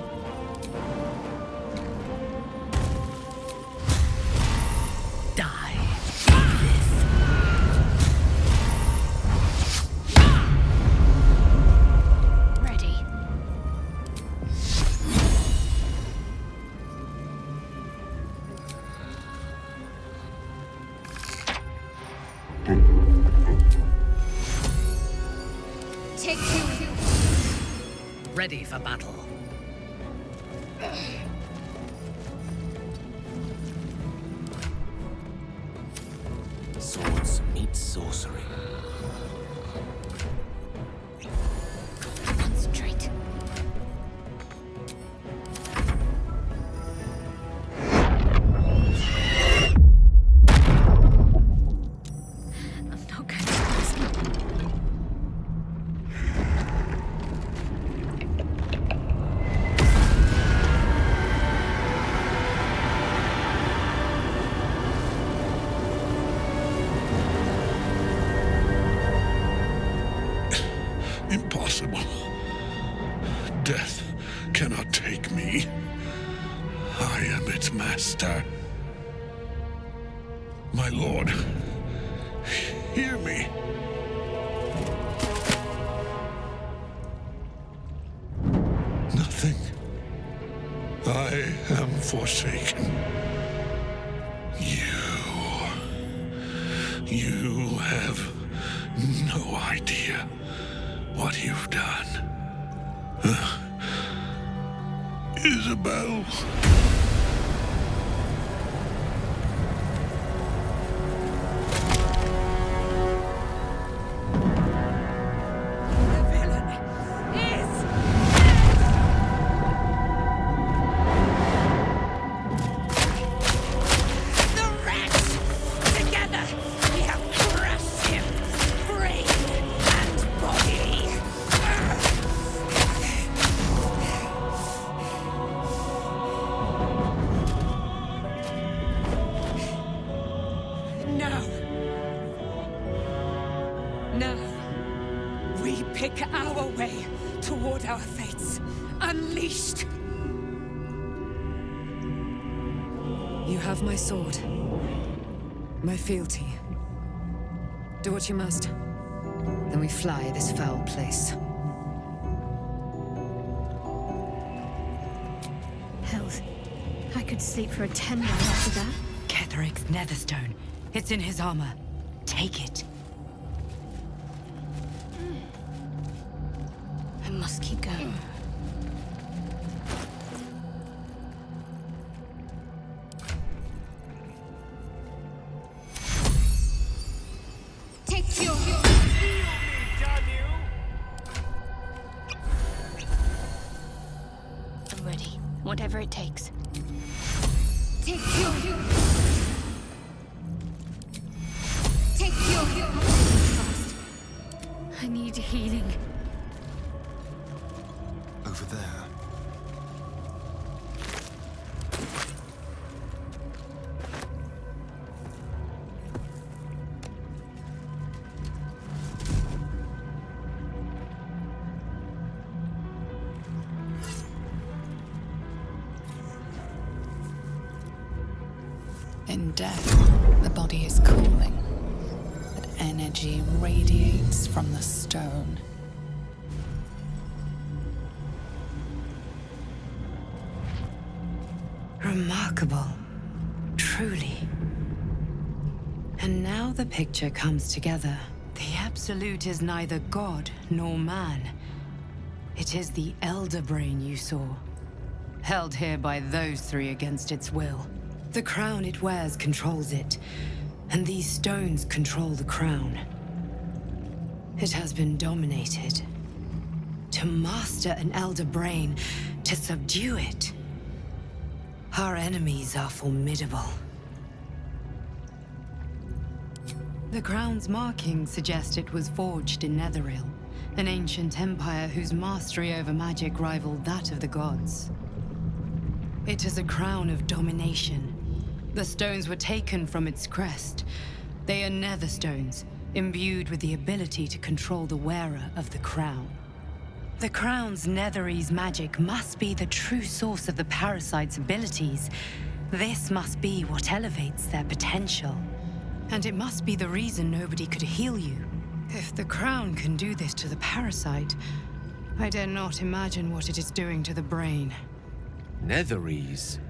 Die. Ready. Take two. Ready for battle. Swords meet It's sorcery. Concentrate. I'm not going to ask you. Impossible. Death cannot take me. I am its master. My lord, hear me. Nothing. I am forsaken. You have no idea what you've done. Isabel. Now, we pick our way toward our fates, unleashed. You have my sword, my fealty. Do what you must. Then we fly this foul place. Hells. I could sleep for a 10 minutes after that. Ketheric's netherstone. It's in his armor. Take it. I must keep going. Take your... I'm ready. Whatever it takes. Take your... Take your... Fast. I need healing. Over there. In death, the body is cooling, but energy radiates from the stone. Remarkable. Truly. And now the picture comes together. The Absolute is neither god nor man. It is the Elder Brain you saw, held here by those three against its will. The crown it wears controls it, and these stones control the crown. It has been dominated. To master an Elder Brain, to subdue it. Our enemies are formidable. The crown's markings suggest it was forged in Netheril, an ancient empire whose mastery over magic rivaled that of the gods. It is a crown of domination. The stones were taken from its crest. They are nether stones, imbued with the ability to control the wearer of the crown. The crown's Netherese magic must be the true source of the parasite's abilities. This must be what elevates their potential. And it must be the reason nobody could heal you. If the crown can do this to the parasite, I dare not imagine what it is doing to the brain. Netherese.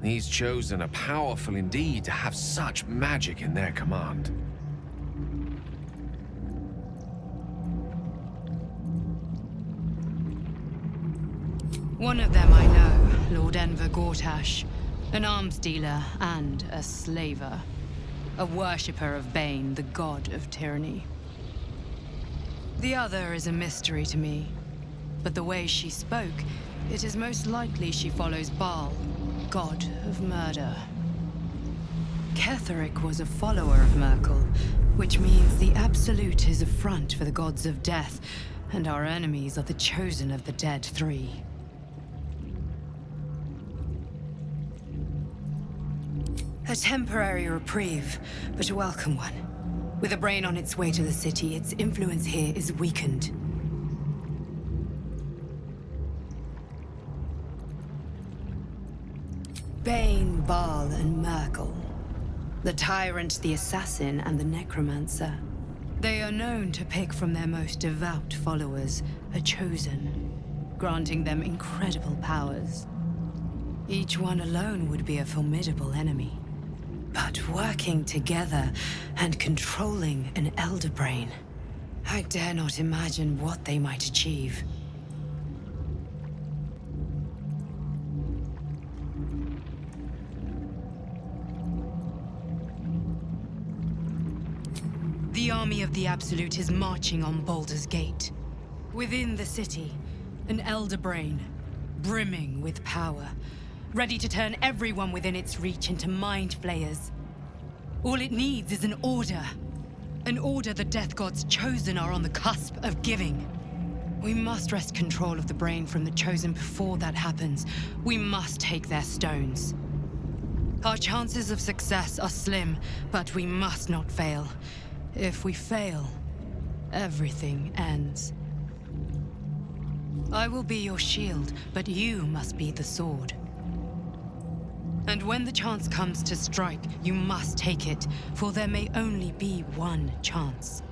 These chosen are powerful indeed to have such magic in their command. One of them I know, Lord Enver Gortash, an arms dealer and a slaver. a worshipper of Bane, the god of tyranny. The other is a mystery to me, but the way she spoke, it is most likely she follows Baal, god of murder. Ketheric was a follower of Merkel, which means the Absolute is a front for the gods of death, and our enemies are the chosen of the Dead Three. A temporary reprieve, but a welcome one. With a brain on its way to the city, its influence here is weakened. Bane, Baal, and Merkel. The tyrant, the assassin, and the necromancer. They are known to pick from their most devout followers a chosen, granting them incredible powers. Each one alone would be a formidable enemy. But working together and controlling an Elder Brain, I dare not imagine what they might achieve. The army of the Absolute is marching on Baldur's Gate. Within the city, an Elder Brain, brimming with power, ready to turn everyone within its reach into mind flayers. All it needs is an order. An order the Death Gods chosen are on the cusp of giving. We must wrest control of the brain from the chosen before that happens. We must take their stones. Our chances of success are slim, but we must not fail. If we fail, everything ends. I will be your shield, but you must be the sword. And when the chance comes to strike, you must take it, for there may only be one chance.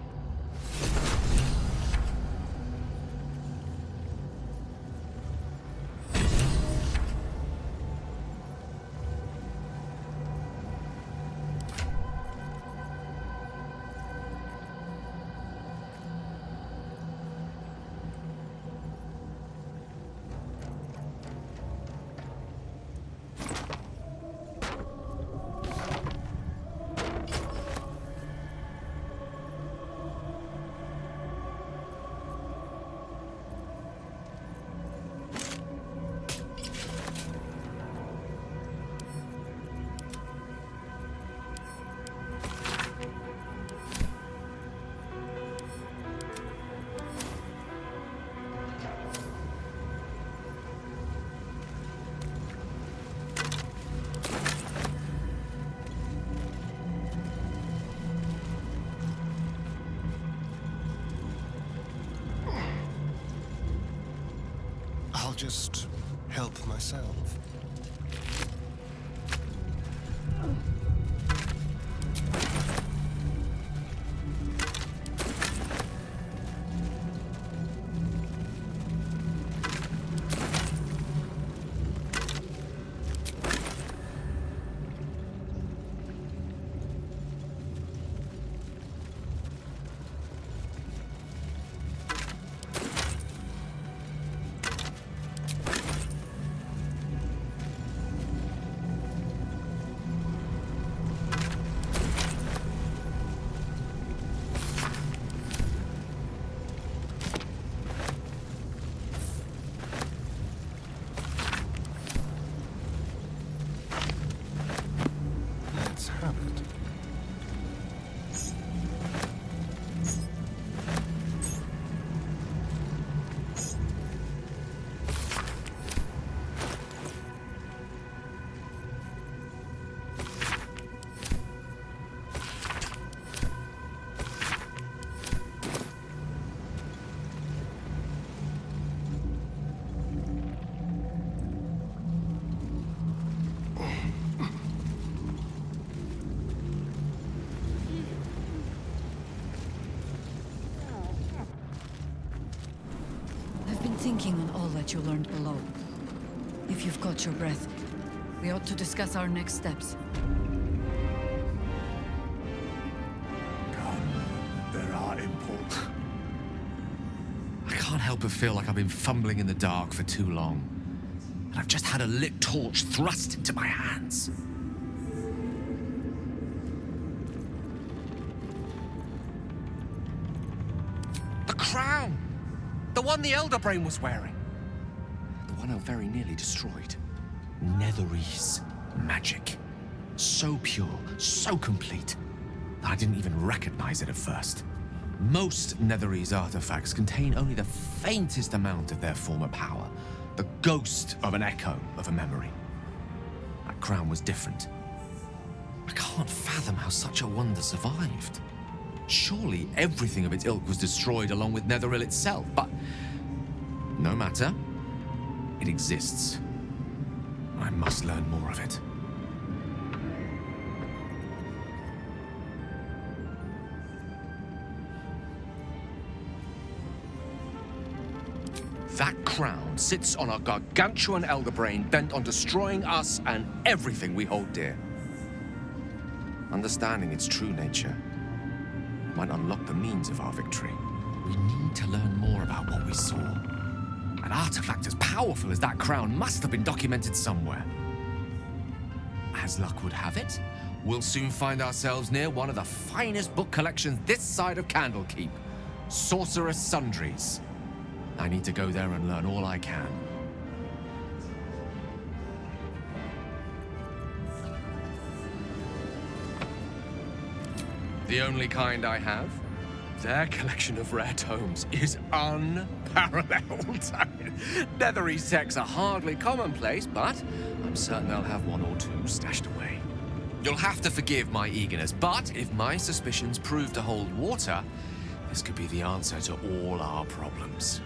I'll just help myself. Thinking on all that you learned below. If you've got your breath, we ought to discuss our next steps. There are impulse. I can't help but feel like I've been fumbling in the dark for too long. And I've just had a lit torch thrust into my hands. one the Elder Brain was wearing. The one I very nearly destroyed. Netherese magic. So pure, so complete, that I didn't even recognize it at first. Most Netherese artifacts contain only the faintest amount of their former power, the ghost of an echo of a memory. That crown was different. I can't fathom how such a wonder survived. Surely everything of its ilk was destroyed along with Netheril itself, but no matter. It exists. I must learn more of it. That crown sits on a gargantuan elder brain bent on destroying us and everything we hold dear. Understanding its true nature might unlock the means of our victory. We need to learn more about what we saw. An artifact as powerful as that crown must have been documented somewhere. As luck would have it, we'll soon find ourselves near one of the finest book collections this side of Candlekeep, Sorcerous Sundries. I need to go there and learn all I can. The only kind I have. Their collection of rare tomes is unparalleled. Netherese texts are hardly commonplace, but I'm certain they'll have one or two stashed away. You'll have to forgive my eagerness, but if my suspicions prove to hold water, this could be the answer to all our problems.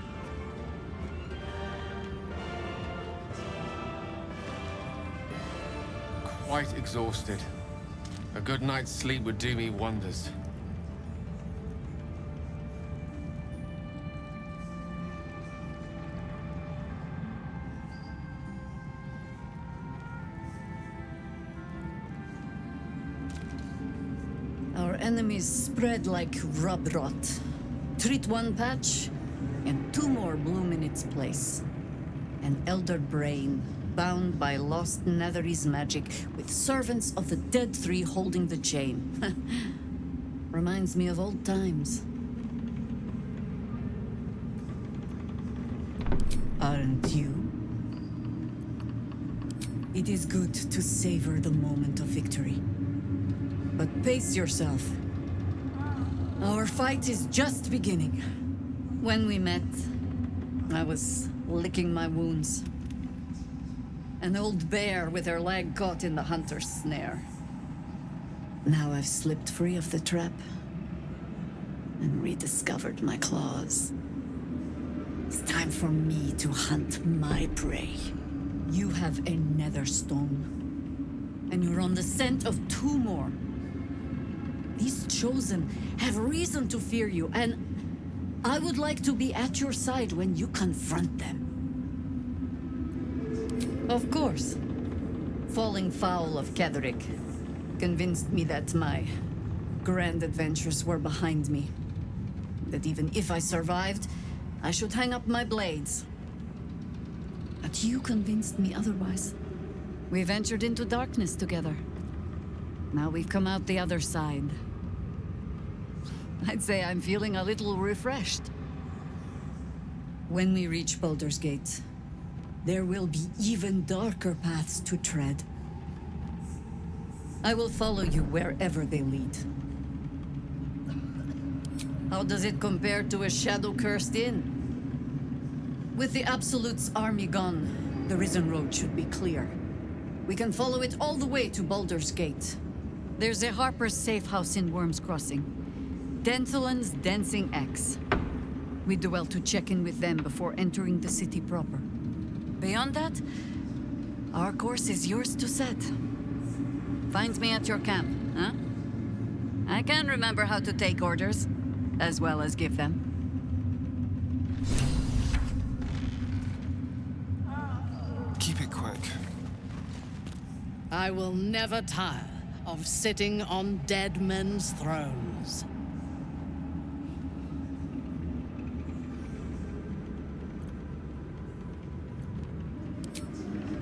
Quite exhausted. A good night's sleep would do me wonders. Our enemies spread like rub rot. Treat one patch, and two more bloom in its place. An elder brain, bound by lost Netherese magic, with servants of the dead three holding the chain. Reminds me of old times. Aren't you? It is good to savor the moment of victory. But pace yourself. Our fight is just beginning. When we met, I was licking my wounds. An old bear with her leg caught in the hunter's snare. Now I've slipped free of the trap and rediscovered my claws. It's time for me to hunt my prey. You have a nether stone, and you're on the scent of two more. These chosen have reason to fear you, and I would like to be at your side when you confront them. Of course. Falling foul of Ketheric convinced me that my grand adventures were behind me. That even if I survived, I should hang up my blades. But you convinced me otherwise. We ventured into darkness together. Now we've come out the other side. I'd say I'm feeling a little refreshed. When we reach Baldur's Gate, there will be even darker paths to tread. I will follow you wherever they lead. How does it compare to a shadow-cursed inn? With the Absolute's army gone, the Risen Road should be clear. We can follow it all the way to Baldur's Gate. There's a Harper's safe house in Worm's Crossing. Denthelan's Dancing Axe. We do well to check in with them before entering the city proper. Beyond that, our course is yours to set. Find me at your camp, huh? I can remember how to take orders, as well as give them. Keep it quick. I will never tire of sitting on dead men's thrones.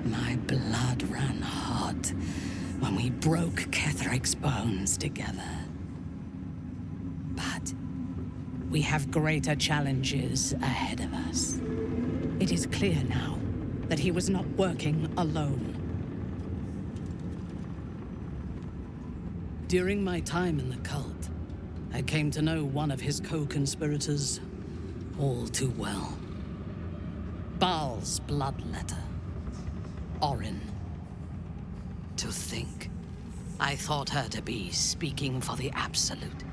My blood ran hot when we broke Ketheric's bones together. But We have greater challenges ahead of us. It is clear now that he was not working alone. During my time in the cult, I came to know one of his co-conspirators all too well. Baal's bloodletter, Orin. To think, I thought her to be speaking for the Absolute.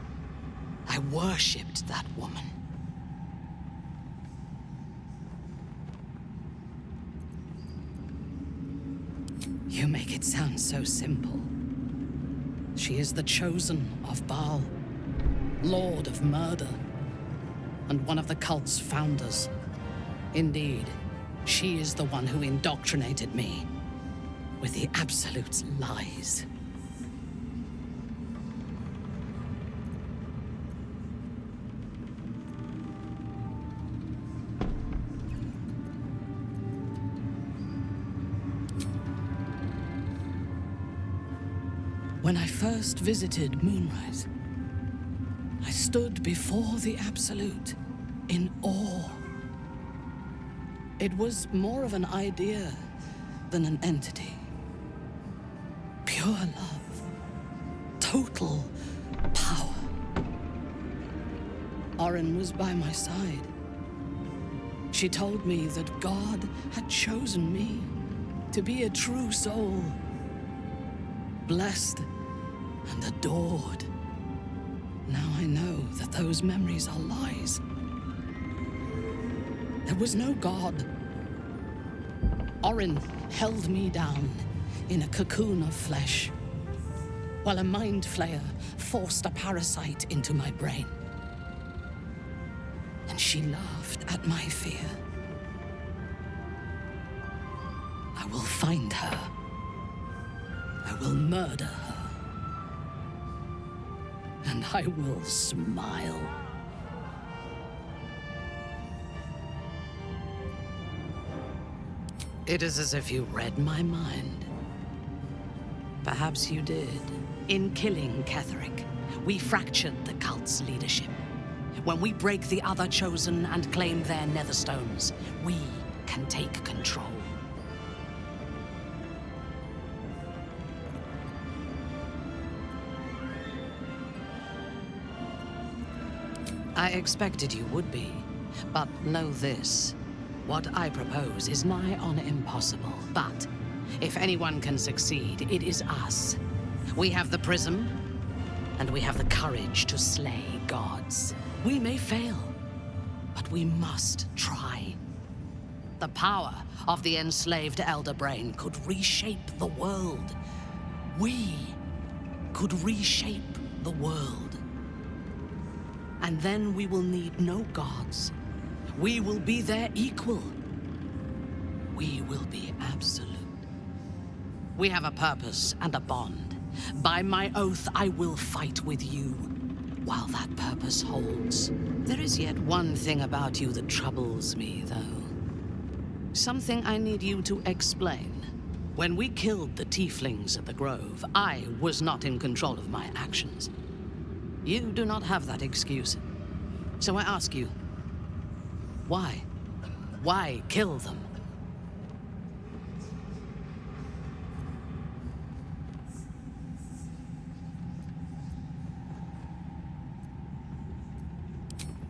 I worshipped that woman. You make it sound so simple. She is the chosen of Baal, Lord of Murder, and one of the cult's founders. Indeed, she is the one who indoctrinated me with the Absolute's lies. When I first visited Moonrise, I stood before the Absolute in awe. It was more of an idea than an entity. Pure love. Total power. Orin was by my side. She told me that God had chosen me to be a true soul. Blessed and adored. Now I know that those memories are lies. There was no God. Orin held me down in a cocoon of flesh, while a mind flayer forced a parasite into my brain. And she laughed at my fear. I will find her. I will murder her. And I will smile. It is as if you read my mind. Perhaps you did. In killing Ketheric, we fractured the cult's leadership. When we break the other chosen and claim their netherstones, we can take control. I expected you would be, but know this. What I propose is nigh on impossible, but if anyone can succeed, it is us. We have the prism, and we have the courage to slay gods. We may fail, but we must try. The power of the enslaved Elder Brain could reshape the world. We could reshape the world. And then we will need no gods. We will be their equal. We will be absolute. We have a purpose and a bond. By my oath, I will fight with you while that purpose holds. There is yet one thing about you that troubles me, though. Something I need you to explain. When we killed the tieflings at the Grove, I was not in control of my actions. You do not have that excuse. So I ask you, why? Why kill them?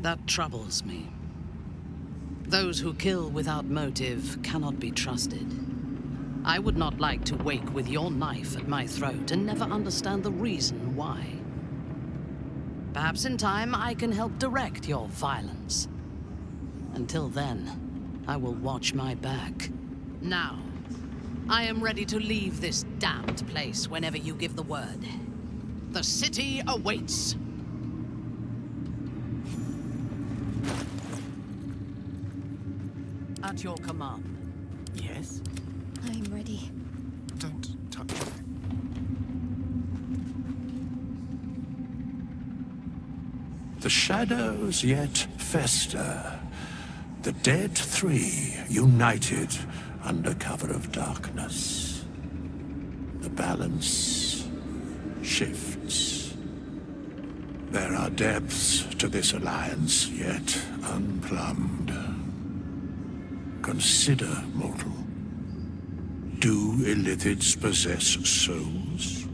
That troubles me. Those who kill without motive cannot be trusted. I would not like to wake with your knife at my throat and never understand the reason why. Perhaps in time I can help direct your violence. Until then, I will watch my back. Now, I am ready to leave this damned place whenever you give the word. The city awaits. At your command. Yes? I'm ready. Don't touch me. The shadows yet fester. The dead three united under cover of darkness. The balance shifts. There are depths to this alliance yet unplumbed. Consider, mortal. Do Illithids possess souls?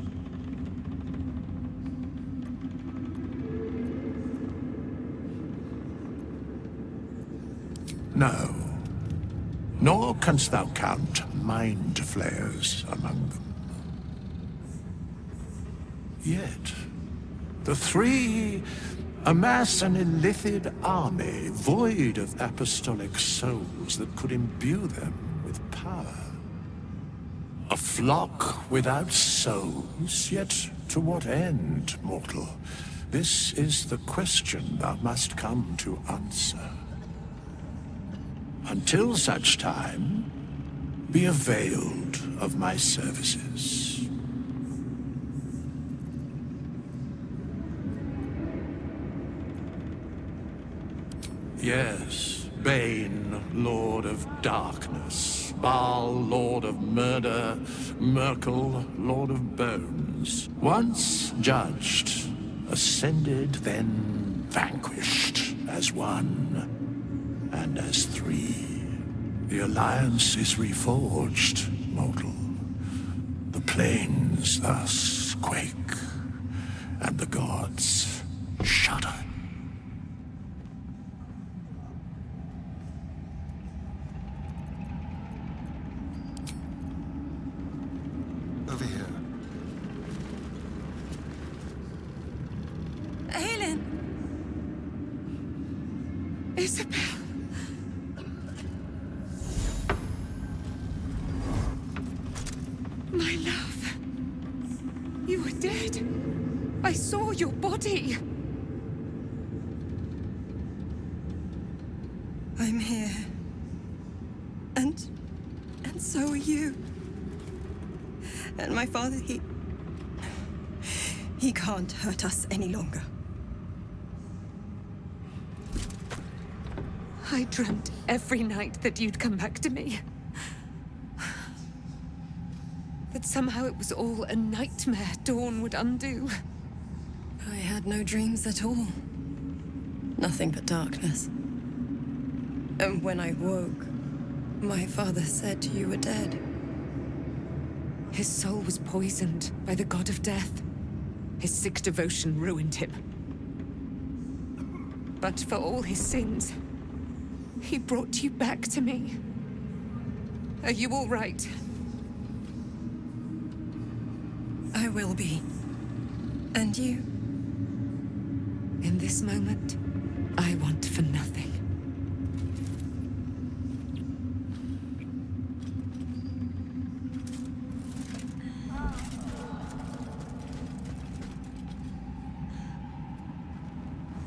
No. Nor canst thou count mind flayers among them. Yet, the three amass an Illithid army void of apostolic souls that could imbue them with power. A flock without souls, yet to what end, mortal? This is the question thou must come to answer. Until such time, be availed of my services. Yes, Bane, Lord of Darkness, Baal, Lord of Murder, Merkel, Lord of Bones. Once judged, ascended, then vanquished as one, and as three. The Alliance is reforged, mortal. The plains thus quake, and the gods shudder. Over here. Aelin! Isabel! My love. You were dead. I saw your body. I'm here. And so are you. And my father, he can't hurt us any longer. I dreamt every night that you'd come back to me. That somehow it was all a nightmare Dawn would undo. I had no dreams at all. Nothing but darkness. And when I woke, my father said you were dead. His soul was poisoned by the god of death. His sick devotion ruined him. But for all his sins, he brought you back to me. Are you all right? I will be. And you? In this moment, I want for nothing.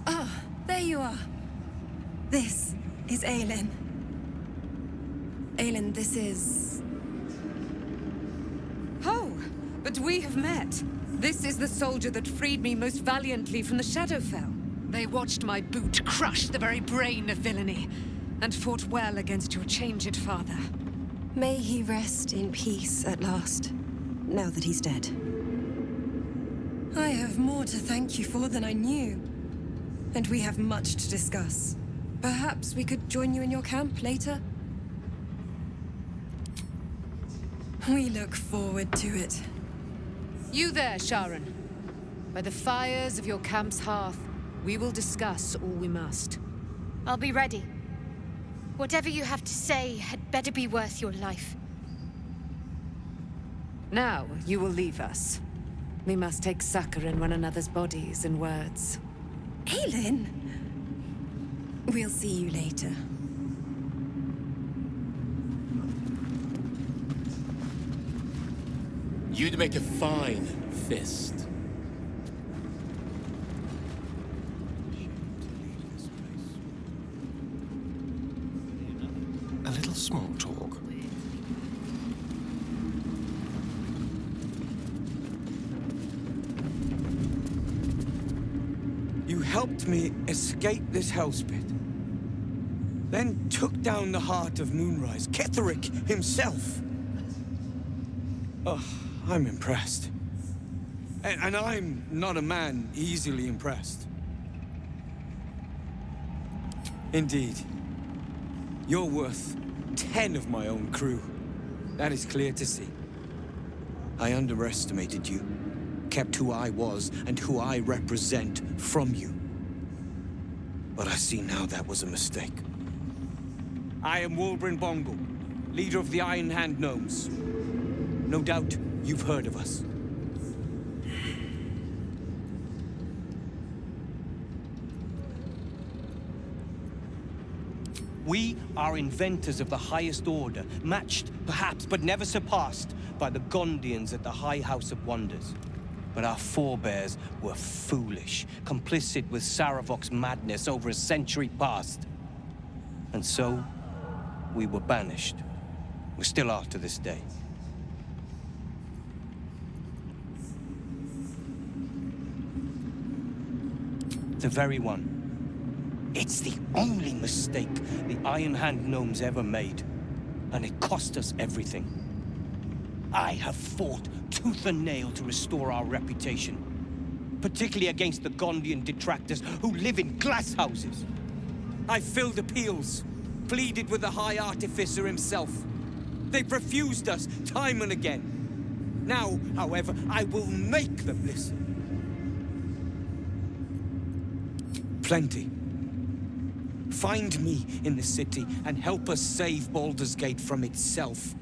Ah, there you are. This is Aelin. Aelin, this is... Oh, but we have met. This is the soldier that freed me most valiantly from the Shadowfell. They watched my boot crush the very brain of villainy, and fought well against your changed father. May he rest in peace at last, now that he's dead. I have more to thank you for than I knew. And we have much to discuss. Perhaps we could join you in your camp later? We look forward to it. You there, Sharon. By the fires of your camp's hearth, we will discuss all we must. I'll be ready. Whatever you have to say had better be worth your life. Now, you will leave us. We must take succor in one another's bodies and words. Aelin! We'll see you later. You'd make a fine fist. A little small talk. You helped me escape this hellspit. Then took down the heart of Moonrise, Ketheric himself. Oh, I'm impressed. And I'm not a man easily impressed. Indeed. You're worth 10 of my own crew. That is clear to see. I underestimated you. Kept who I was and who I represent from you. But I see now that was a mistake. I am Wolbrin Bongle, leader of the Iron Hand Gnomes. No doubt you've heard of us. We are inventors of the highest order, matched, perhaps, but never surpassed by the Gondians at the High House of Wonders. But our forebears were foolish, complicit with Saravok's madness over a century past. And so, we were banished. We still are to this day. The very one. It's the only mistake the Iron Hand Gnomes ever made. And it cost us everything. I have fought tooth and nail to restore our reputation. Particularly against the Gondian detractors who live in glass houses. I filled appeals, pleaded with the High Artificer himself. They've refused us time and again. Now, however, I will make them listen. Plenty. Find me in the city and help us save Baldur's Gate from itself.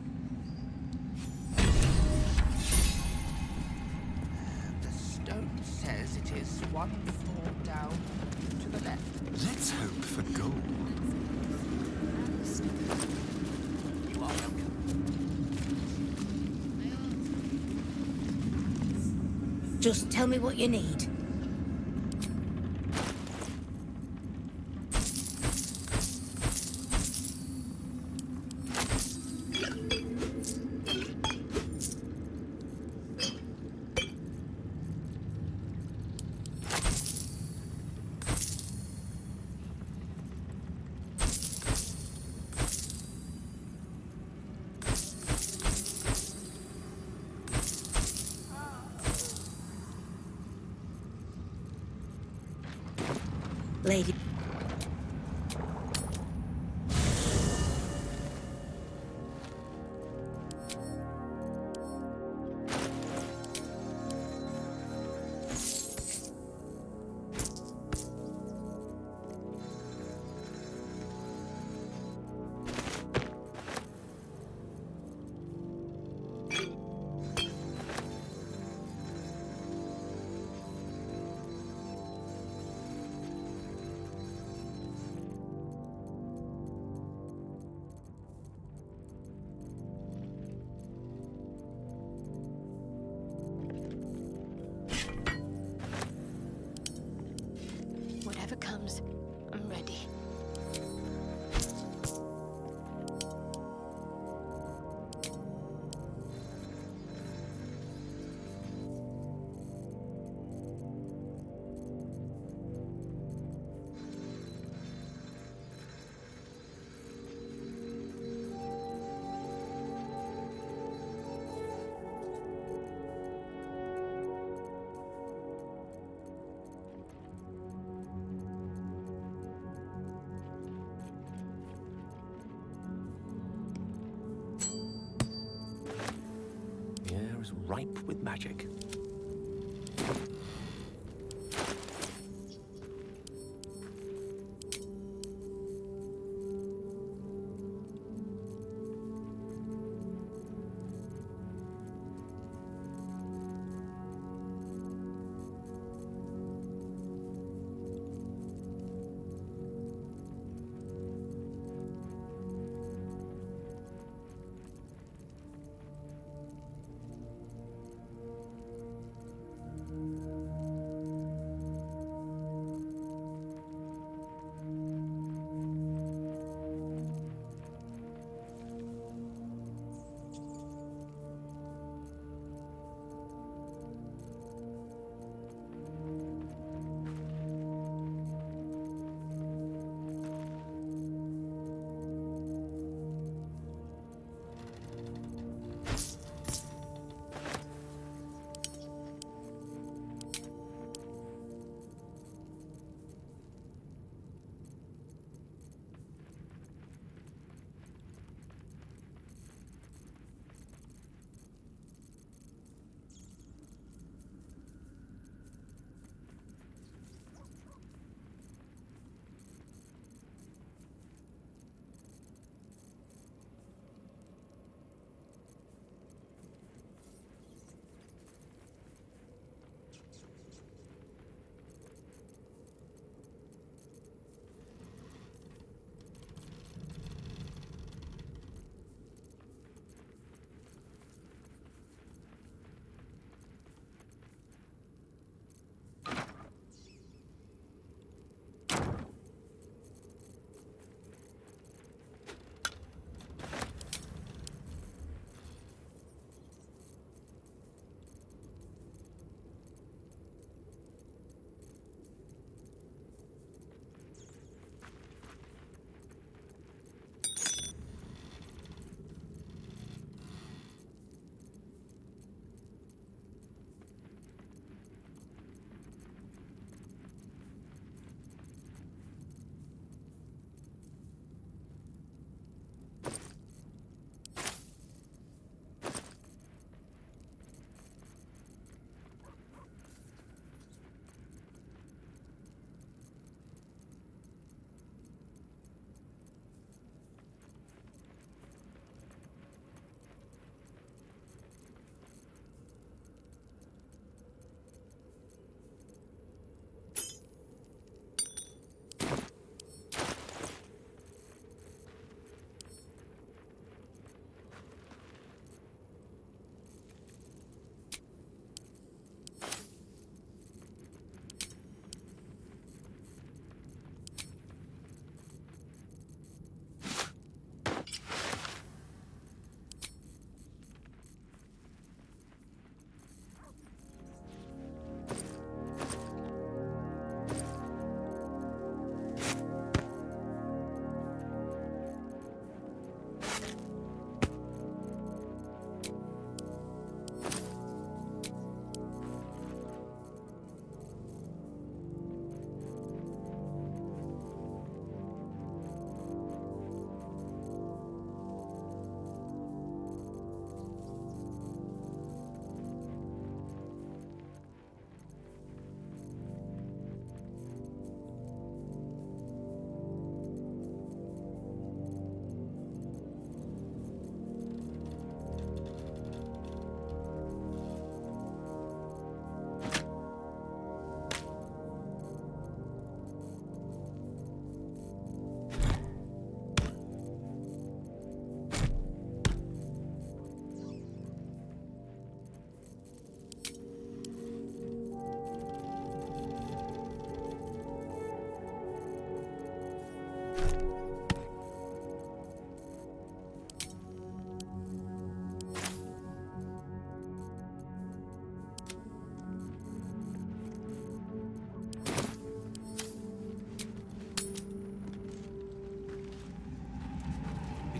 The stone says it is one floor down to the left. Let's hope for gold. You are welcome. Just tell me what you need. Lady. Whatever comes, I'm ready. Ripe with magic.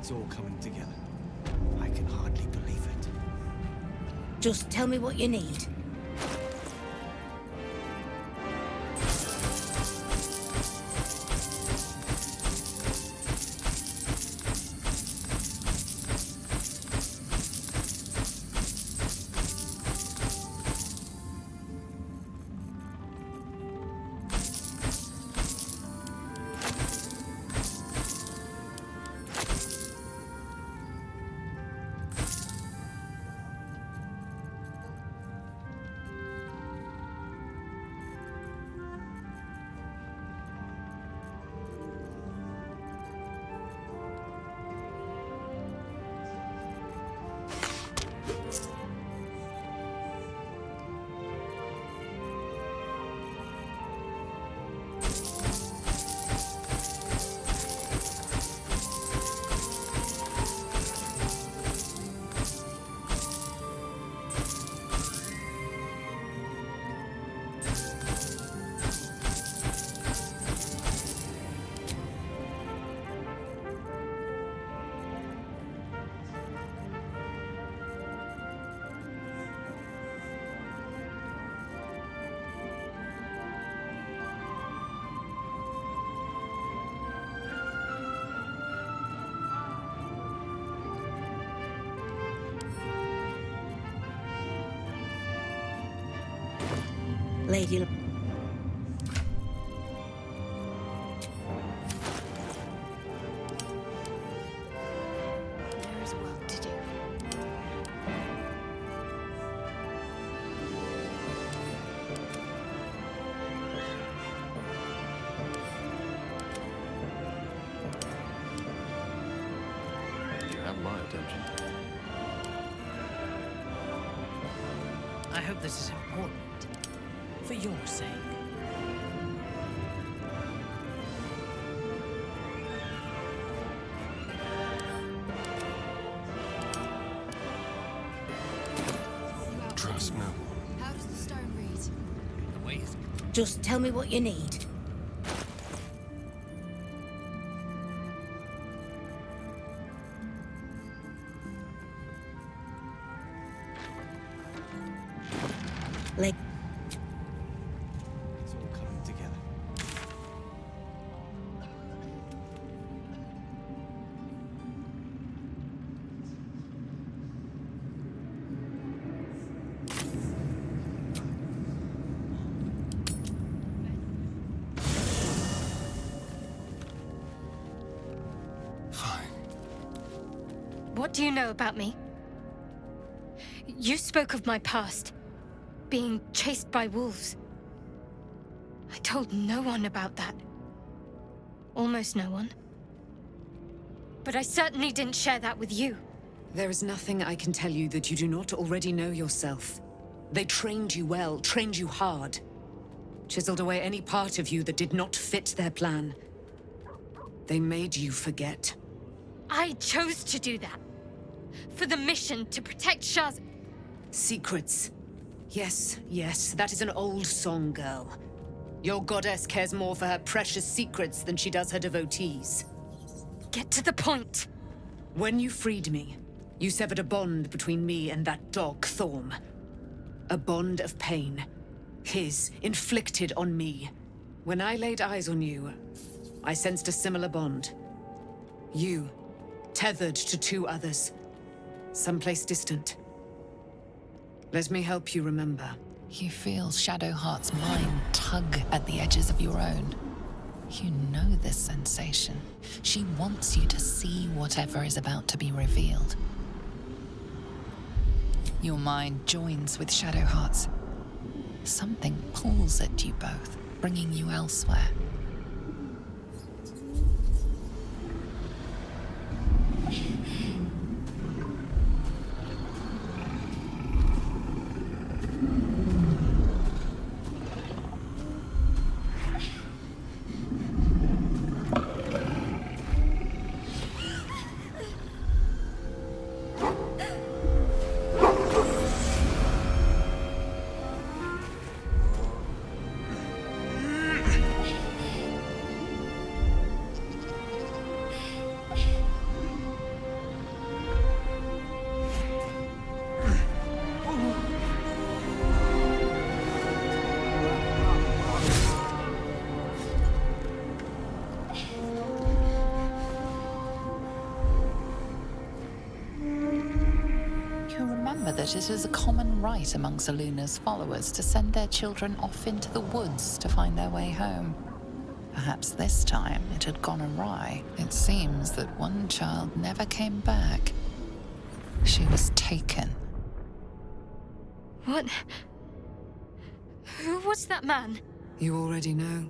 It's all coming together. I can hardly believe it. Just tell me what you need. Lady... There is work to do. You have my attention. I hope this is important. For your sake. Trust no one. How does the stone read? The way is... Just tell me what you need. Like... It's all coming together. Fine. What do you know about me? You spoke of my past, being chased by wolves. I told no one about that. Almost no one. But I certainly didn't share that with you. There is nothing I can tell you that you do not already know yourself. They trained you well, trained you hard. Chiseled away any part of you that did not fit their plan. They made you forget. I chose to do that. For the mission to protect Shah's... Secrets. Yes, yes, that is an old song, girl. Your goddess cares more for her precious secrets than she does her devotees. Get to the point. When you freed me, you severed a bond between me and that dog, Thorm. A bond of pain. His, inflicted on me. When I laid eyes on you, I sensed a similar bond. You, tethered to two others. Someplace distant. Let me help you remember. You feel Shadowheart's mind tug at the edges of your own. You know this sensation. She wants you to see whatever is about to be revealed. Your mind joins with Shadowheart's. Something pulls at you both, bringing you elsewhere. that it is a common rite among Zeluna's followers to send their children off into the woods to find their way home. Perhaps this time it had gone awry. It seems that one child never came back. She was taken. What? Who was that man? You already know.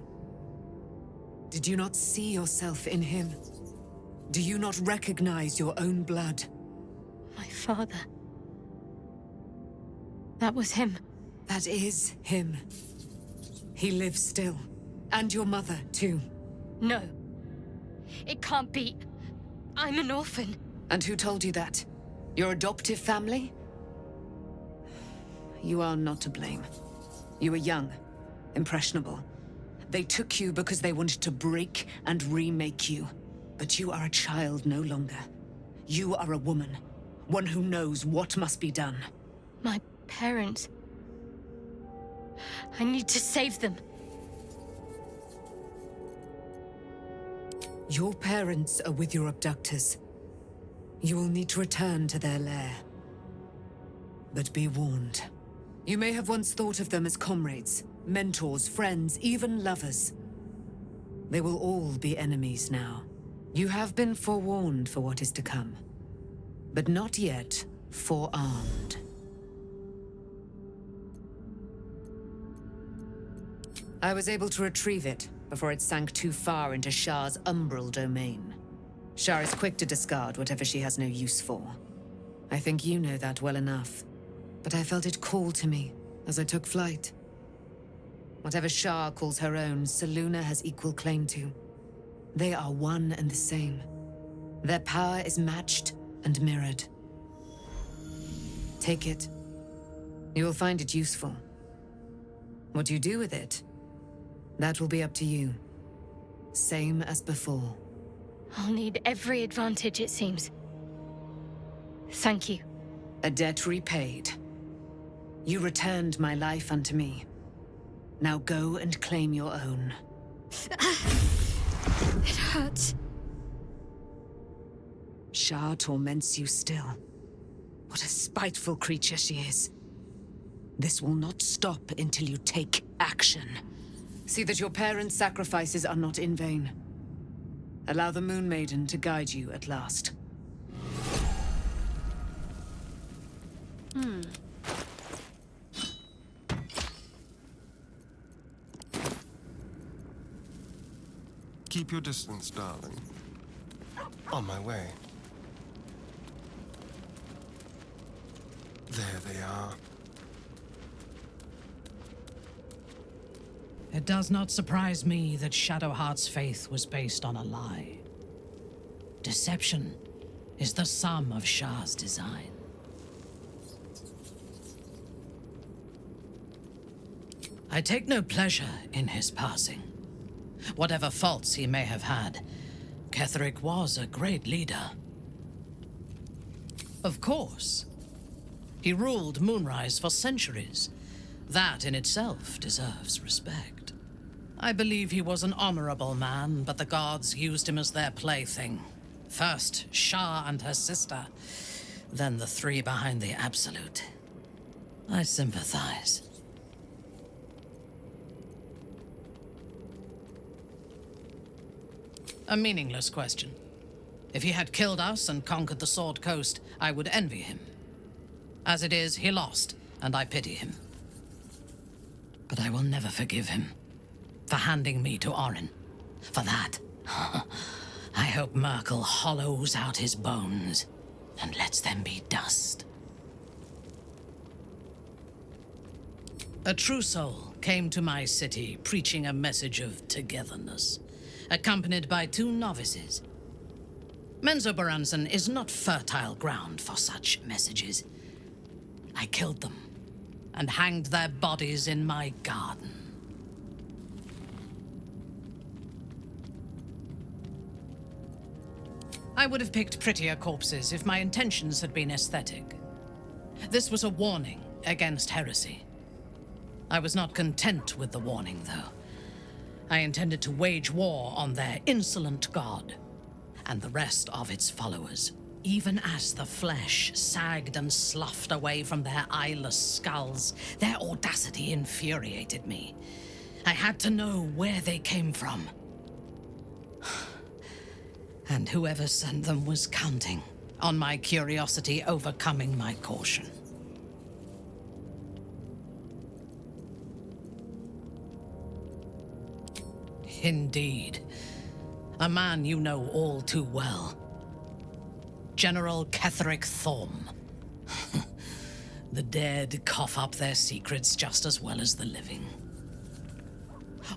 Did you not see yourself in him? Do you not recognize your own blood? My father. That was him. That is him. He lives still. And your mother, too. No. It can't be. I'm an orphan. And who told you that? Your adoptive family? You are not to blame. You were young, impressionable. They took you because they wanted to break and remake you. But you are a child no longer. You are a woman. One who knows what must be done. My parents. I need to save them. Your parents are with your abductors. You will need to return to their lair. But be warned. You may have once thought of them as comrades, mentors, friends, even lovers. They will all be enemies now. You have been forewarned for what is to come, but not yet forearmed. I was able to retrieve it before it sank too far into Shah's umbral domain. Shah is quick to discard whatever she has no use for. I think you know that well enough, but I felt it call to me as I took flight. Whatever Shah calls her own, Selûne has equal claim to. They are one and the same. Their power is matched and mirrored. Take it. You will find it useful. What you do with it, that will be up to you. Same as before. I'll need every advantage, it seems. Thank you. A debt repaid. You returned my life unto me. Now go and claim your own. It hurts. Shah torments you still. What a spiteful creature she is. This will not stop until you take action. See that your parents' sacrifices are not in vain. Allow the Moon Maiden to guide you at last. Keep your distance, darling. On my way. There they are. It does not surprise me that Shadowheart's faith was based on a lie. Deception is the sum of Shah's design. I take no pleasure in his passing. Whatever faults he may have had, Ketheric was a great leader. Of course. He ruled Moonrise for centuries. That in itself deserves respect. I believe he was an honorable man, but the gods used him as their plaything. First, Shah and her sister, then the three behind the Absolute. I sympathize. A meaningless question. If he had killed us and conquered the Sword Coast, I would envy him. As it is, he lost, and I pity him. But I will never forgive him for handing me to Orin. For that, I hope Merkel hollows out his bones and lets them be dust. A true soul came to my city preaching a message of togetherness, accompanied by 2 novices. Menzoberranzan is not fertile ground for such messages. I killed them and hanged their bodies in my garden. I would have picked prettier corpses if my intentions had been aesthetic. This was a warning against heresy. I was not content with the warning, though. I intended to wage war on their insolent god and the rest of its followers, even as the flesh sagged and sloughed away from their eyeless skulls, their audacity infuriated me. I had to know where they came from. And whoever sent them was counting on my curiosity overcoming my caution. Indeed. A man you know all too well. General Ketheric Thorm. The dead cough up their secrets just as well as the living.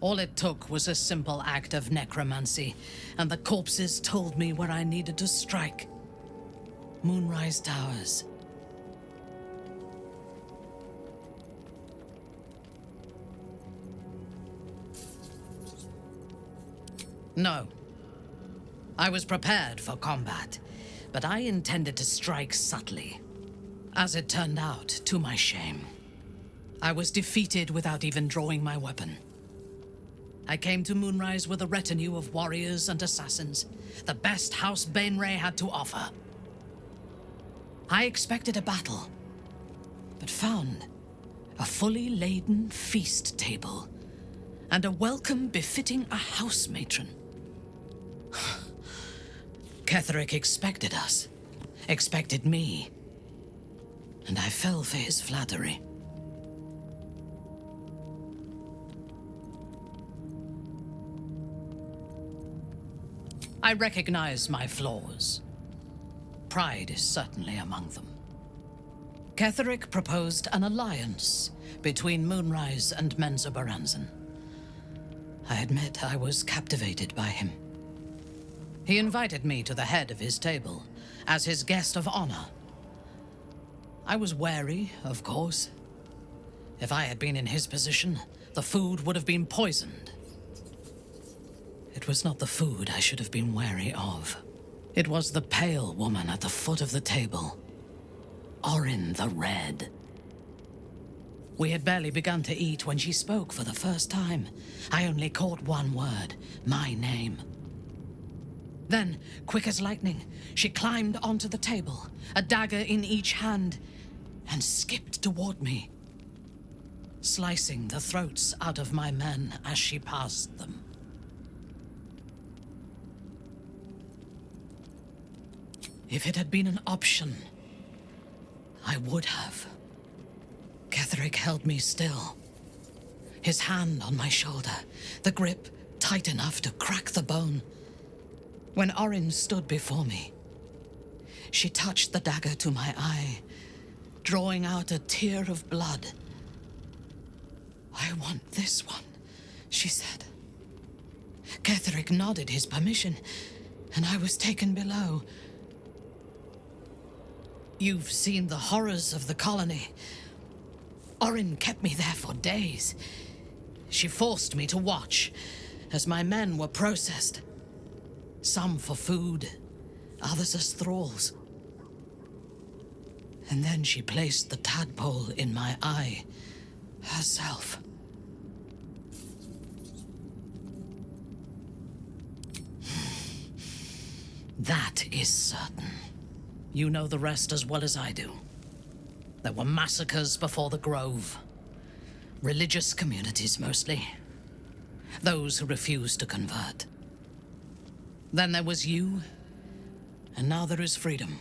All it took was a simple act of necromancy, and the corpses told me where I needed to strike. Moonrise Towers. No. I was prepared for combat, but I intended to strike subtly. As it turned out, to my shame, I was defeated without even drawing my weapon. I came to Moonrise with a retinue of warriors and assassins, the best House Bainray had to offer. I expected a battle, but found a fully laden feast table and a welcome befitting a house matron. Ketheric expected us, expected me, and I fell for his flattery. I recognize my flaws. Pride is certainly among them. Ketheric proposed an alliance between Moonrise and Menza Baranzan. I admit I was captivated by him. He invited me to the head of his table as his guest of honor. I was wary, of course. If I had been in his position, the food would have been poisoned. It was not the food I should have been wary of. It was the pale woman at the foot of the table. Orin the Red. We had barely begun to eat when she spoke for the first time. I only caught one word, my name. Then, quick as lightning, she climbed onto the table, a dagger in each hand, and skipped toward me, slicing the throats out of my men as she passed them. If it had been an option, I would have. Ketheric held me still, his hand on my shoulder, the grip tight enough to crack the bone. When Orin stood before me, she touched the dagger to my eye, drawing out a tear of blood. "I want this one," she said. Ketheric nodded his permission, and I was taken below. You've seen the horrors of the colony. Orin kept me there for days. She forced me to watch as my men were processed. Some for food, others as thralls. And then she placed the tadpole in my eye, herself. That is certain. You know the rest as well as I do. There were massacres before the Grove. Religious communities, mostly. Those who refused to convert. Then there was you, and now there is freedom.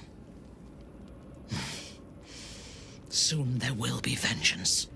Soon there will be vengeance.